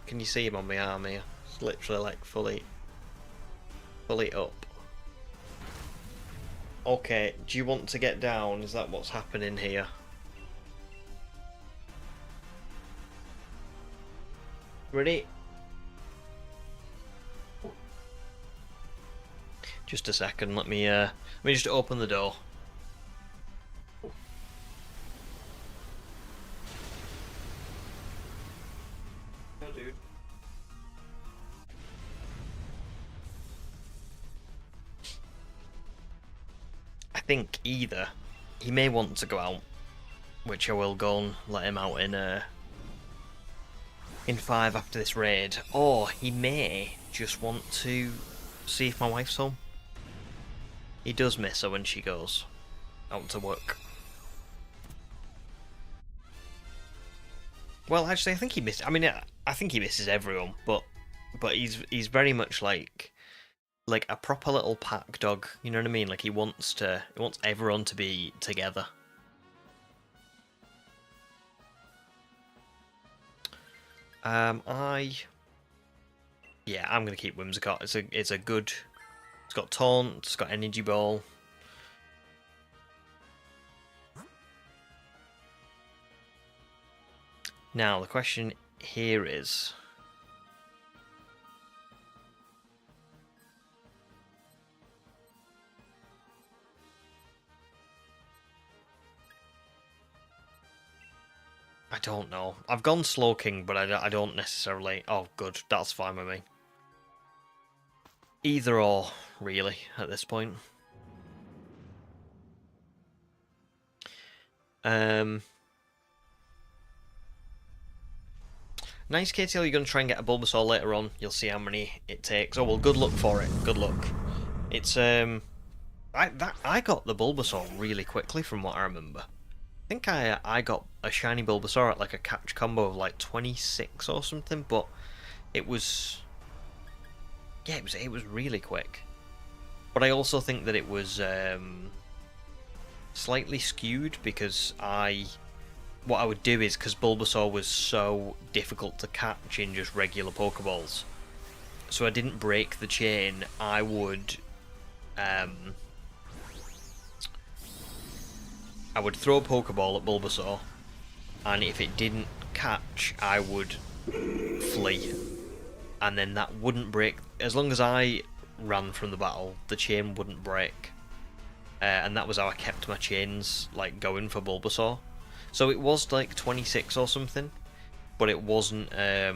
Can you see him on my arm here? It's literally like fully up. Okay, do you want to get down? Is that what's happening here? Ready? Just a second, let me just open the door. Oh, dude. I think either he may want to go out, which I will go and let him out in 5 after this raid, or he may just want to see if my wife's home. He does miss her when she goes out to work. Well, actually, I think he misses. I mean, I think he misses everyone, but he's very much like a proper little pack dog. You know what I mean? Like he wants everyone to be together. I'm gonna keep Whimsicott. It's a good. It's got Taunt. It's got Energy Ball. Now the question here is, I don't know. I've gone Slowking, but I don't necessarily. Oh, good. That's fine with me. Either or, really, at this point. Nice, KTL. You're going to try and get a Bulbasaur later on. You'll see how many it takes. Oh, well, good luck for it. Good luck. It's, I got the Bulbasaur really quickly from what I remember. I think I got a shiny Bulbasaur at like a catch combo of like 26 or something, but it was... yeah, it was really quick. But I also think that it was slightly skewed because what I would do is, because Bulbasaur was so difficult to catch in just regular Pokeballs, so I didn't break the chain, I would throw a Pokeball at Bulbasaur, and if it didn't catch, I would flee. And then that wouldn't break. As long as I ran from the battle, the chain wouldn't break. And that was how I kept my chains like going for Bulbasaur. So it was like 26 or something, but it wasn't. I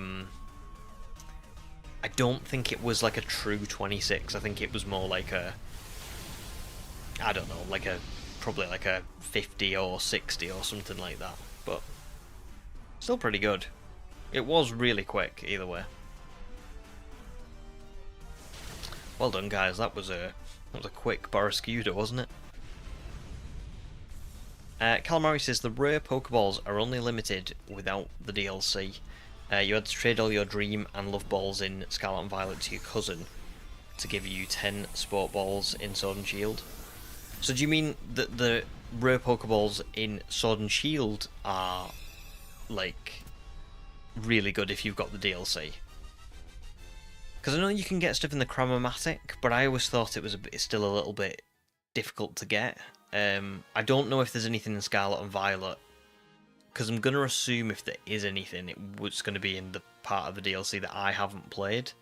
don't think it was like a true 26. I think it was more like a, I don't know, like a, probably like a 50 or 60 or something like that. But still pretty good. It was really quick either way. Well done, guys. That was a quick Barraskewda, wasn't it? Calamari says the rare Pokeballs are only limited without the DLC. You had to trade all your Dream and Love Balls in Scarlet and Violet to your cousin to give you 10 Sport Balls in Sword and Shield. So do you mean that the rare Pokeballs in Sword and Shield are, like, really good if you've got the DLC? Because I know you can get stuff in the Chromomatic, but I always thought it was still a little bit difficult to get. I don't know if there's anything in Scarlet and Violet, because I'm going to assume if there is anything, it's going to be in the part of the DLC that I haven't played.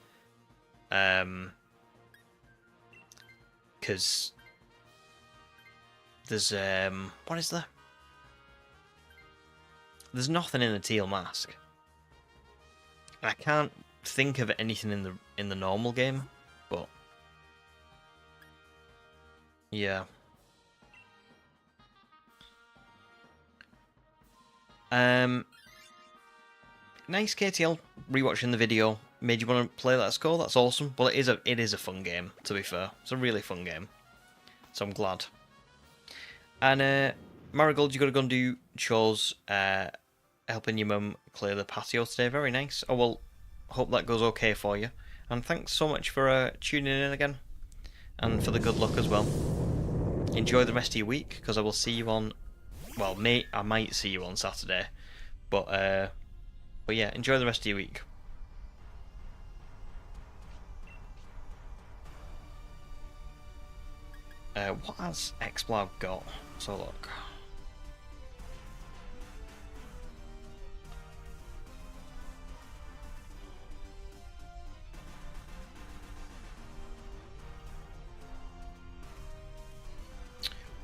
Because there's, what is there? There's nothing in the Teal Mask. I can't think of anything in the normal game, but yeah. Nice, KTL, rewatching the video made you want to play Let's Go. That's awesome. Well, it is a fun game, to be fair. It's a really fun game, so I'm glad. And Marigold, you got to go and do chores, helping your mum clear the patio today. Very nice. Oh well, hope that goes okay for you. And thanks so much for tuning in again, and for the good luck as well. Enjoy the rest of your week, because I will see you on. Well, I might see you on Saturday, but yeah, enjoy the rest of your week. What has Xbloud got? Let's have a look.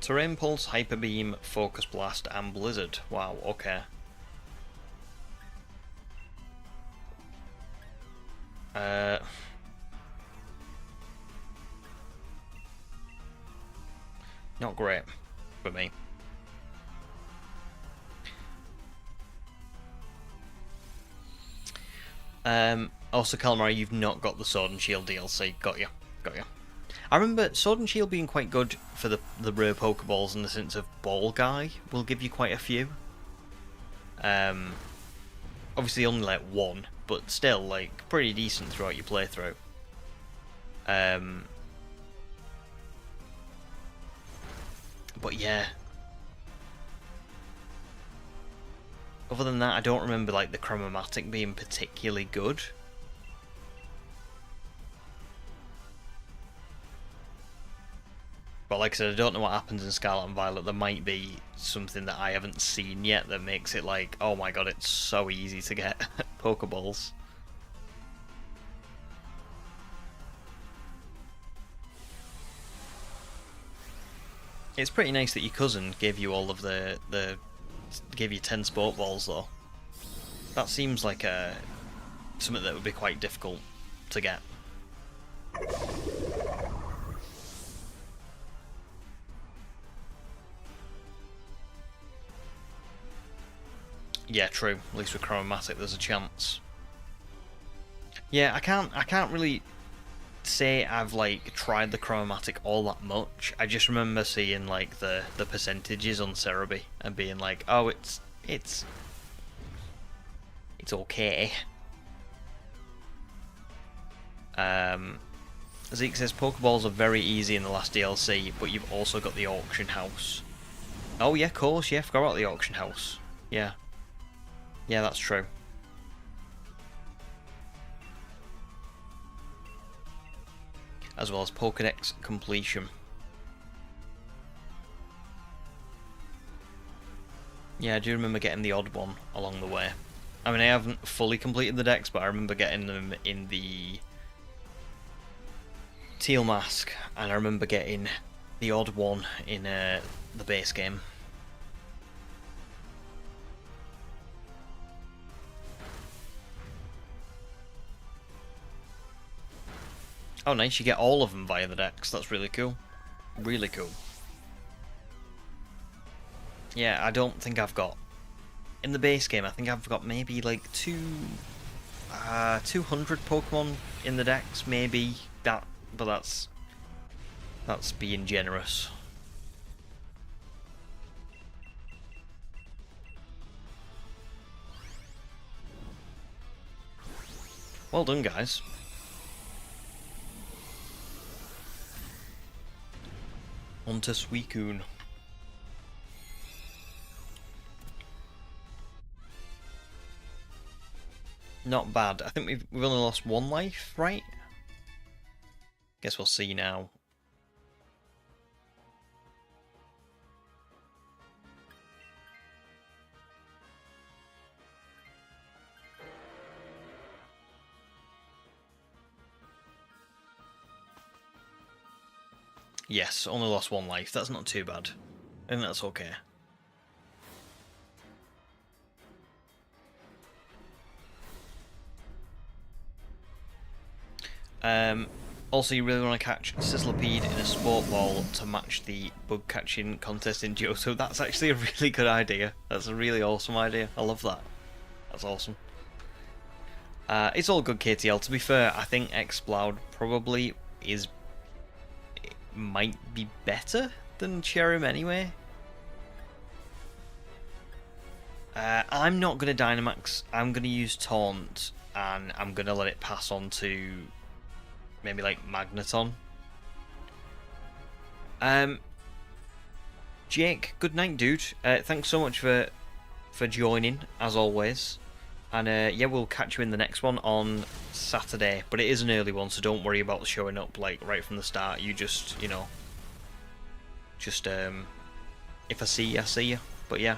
Terrain Pulse, Hyper Beam, Focus Blast, and Blizzard. Wow, okay. Not great for me. Also, Calamari, you've not got the Sword and Shield DLC. Got you. Got you. I remember Sword and Shield being quite good for the rare Pokeballs in the sense of Ball Guy will give you quite a few. Obviously only like one, but still like pretty decent throughout your playthrough. But yeah. Other than that, I don't remember like the Chromomatic being particularly good. But like I said, I don't know what happens in Scarlet and Violet. There might be something that I haven't seen yet that makes it like, oh my god, it's so easy to get Pokeballs. It's pretty nice that your cousin gave you all of gave you 10 Sport Balls though. That seems like something that would be quite difficult to get. Yeah, true. At least with Chromomatic, there's a chance. Yeah, I can't really say I've like tried the Chromomatic all that much. I just remember seeing like the percentages on Cerebi and being like, oh, it's okay. Zeke says Pokeballs are very easy in the last DLC, but you've also got the auction house. Oh yeah, of course, yeah, forgot about the auction house. Yeah. Yeah, that's true. As well as Pokédex completion. Yeah, I do remember getting the odd one along the way. I mean, I haven't fully completed the decks, but I remember getting them in the Teal Mask, and I remember getting the odd one in the base game. Oh nice, you get all of them via the decks. That's really cool. Really cool. Yeah, I don't think I've got... In the base game, I think I've got maybe like 200 Pokemon in the decks, maybe. But that's being generous. Well done, guys. On to Suicune. Not bad. I think we've only lost 1 life, right? Guess we'll see now. Yes, only lost 1 life. That's not too bad. I think that's okay. Also, you really want to catch Sizzlipede in a sport ball to match the bug catching contest in Johto. That's actually a really good idea. That's a really awesome idea. I love that. That's awesome. It's all good, KTL. To be fair, I think Exploud probably might be better than Cherim anyway. I'm not going to Dynamax. I'm going to use Taunt, and I'm going to let it pass on to maybe like Magneton. Jake, good night, dude. Thanks so much for joining, as always. And yeah, we'll catch you in the next one on Saturday. But it is an early one, so don't worry about showing up like right from the start. You just, you know, if I see you, I see you. But yeah,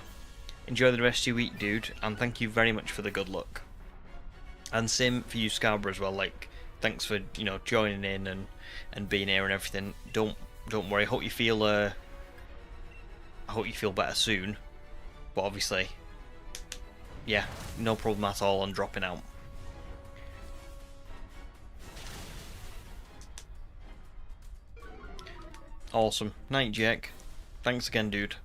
enjoy the rest of your week, dude. And thank you very much for the good luck. And same for you, Scarborough, as well. Like, thanks for, you know, joining in and being here and everything. Don't worry. I hope you feel better soon. But obviously, yeah, no problem at all on dropping out. Awesome. Night, Jake. Thanks again, dude.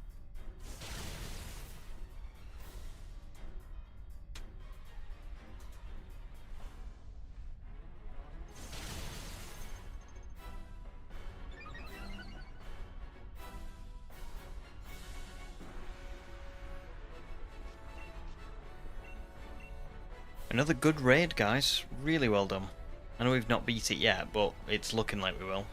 Another good raid, guys. Really well done. I know we've not beat it yet, but it's looking like we will.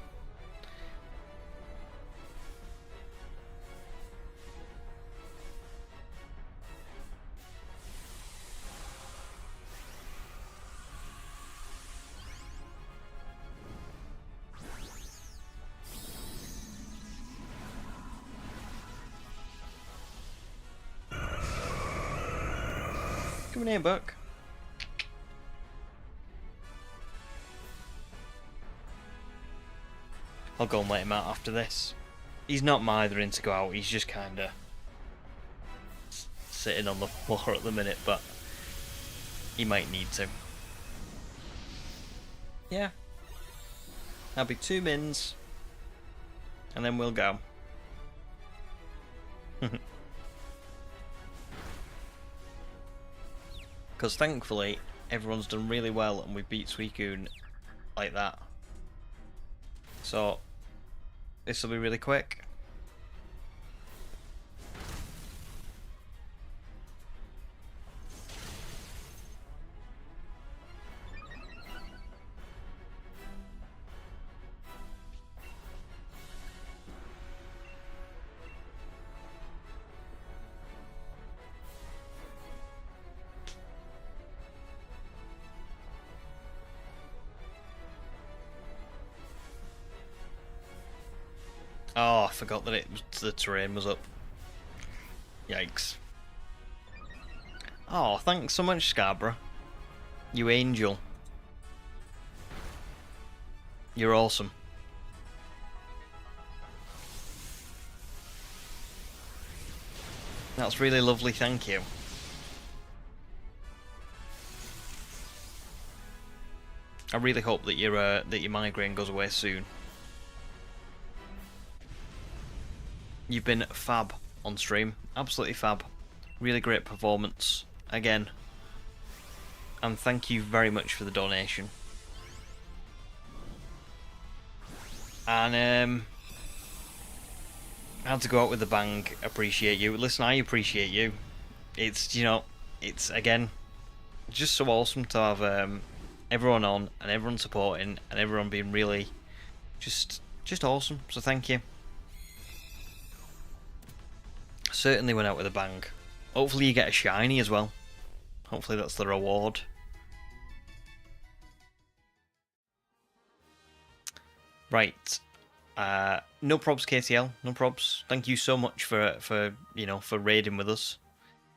Come in here, Buck. I'll go and let him out after this. He's not mithering to go out, he's just kinda sitting on the floor at the minute, but he might need to. Yeah. That'll be 2 mins, and then we'll go. Because thankfully, everyone's done really well and we beat Suicune like that. So, this will be really quick. Oh, I forgot that the terrain was up. Yikes. Oh, thanks so much, Scarborough. You angel. You're awesome. That's really lovely, thank you. I really hope that your migraine goes away soon. You've been fab on stream. Absolutely fab. Really great performance. Again. And thank you very much for the donation. And I had to go out with a bang. Appreciate you. Listen, I appreciate you. It's, you know, it's again just so awesome to have everyone on and everyone supporting and everyone being really just awesome. So thank you. Certainly went out with a bang. Hopefully you get a shiny as well. Hopefully that's the reward. Right. No probs, KTL. No probs. Thank you so much for raiding with us.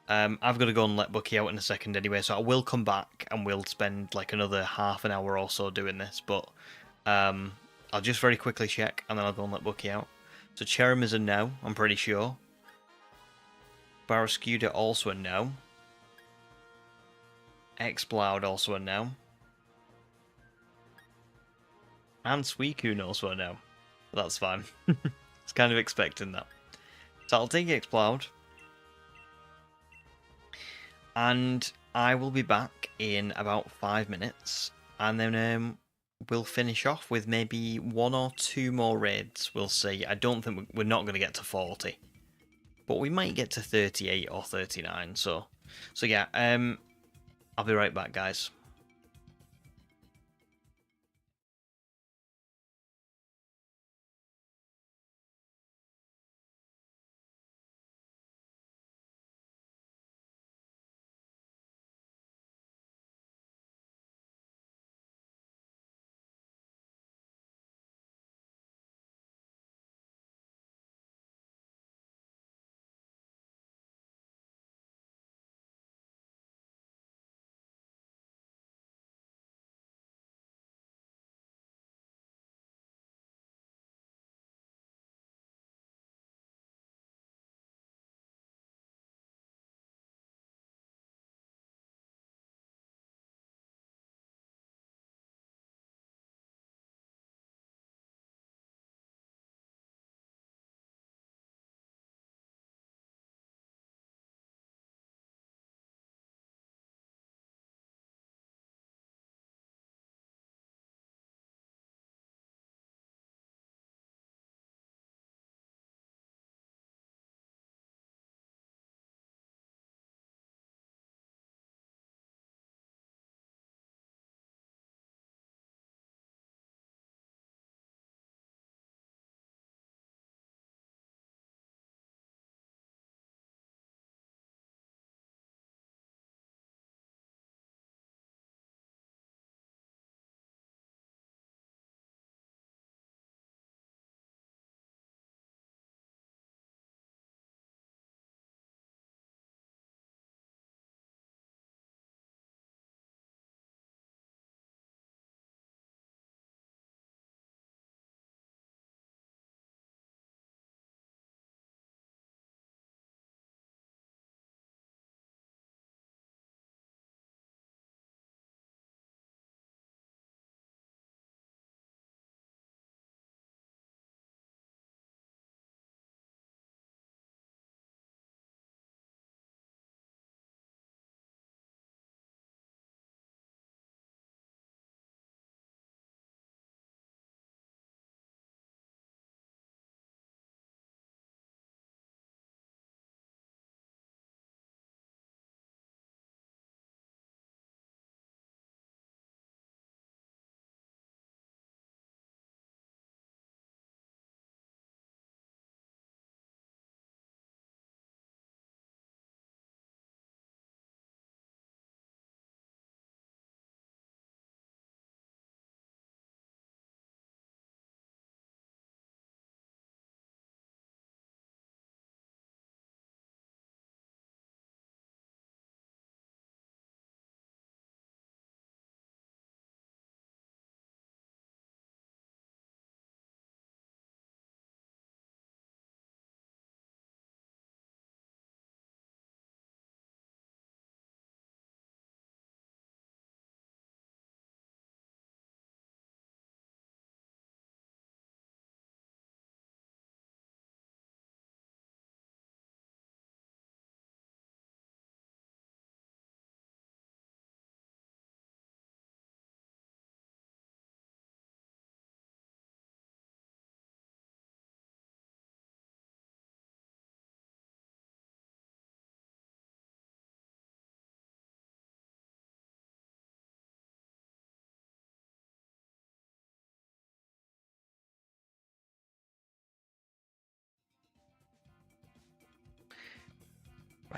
I've got to go and let Bucky out in a second anyway, so I will come back and we'll spend like another half an hour or so doing this. But I'll just very quickly check and then I'll go and let Bucky out. So Cherim is a no, I'm pretty sure. Barrascuda also a no. Exploud also a no. And Suicune also a no. That's fine. It's kind of expecting that. So I'll take Exploud. And I will be back in about 5 minutes. And then we'll finish off with maybe 1 or 2 more raids. We'll see. I don't think we're not going to get to 40. But we might get to 38 or 39. So yeah, I'll be right back, guys.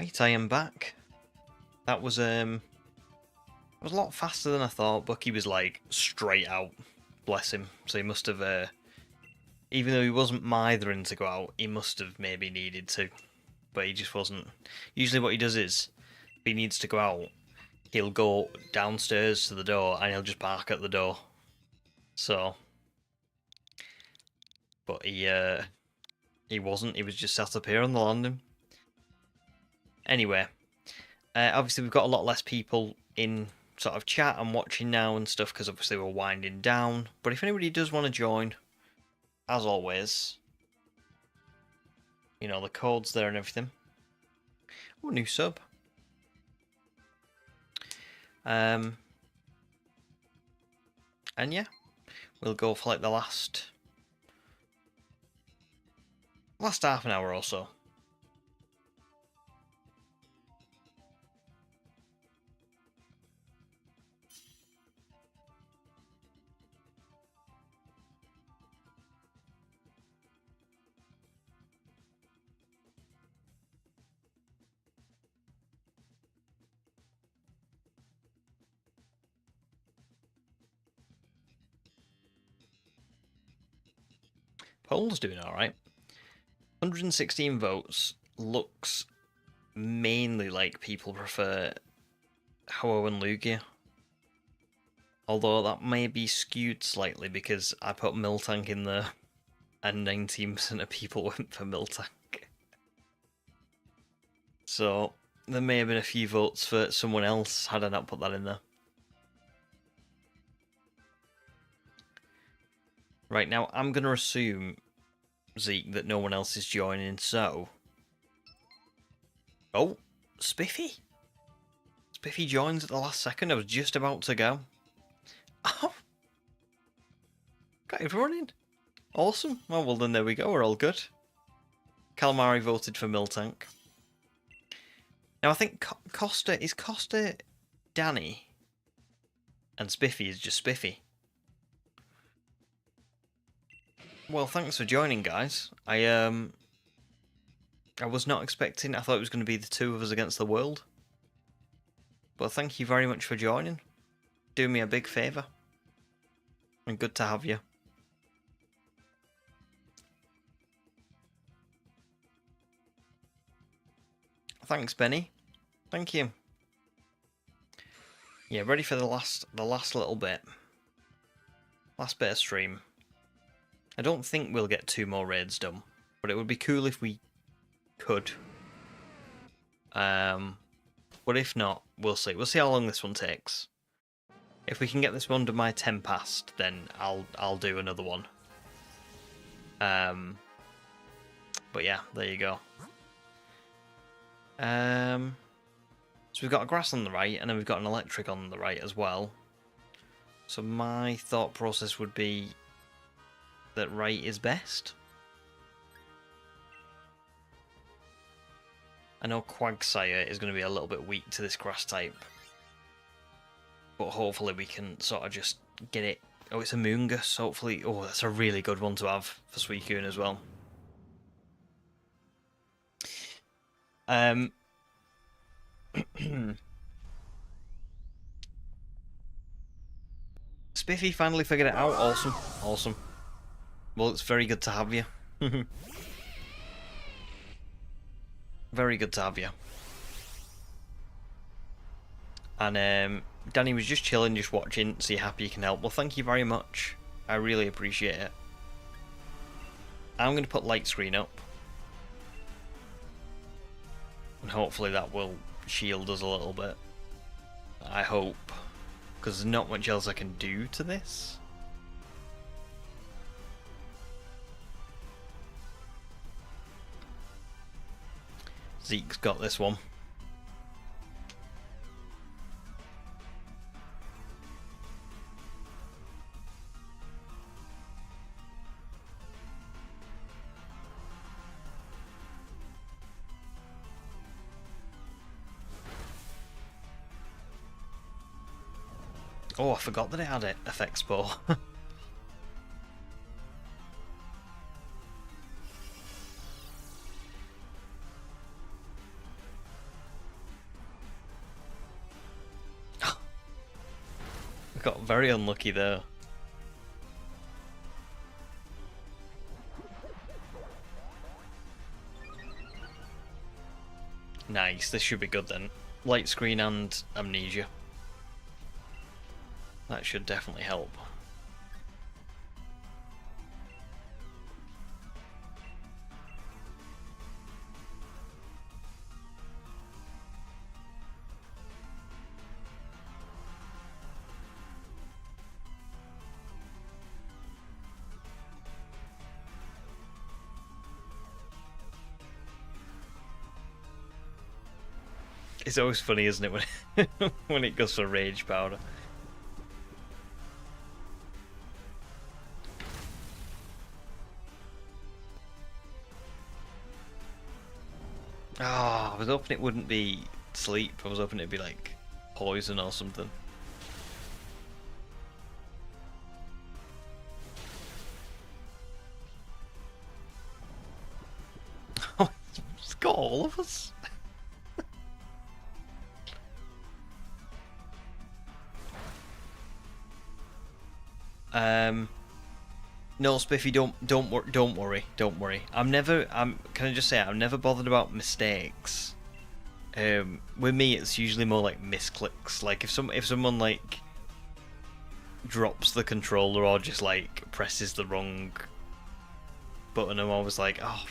Right, I am back. That was a lot faster than I thought. Bucky was like straight out, bless him. So he must have, even though he wasn't mithering to go out, he must have maybe needed to, but he just wasn't. Usually, what he does is, if he needs to go out, he'll go downstairs to the door and he'll just park at the door. So, but he wasn't. He was just sat up here on the landing. Anyway, obviously we've got a lot less people in sort of chat and watching now and stuff because obviously we're winding down. But if anybody does want to join, as always, you know, the code's there and everything. Oh, new sub. And yeah, we'll go for like the last half an hour or so. Poll's doing alright. 116 votes. Looks mainly like people prefer Ho-Oh and Lugia. Although that may be skewed slightly because I put Miltank in there and 19% of people went for Miltank. So there may have been a few votes for someone else had I not put that in there. Right, now I'm going to assume, Zeke, that no one else is joining, so... Oh, Spiffy! Spiffy joins at the last second, I was just about to go. Oh! Got everyone in. Awesome. Oh, well then there we go, we're all good. Calamari voted for Miltank. Now I think Costa... Is Costa Danny? And Spiffy is just Spiffy. Well, thanks for joining, guys. I was not expecting. I thought it was going to be the two of us against the world. But thank you very much for joining. Do me a big favour. And good to have you. Thanks, Benny. Thank you. Yeah, ready for the last little bit. Last bit of stream. I don't think we'll get 2 more raids done, but it would be cool if we could. But if not, we'll see. We'll see how long this one takes. If we can get this one to my 10 past, then I'll do another one. But yeah, there you go. So we've got a grass on the right, and then we've got an electric on the right as well. So my thought process would be that right is best. I know Quagsire is going to be a little bit weak to this grass type, but hopefully we can sort of just get it. Oh, it's a Moongus, hopefully. Oh, that's a really good one to have for Suicune as well. Spiffy finally figured it out. Awesome, awesome. Well, it's very good to have you. Very good to have you. And Danny was just chilling, just watching, so you're happy you can help. Well, thank you very much. I really appreciate it. I'm going to put light screen up. And hopefully that will shield us a little bit. I hope. Because there's not much else I can do to this. Zeke's got this one. Oh, I forgot that it had it. Effect Spore. Got very unlucky there. Nice, this should be good then. Light screen and amnesia. That should definitely help. It's always funny, isn't it, when when it goes for rage powder. Oh, I was hoping it wouldn't be sleep. I was hoping it'd be like poison or something. Oh, it's got all of us. No, Spiffy, don't worry. Can I just say I'm never bothered about mistakes. With me, it's usually more like misclicks. Like if someone like drops the controller or just like presses the wrong button, I'm always like, oh.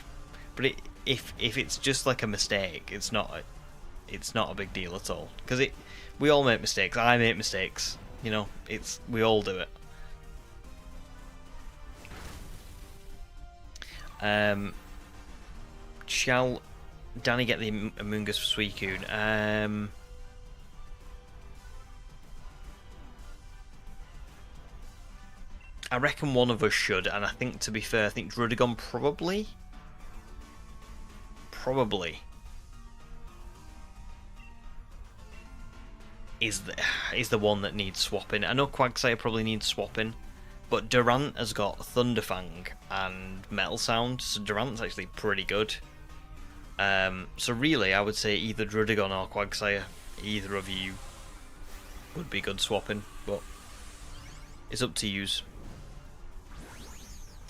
But if it's just like a mistake, it's not a big deal at all. Because we all make mistakes. I make mistakes. You know, we all do it. Shall Danny get the Amoonguss for Suicune? I reckon one of us should, and I think, to be fair, I think Drudigon probably is the one that needs swapping. I know Quagsire probably needs swapping. But Durant has got Thunderfang and Metal Sound, so Durant's actually pretty good. So really, I would say either Drudigon or Quagsire, either of you would be good swapping, but it's up to yous.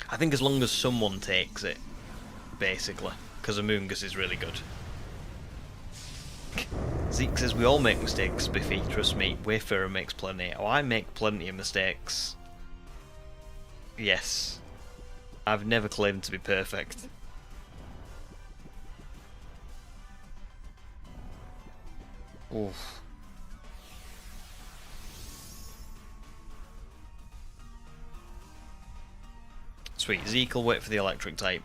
I think as long as someone takes it, basically, because Amoonguss is really good. Zeke says, we all make mistakes, Biffy, trust me. Wayfarer makes plenty. Oh, I make plenty of mistakes. Yes. I've never claimed to be perfect. Oof. Sweet. Zeke will wait for the electric type.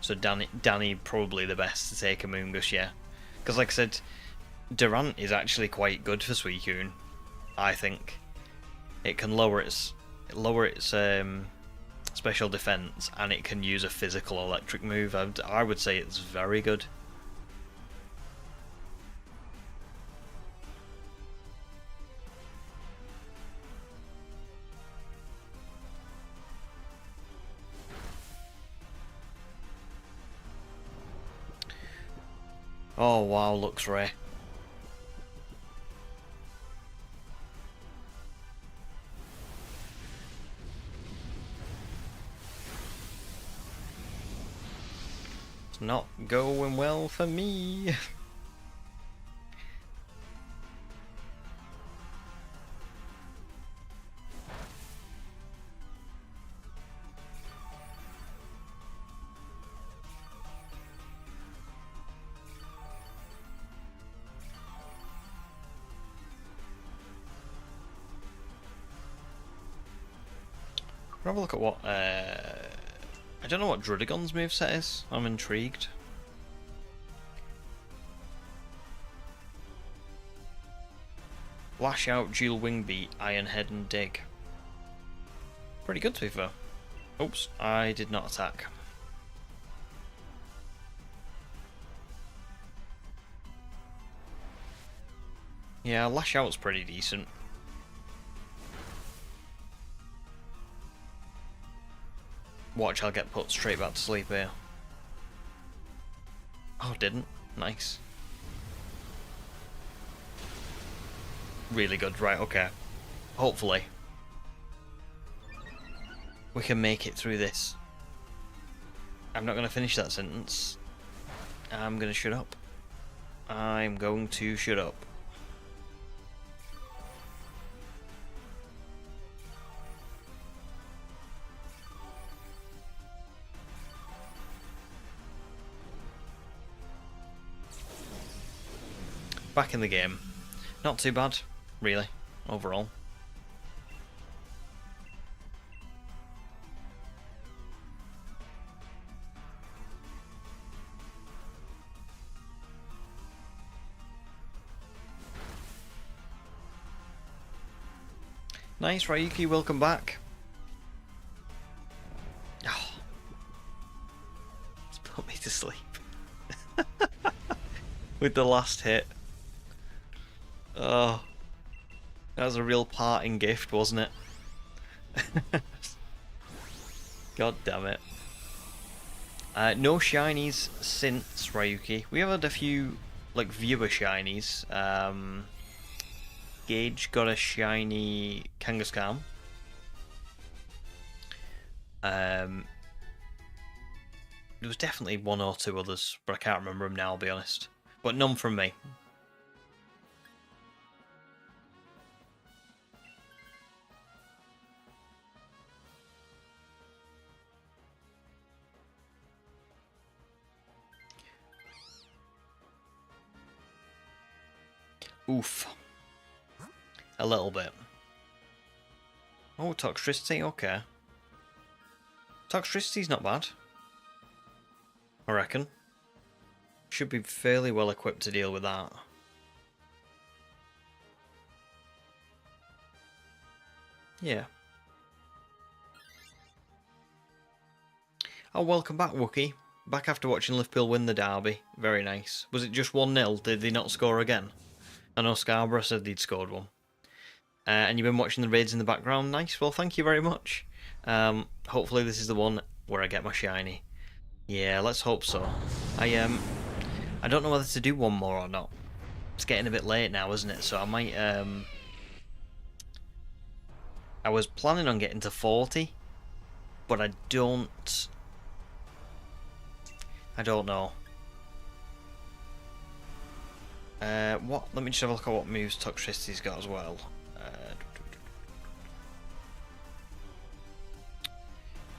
So Danny probably the best to take Amoonguss, yeah. Because like I said, Durant is actually quite good for Suicune, I think. It can lower its special defense, and it can use a physical electric move. I would say it's very good. Oh wow, looks rare. It's not going well for me. Have a look at what I don't know what Drudigon's moveset is. I'm intrigued. Lash Out, Dual Wing Beat, Iron Head and Dig. Pretty good to be fair. Oops, I did not attack. Yeah, Lash Out's pretty decent. Watch, I'll get put straight back to sleep here. Oh, didn't. Nice. Really good, right, okay. hopefully, we can make it through this. I'm not going to finish that sentence. I'm going to shut up. I'm going to shut up. Back in the game. Not too bad, really, overall. Nice, Ryuki, welcome back. Oh. It's put me to sleep. With the last hit. Oh. That was a real parting gift, wasn't it? God damn it. No shinies since, Ryuki. We have had a few, like, viewer shinies. Gage got a shiny Kangaskhan. There was definitely one or two others, but I can't remember them now, I'll be honest. But none from me. Oof. A little bit. Oh, Toxtricity, okay. Toxtricity's not bad, I reckon. Should be fairly well equipped to deal with that. Yeah. Oh, welcome back, Wookie. Back after watching Liverpool win the derby. Very nice. Was it just 1-0? Did they not score again? I know Scarborough said they'd scored one. And you've been watching the raids in the background. Nice. Well, thank you very much. Hopefully this is the one where I get my shiny. Yeah, let's hope so. I don't know whether to do one more or not. It's getting a bit late now, isn't it? So I might I was planning on getting to 40, but I don't know. What? Let me just have a look at what moves Toxtricity's got as well.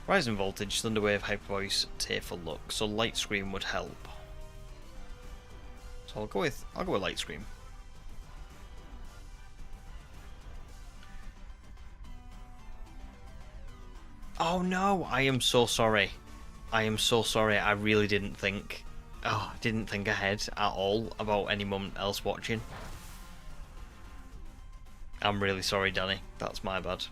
Rising Voltage, Thunder Wave, Hyper Voice, Tearful Look. So Light Scream would help. So I'll go with Light Scream. Oh no! I am so sorry. I am so sorry. I really didn't think. Oh, I didn't think ahead at all about anyone else watching. I'm really sorry, Danny. That's my bad.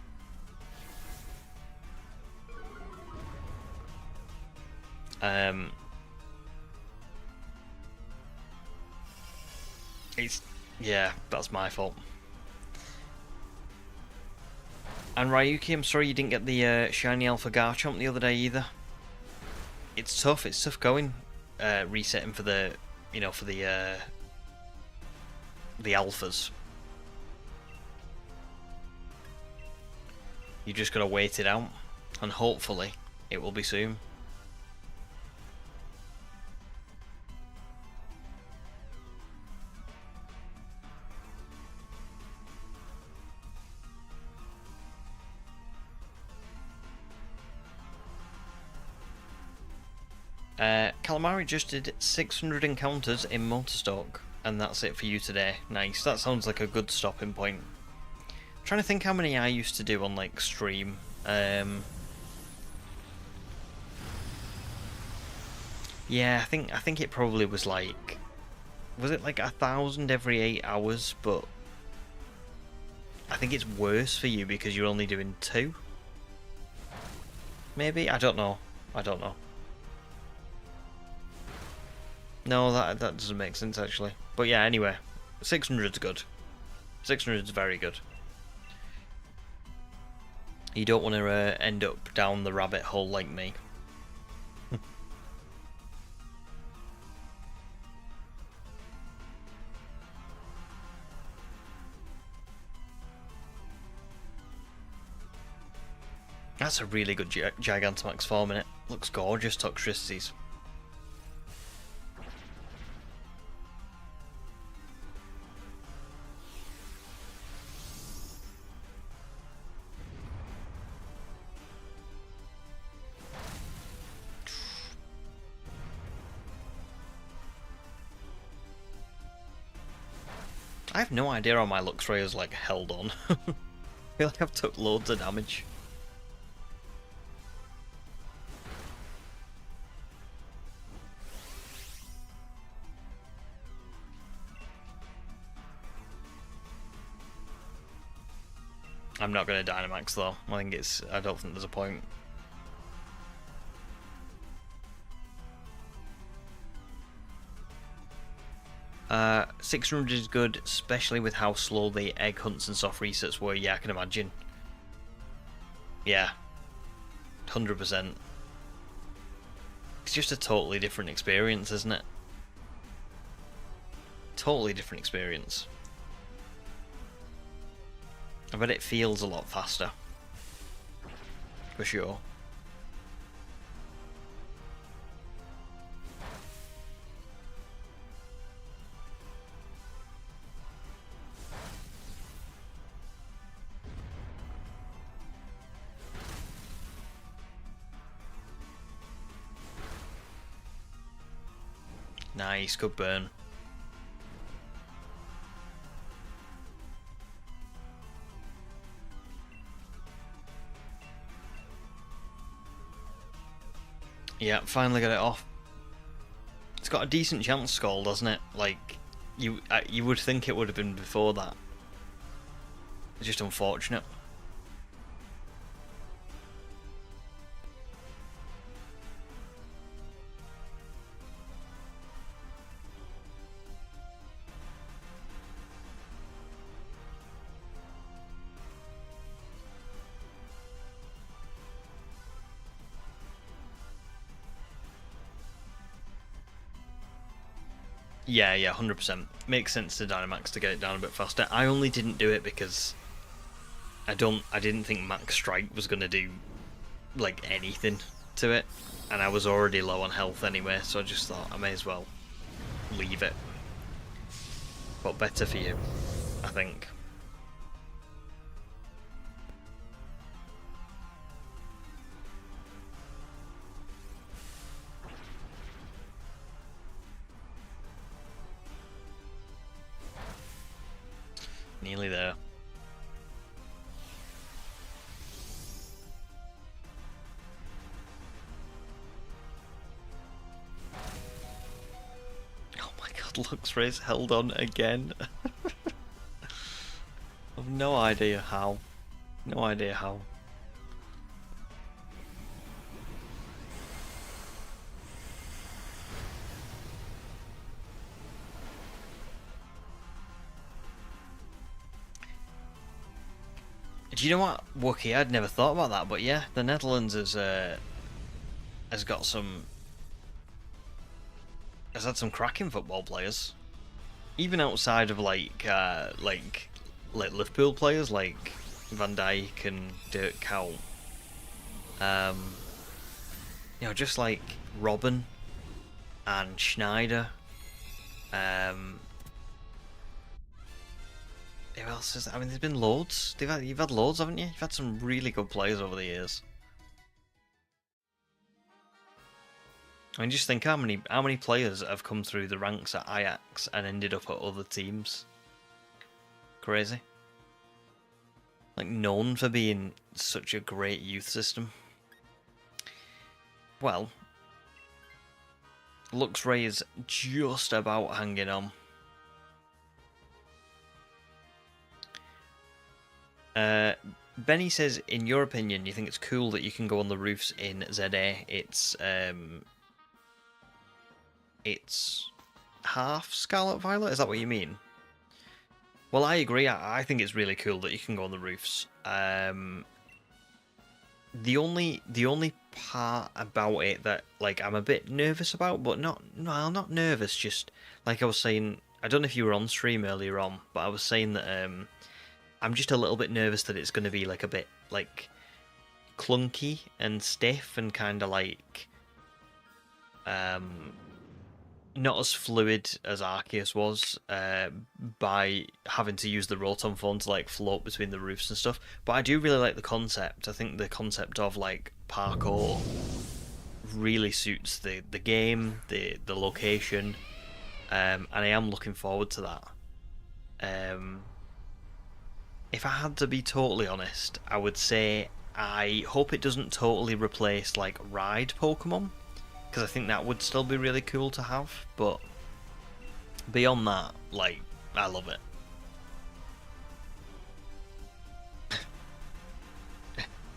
Yeah, that's my fault. And Ryuki, I'm sorry you didn't get the shiny Alpha Garchomp the other day either. It's tough going, resetting for the, for the alphas. You just gotta wait it out, and hopefully it will be soon. Calamari just did 600 encounters in Motorstock, and that's it for you today. Nice, that sounds like a good stopping point. I'm trying to think how many I used to do on like stream. Yeah, I think it probably was like, was it like 1,000 every 8 hours? But I think it's worse for you because you're only doing 2. Maybe, I don't know. No, that doesn't make sense actually. But yeah, anyway, 600's good. 600's very good. You don't want to end up down the rabbit hole like me. That's a really good Gigantamax form in it. Looks gorgeous, Toxtricities. I have no idea how my Luxray has like held on. I feel like I've took loads of damage. I'm not going to Dynamax though. I don't think there's a point. Uh, 600 is good, especially with how slow the egg hunts and soft resets were. Yeah, I can imagine. Yeah, 100%. It's just a totally different experience, isn't it? Totally different experience. I bet it feels a lot faster. For sure. Nice, good burn. Yeah, finally got it off. It's got a decent chance Skull, doesn't it? Like, you would think it would have been before that. It's just unfortunate. Yeah, 100%. Makes sense to Dynamax to get it down a bit faster. I only didn't do it because I didn't think Max Strike was gonna do like anything to it, and I was already low on health anyway, so I just thought I may as well leave it. But better for you, I think. Nearly there. Oh my god, Luxray's held on again. I've no idea how. No idea how. Do you know what, Wookie? I'd never thought about that, but yeah, the Netherlands has got some, has had some cracking football players, even outside of like Liverpool players like Van Dijk and Dirk Kuyt. You know, just like Robben and Schneider. Who else is? I mean, there's been loads. You've had loads, haven't you? You've had some really good players over the years. I mean, just think how many players have come through the ranks at Ajax and ended up at other teams. Crazy. Like, known for being such a great youth system. Well, Luxray is just about hanging on. Benny says, in your opinion, you think it's cool that you can go on the roofs in ZA? It's half Scarlet Violet? Is that what you mean? Well, I agree. I think it's really cool that you can go on the roofs. The only part about it that like I'm a bit nervous about, but not nervous. Just like I was saying, I don't know if you were on stream earlier on, but I was saying that I'm just a little bit nervous that it's going to be like a bit like clunky and stiff and kind of like not as fluid as Arceus was by having to use the Rotom phone to like float between the roofs and stuff. But I do really like the concept. I think the concept of like parkour really suits the game, the location, and I am looking forward to that. If I had to be totally honest, I would say I hope it doesn't totally replace like ride Pokemon, because I think that would still be really cool to have, but beyond that, like, I love it.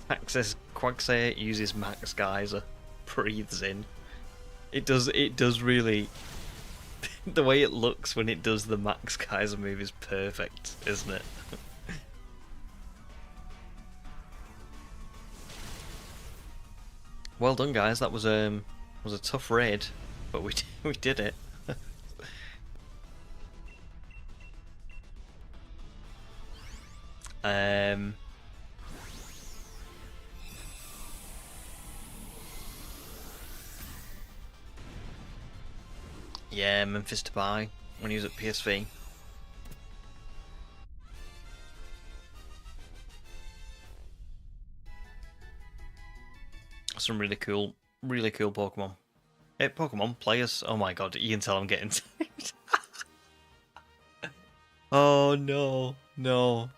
Access Quagsire uses Max Geyser, breathes in. It does really... the way it looks when it does the Max Geyser move is perfect, isn't it? Well done, guys. That was a tough raid, but we did it. Yeah, Memphis to buy when he was at PSV. Some really cool Pokemon. Hey, Pokemon players. Oh my god, you can tell I'm getting tired. Oh no, no.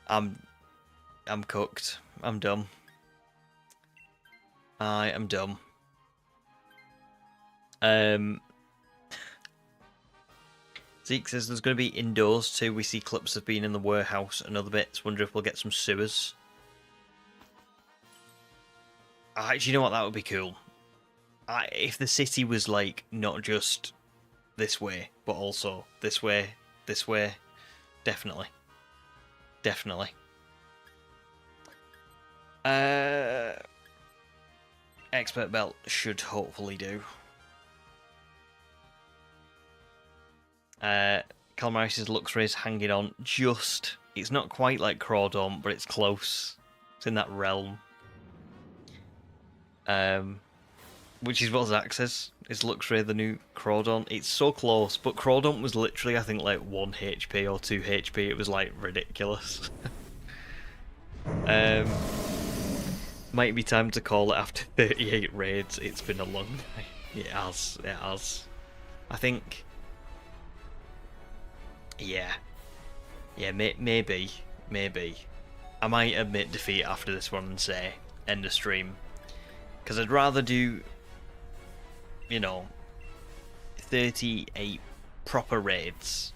I'm cooked. I'm dumb. I am dumb. Zeke says there's going to be indoors too. We see clips of being in the warehouse and other bits. Wonder if we'll get some sewers. Actually, you know what? That would be cool. If the city was like not just this way, but also this way, definitely. Definitely. Expert belt should hopefully do. Calmaris' Luxray's hanging on just. It's not quite like Crawdaunt, but it's close. It's in that realm. Which is what Zach says. Is Luxray the new Crawdaunt? It's so close, but Crawdaunt was literally, I think, like 1 HP or 2 HP. It was like ridiculous. Might be time to call it after 38 raids. It's been a long time. It has. It has. I think. Yeah. Yeah, maybe. I might admit defeat after this one and say end of stream. Because I'd rather do, 38 proper raids.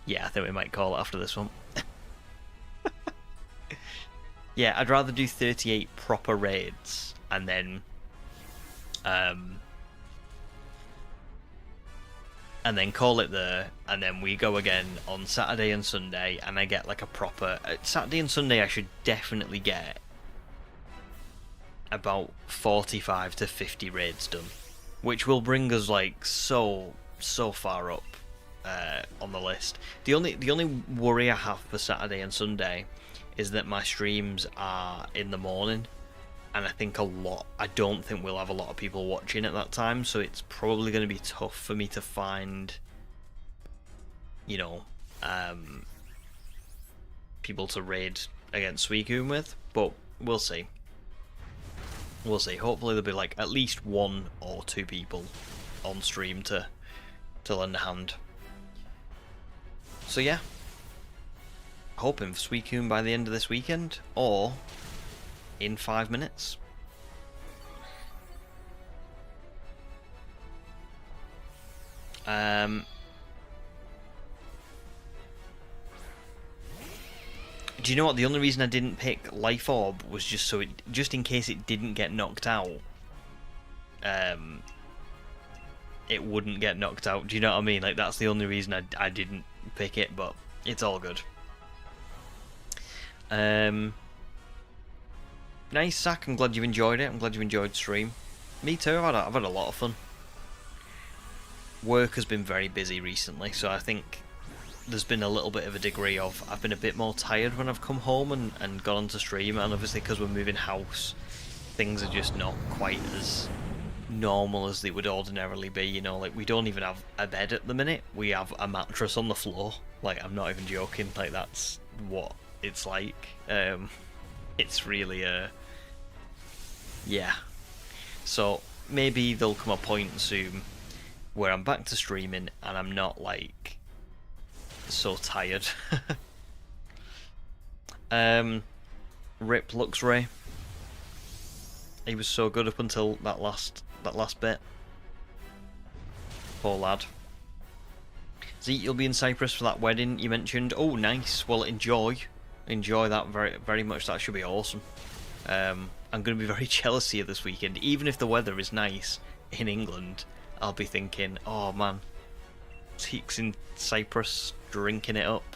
Yeah, I think we might call it after this one. Yeah, I'd rather do 38 proper raids and then call it there, and then we go again on Saturday and Sunday, and I get like a proper... Saturday and Sunday I should definitely get about 45 to 50 raids done, which will bring us like so far up on the list. The only worry I have for Saturday and Sunday is that my streams are in the morning, and I don't think we'll have a lot of people watching at that time, so it's probably going to be tough for me to find, people to raid against Suicune with, but we'll see. We'll see. Hopefully there'll be like at least 1 or 2 people on stream to lend a hand. So yeah, hoping for Suicune by the end of this weekend, or in 5 minutes. Do you know what? The only reason I didn't pick Life Orb was just in case it didn't get knocked out. It wouldn't get knocked out. Do you know what I mean? Like, that's the only reason I didn't pick it, but it's all good. Nice, Zach. I'm glad you enjoyed it. I'm glad you enjoyed the stream. Me too. I've had a lot of fun. Work has been very busy recently, so I think there's been a little bit of a degree of I've been a bit more tired when I've come home and gone on to stream, and obviously because we're moving house, things are just not quite as normal as they would ordinarily be, you know, like we don't even have a bed at the minute, we have a mattress on the floor, like I'm not even joking, like that's what it's like. It's really yeah, so maybe there'll come a point soon where I'm back to streaming and I'm not like so tired. Rip Luxray. He was so good up until that last bit. Poor lad. Zeke, you'll be in Cyprus for that wedding you mentioned. Oh, nice. Well, enjoy that very, very much. That should be awesome. I'm going to be very jealous of you this weekend. Even if the weather is nice in England, I'll be thinking, oh man, Zeke's in Cyprus drinking it up.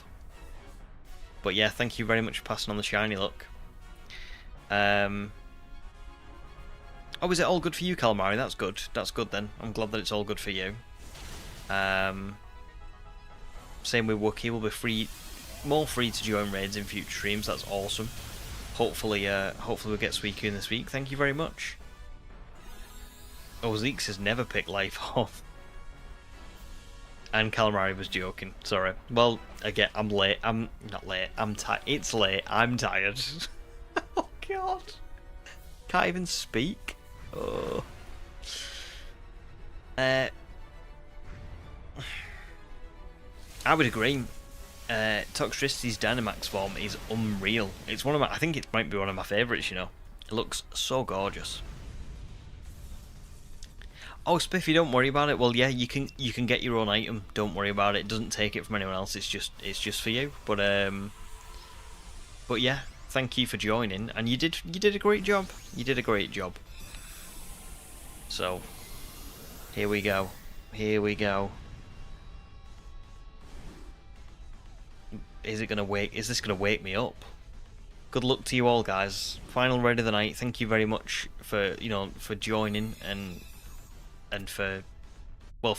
But yeah, thank you very much for passing on the shiny look. Oh, is it all good for you, Calamari? That's good. That's good then. I'm glad that it's all good for you. Same with Wookie. We'll be more free to join raids in future streams. That's awesome. Hopefully we'll get Suicune this week. Thank you very much. Oh, Zeeks has never picked life off. And Calamari was joking. Sorry. Well, again, I'm late. I'm not late. I'm tired. It's late. I'm tired. Oh God. Can't even speak. Oh. I would agree. Toxtricity's Dynamax form is unreal. It's one of my. I think it might be one of my favourites. You know, it looks so gorgeous. Oh, Spiffy, don't worry about it. Well, yeah, you can get your own item. Don't worry about it. It doesn't take it from anyone else. It's just for you. But yeah, thank you for joining, and you did a great job. You did a great job. So, here we go. Here we go. Is this gonna wake me up? Good luck to you all, guys. Final raid of the night. Thank you very much for joining and for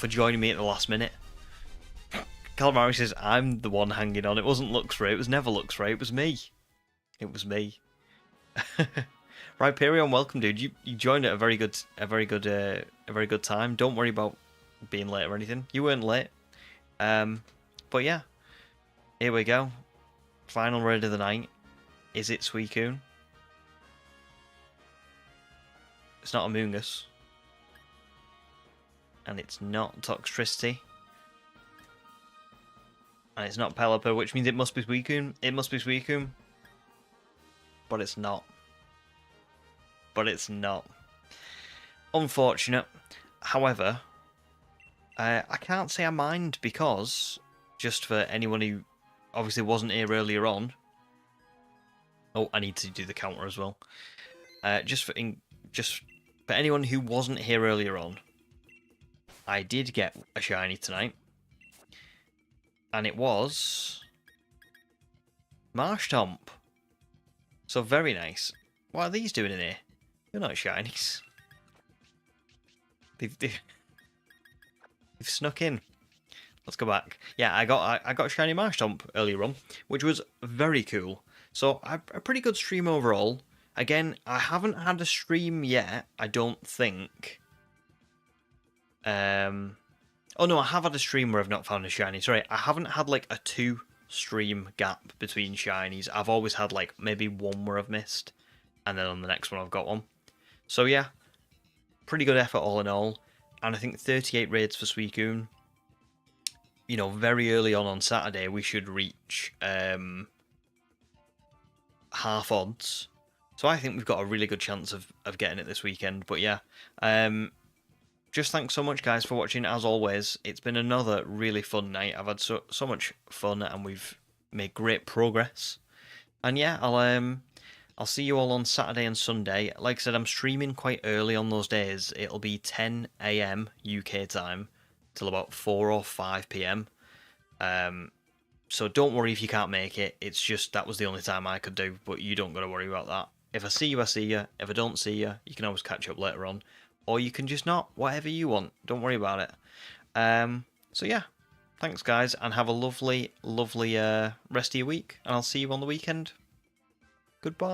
joining me at the last minute. Calamari says I'm the one hanging on. It wasn't Luxray. It was never Luxray. It was me. It was me. Right, Perion, welcome, dude. You joined at a very good time. Don't worry about being late or anything. You weren't late. But yeah, here we go. Final raid of the night. Is it Suicune? It's not Among Us. And it's not Toxtricity. And it's not Pelipper, which means it must be Suicune. It must be Suicune. But it's not. But it's not. Unfortunate. However, I can't say I mind, because just for anyone who obviously wasn't here earlier on. Oh, I need to do the counter as well. Just for anyone who wasn't here earlier on, I did get a shiny tonight, and it was Marshtomp. So very nice. What are these doing in here? They're not shinies. They've snuck in. Let's go back. Yeah, I got a shiny Marshtomp earlier on, which was very cool. So a pretty good stream overall. Again, I haven't had a stream yet, I don't think. Oh no, I have had a stream where I've not found a shiny. Sorry, I haven't had like a 2-stream gap between shinies. I've always had like maybe one where I've missed, and then on the next one I've got one. So yeah, pretty good effort all in all. And I think 38 raids for Suicune. You know, very early on Saturday we should reach half odds. So I think we've got a really good chance of getting it this weekend. But yeah, just thanks so much, guys, for watching. As always, it's been another really fun night. I've had so much fun, and we've made great progress. And yeah, I'll see you all on Saturday and Sunday. Like I said, I'm streaming quite early on those days. It'll be 10 AM UK time till about 4 or 5 PM. So don't worry if you can't make it. It's just that was the only time I could do, but you don't got to worry about that. If I see you, I see you. If I don't see you, you can always catch up later on. Or you can just not. Whatever you want. Don't worry about it. So yeah. Thanks, guys, and have a lovely, lovely rest of your week. And I'll see you on the weekend. Goodbye.